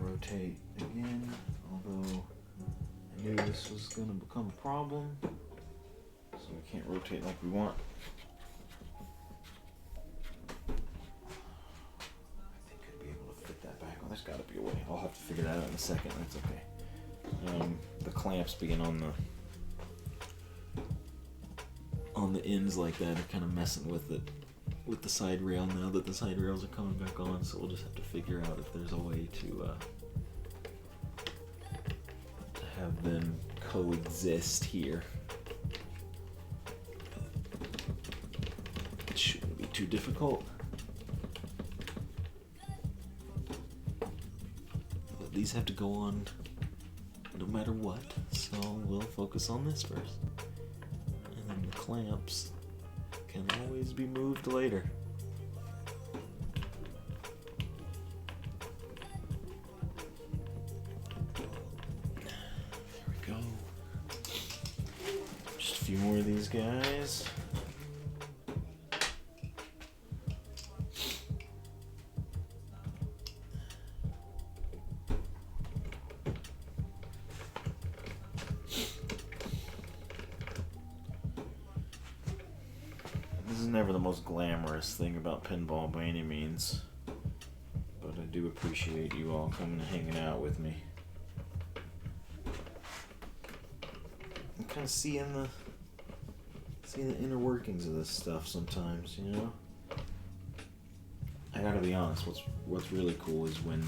Rotate again, although I knew this was going to become a problem, so we can't rotate like we want. I think I'd be able to fit that back on. There's got to be a way. I'll have to figure that out in a second. That's okay. The clamps being on the ends like that are kind of messing with it. With the side rail now that the side rails are coming back on, so we'll just have to figure out if there's a way to have them coexist here. It shouldn't be too difficult. But these have to go on no matter what, so we'll focus on this first. And then the clamps can always be moved later. There we go. Just a few more of these guys. never the most glamorous thing about pinball by any means, but I do appreciate you all coming and hanging out with me. I'm kind of seeing the inner workings of this stuff sometimes, you know? I gotta be honest, what's really cool is when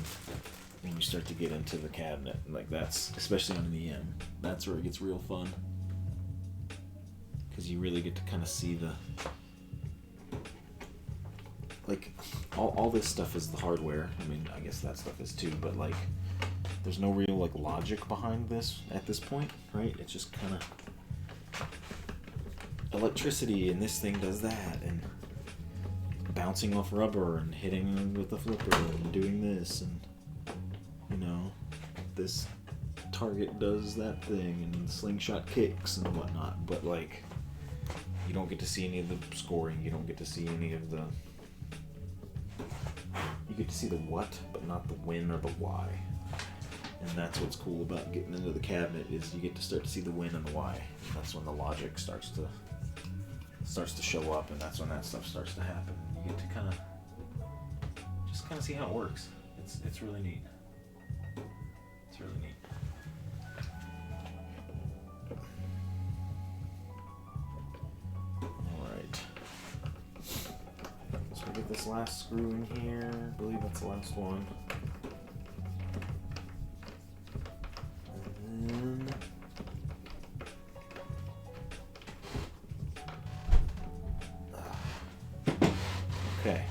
you start to get into the cabinet, like that's, especially on an EM, that's where it gets real fun. Because you really get to kind of see the, like, all this stuff is the hardware. I mean, I guess that stuff is too, but like, there's no real like logic behind this at this point, right? It's just kind of electricity, and this thing does that, and bouncing off rubber and hitting with the flipper and doing this, and you know, this target does that thing, and slingshot kicks and whatnot. But like, you don't get to see any of the scoring. You don't get to see any of the. You get to see the what, but not the when or the why. And that's what's cool about getting into the cabinet, is you get to start to see the when and the why. And that's when the logic starts to show up, and that's when that stuff starts to happen. You get to kind of see how it works. It's really neat. It's really neat. So we get this last screw in here. I believe that's the last one. And then okay.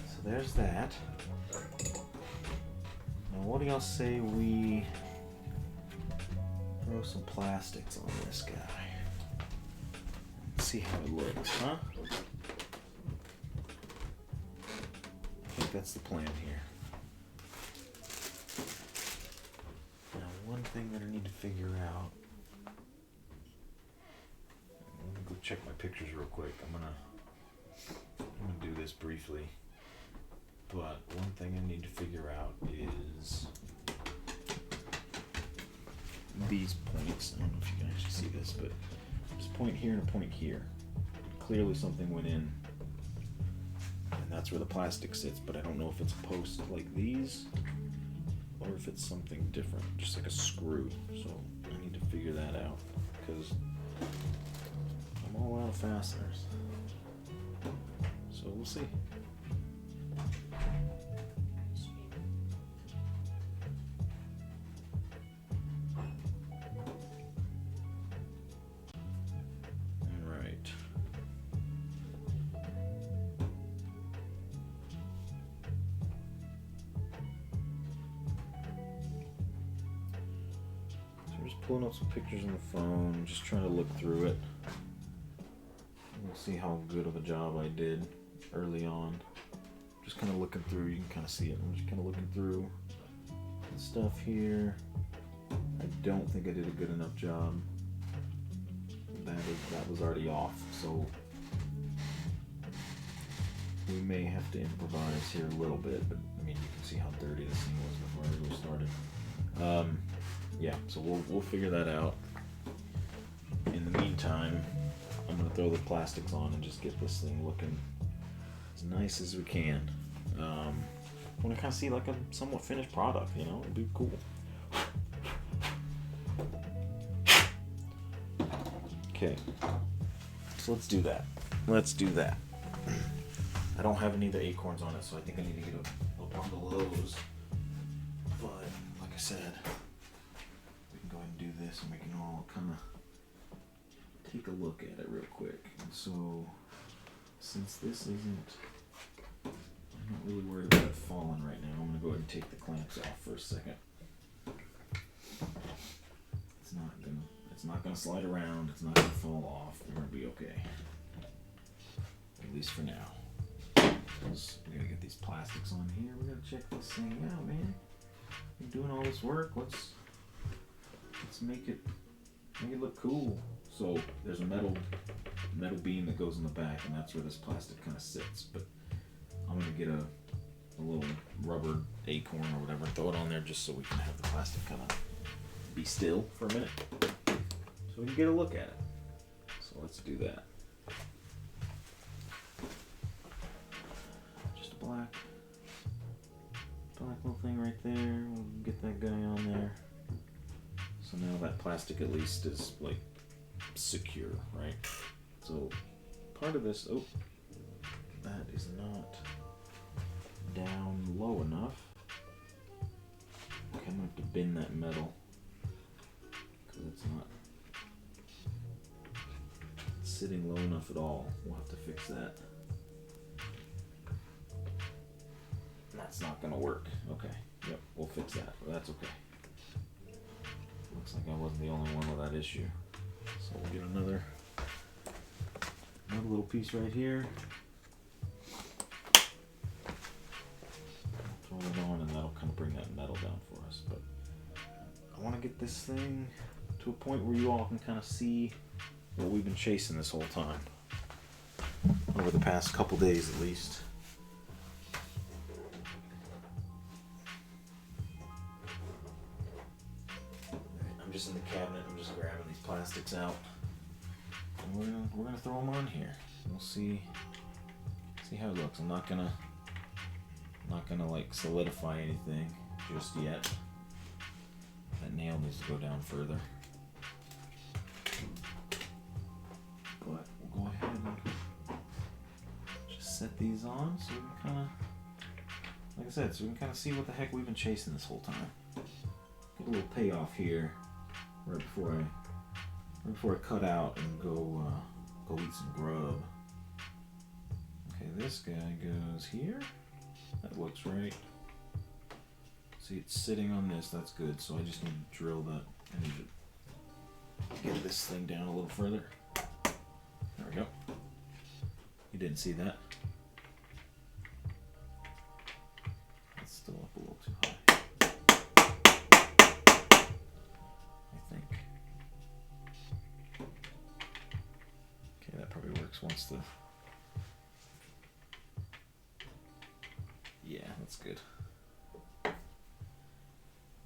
So there's that. Now what do y'all say we throw some plastics on this guy? See how it looks, huh? I think that's the plan here. Now, one thing that I need to figure out. Let me go check my pictures real quick. I'm gonna do this briefly. But one thing I need to figure out is these points. I don't know if you can actually see this, but there's a point here and a point here. Clearly something went in, and that's where the plastic sits, but I don't know if it's a post like these or if it's something different, just like a screw. So I need to figure that out, because I'm all out of fasteners. So we'll see. Pulling up some pictures on the phone, just trying to look through it. We'll see how good of a job I did early on. Just kind of looking through, you can kind of see it. I'm just kind of looking through the stuff here. I don't think I did a good enough job. That was already off, so we may have to improvise here a little bit, but I mean, you can see how dirty this thing was before I really started. Yeah, so we'll figure that out. In the meantime, I'm gonna throw the plastics on and just get this thing looking as nice as we can. I want to kind of see like a somewhat finished product, you know? It'd be cool. Okay, so let's do that. I don't have any of the acorns on it, so I think I need to get a bundle of those. But like I said, go ahead and do this, and we can all kind of take a look at it real quick. And so, since this isn't, I'm not really worried about it falling right now. I'm gonna go ahead and take the clamps off for a second. It's not gonna slide around. It's not gonna fall off. We're gonna be okay, at least for now. Because we gotta get these plastics on here. We gotta check this thing out, man. You're doing all this work. Let's make it look cool. So there's a metal beam that goes in the back, and that's where this plastic kind of sits. But I'm gonna get a little rubber acorn or whatever, throw it on there just so we can have the plastic kind of be still for a minute, so we can get a look at it. So let's do that. Just a black little thing right there. We'll get that guy on there. So now that plastic at least is like secure, right? So part of this, oh, that is not down low enough. Okay, I'm gonna have to bend that metal because it's not sitting low enough at all. We'll have to fix that. That's not gonna work. Okay, yep, we'll fix that. That's okay. Looks like I wasn't the only one with that issue. So we'll get another little piece right here. Throw it on, and that'll kind of bring that metal down for us. But I want to get this thing to a point where you all can kind of see what we've been chasing this whole time, over the past couple days at least. I'm just in the cabinet. I'm just grabbing these plastics out, and we're gonna throw them on here. We'll see how it looks. I'm not gonna like solidify anything just yet. That nail needs to go down further. But we'll go ahead and just set these on so we can kind of, like I said, so we can kind of see what the heck we've been chasing this whole time. Get a little payoff here right before I cut out and go eat some grub. Okay, this guy goes here. That looks right. See, it's sitting on this. That's good. So I just need to drill that. I need to get this thing down a little further. There we go. You didn't see that. It's still up a little too high, I think. Okay, that probably works once the... Yeah, that's good.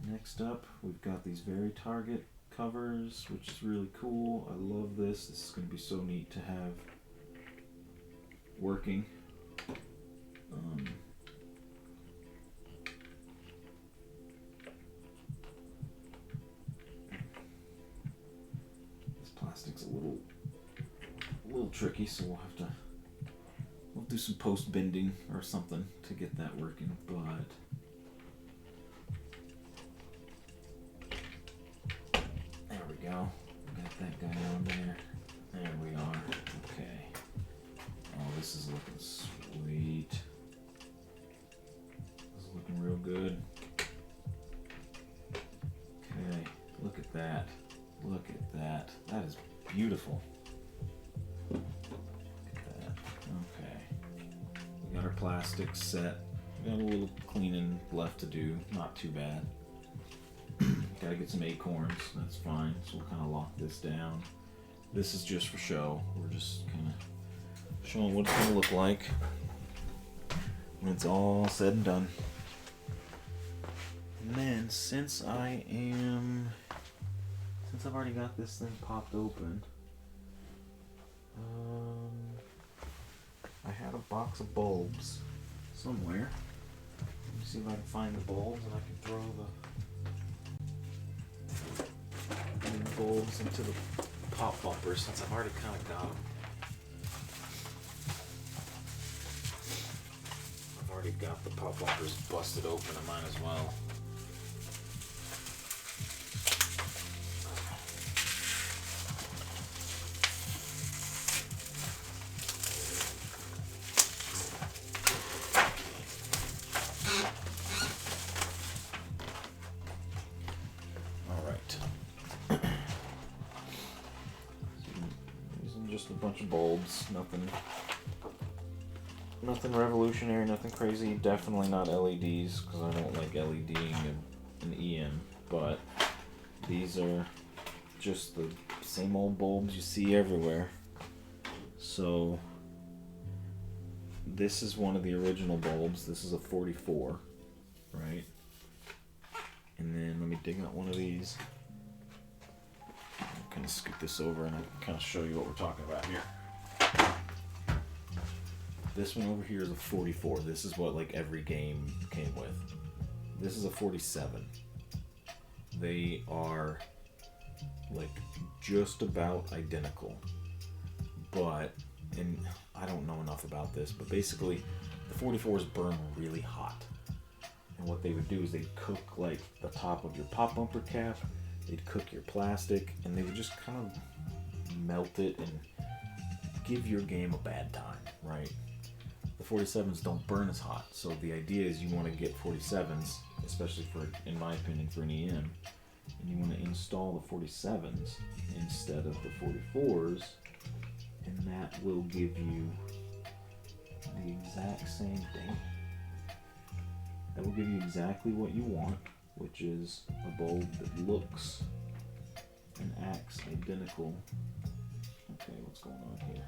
Next up, we've got these very target covers, which is really cool. I love this. This is going to be so neat to have working. This plastic's a little tricky, so we'll do some post bending or something to get that working, but there we go. Got that guy on there. There we are. Okay. Oh, this is looking sweet. This is looking real good. Okay, look at that. Look at that. That is beautiful. Look at that. Okay. We got our plastics set. We got a little cleaning left to do. Not too bad. Gotta get some acorns. That's fine. So we'll kind of lock this down. This is just for show. We're just kind of showing what it's going to look like when it's all said and done. And then, since I've already got this thing popped open, I had a box of bulbs somewhere. Let me see if I can find the bulbs and I can throw the bulbs into the pop bumpers since I've already kind of got them. I've already got the pop bumpers busted open. I might as well. Just a bunch of bulbs, nothing revolutionary, nothing crazy, definitely not LEDs, because I don't like LEDing an EM, but these are just the same old bulbs you see everywhere. So this is one of the original bulbs. This is a 44, right? And then let me dig out one of these. kind of scoot this over and I can kind of show you what we're talking about here. This one over here is a 44. This is what like every game came with. This is a 47. They are like just about identical, but, and I don't know enough about this, but basically the 44s burn really hot. And what they would do is they'd cook like the top of your pop bumper cap, they'd cook your plastic, and they would just kind of melt it and give your game a bad time, right? The 47s don't burn as hot, so the idea is you want to get 47s, especially for, in my opinion, for an EM, and you want to install the 47s instead of the 44s, and that will give you the exact same thing. That will give you exactly what you want, which is a bulb that looks and acts identical. Okay, what's going on here?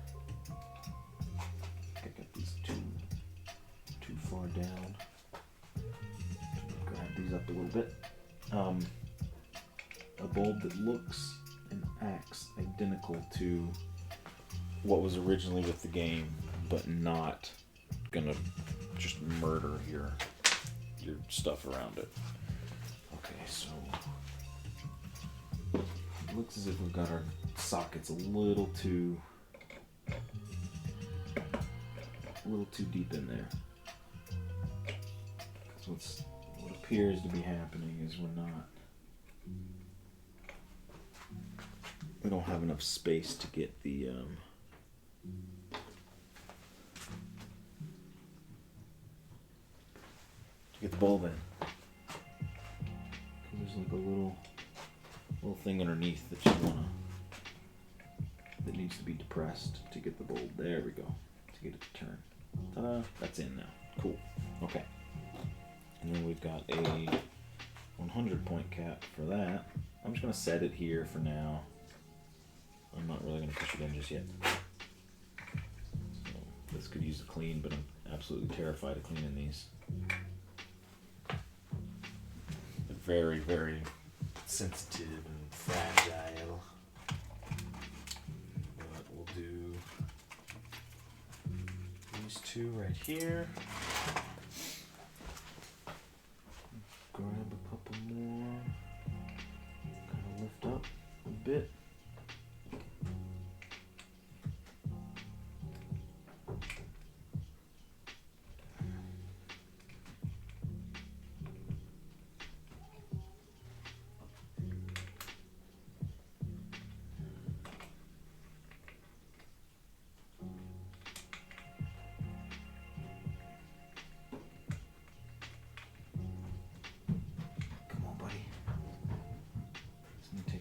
I got these too far down. Grab these up a little bit. A bulb that looks and acts identical to what was originally with the game, but not gonna just murder your stuff around it. Okay, so it looks as if we've got our sockets a little too deep in there. So what appears to be happening is we don't have enough space to get the bulb in. There's like a little thing underneath that needs to be depressed to get the bulb. There we go. To get it to turn. Ta-da! That's in now. Cool. Okay. And then we've got a 100 point cap for that. I'm just gonna set it here for now. I'm not really gonna push it in just yet. So this could use a clean, but I'm absolutely terrified of cleaning these. They're very, very sensitive and fragile. But we'll do these two right here. Grab a couple more. Kind of lift up a bit.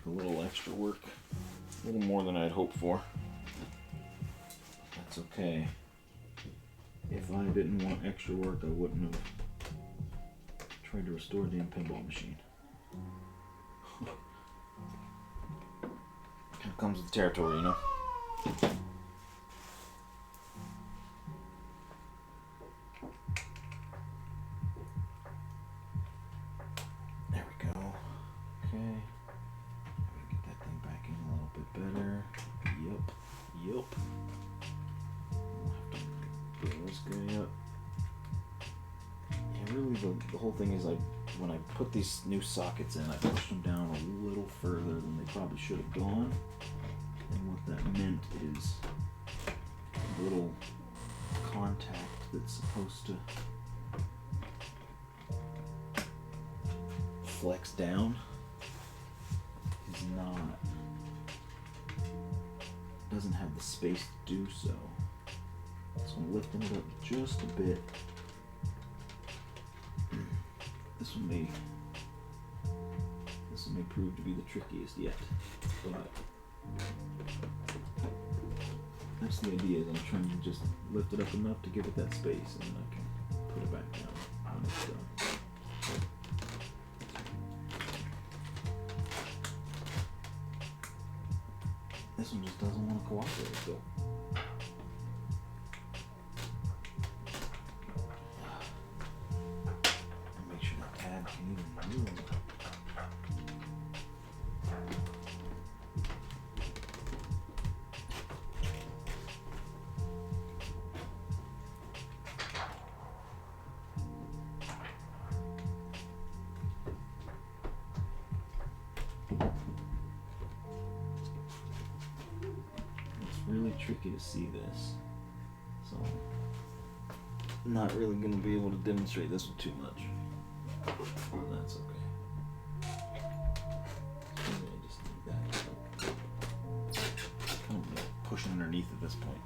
A little extra work, a little more than I'd hoped for. That's okay. If I didn't want extra work, I wouldn't have tried to restore the pinball machine. Kind of comes with the territory, you know? There we go. Okay. Better. Yup. We'll have to bring this guy up. Yeah, really the whole thing is when I put these new sockets in, I pushed them down a little further than they probably should have gone. And what that meant is a little contact that's supposed to flex down is not. Doesn't have the space to do so. So I'm lifting it up just a bit. This one may prove to be the trickiest yet. But that's the idea, is I'm trying to just lift it up enough to give it that space, and then I can put it back down when it's done. This one just doesn't want to cooperate, so. And make sure the tab can even move. tricky to see this, so I'm not really going to be able to demonstrate this one too much. Well, that's okay. Maybe I just need that. Kind of pushing underneath at this point.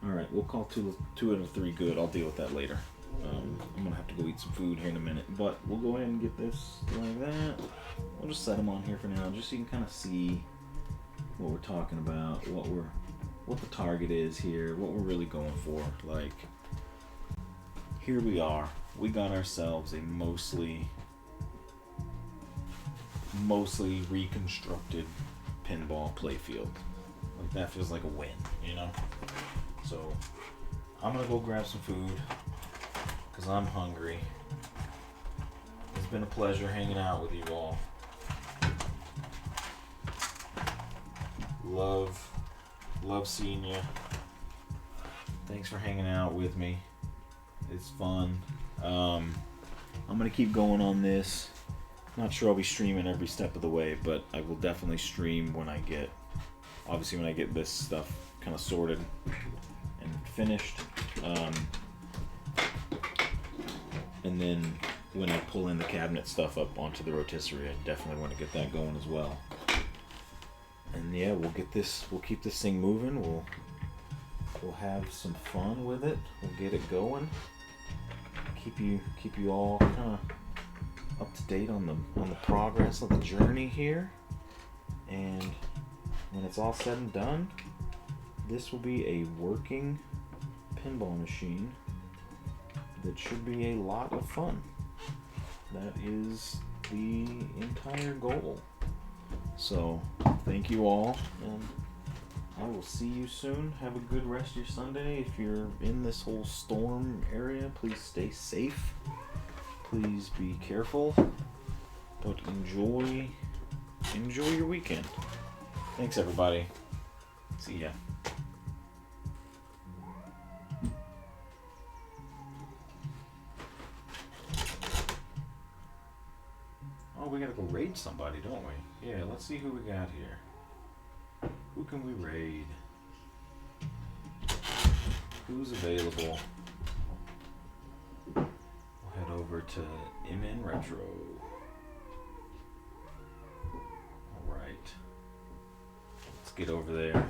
Alright, we'll call two out of three good. I'll deal with that later. I'm gonna have to go eat some food here in a minute, but we'll go ahead and get this like that. We'll just set them on here for now, just so you can kind of see what we're talking about, what the target is here, what we're really going for. Like, here we are. We got ourselves a mostly reconstructed pinball playfield. Like, that feels like a win, you know? So I'm gonna go grab some food because I'm hungry. It's been a pleasure hanging out with you all. Love seeing you. Thanks for hanging out with me. It's fun. I'm gonna keep going on this. Not sure I'll be streaming every step of the way, but I will definitely stream when I get this stuff kind of sorted and finished. And then when I pull in the cabinet stuff up onto the rotisserie, I definitely want to get that going as well. And yeah, we'll keep this thing moving. We'll have some fun with it. We'll get it going. Keep you all kind of up to date on the progress of the journey here. And when it's all said and done, this will be a working pinball machine that should be a lot of fun. That is the entire goal. So, thank you all, and I will see you soon. Have a good rest of your Sunday. If you're in this whole storm area, please stay safe. Please be careful, but enjoy your weekend. Thanks, everybody. See ya. Oh, we gotta go raid somebody, don't we? Yeah, let's see who we got here. Who can we raid? Who's available? We'll head over to MN Retro. Alright. Let's get over there.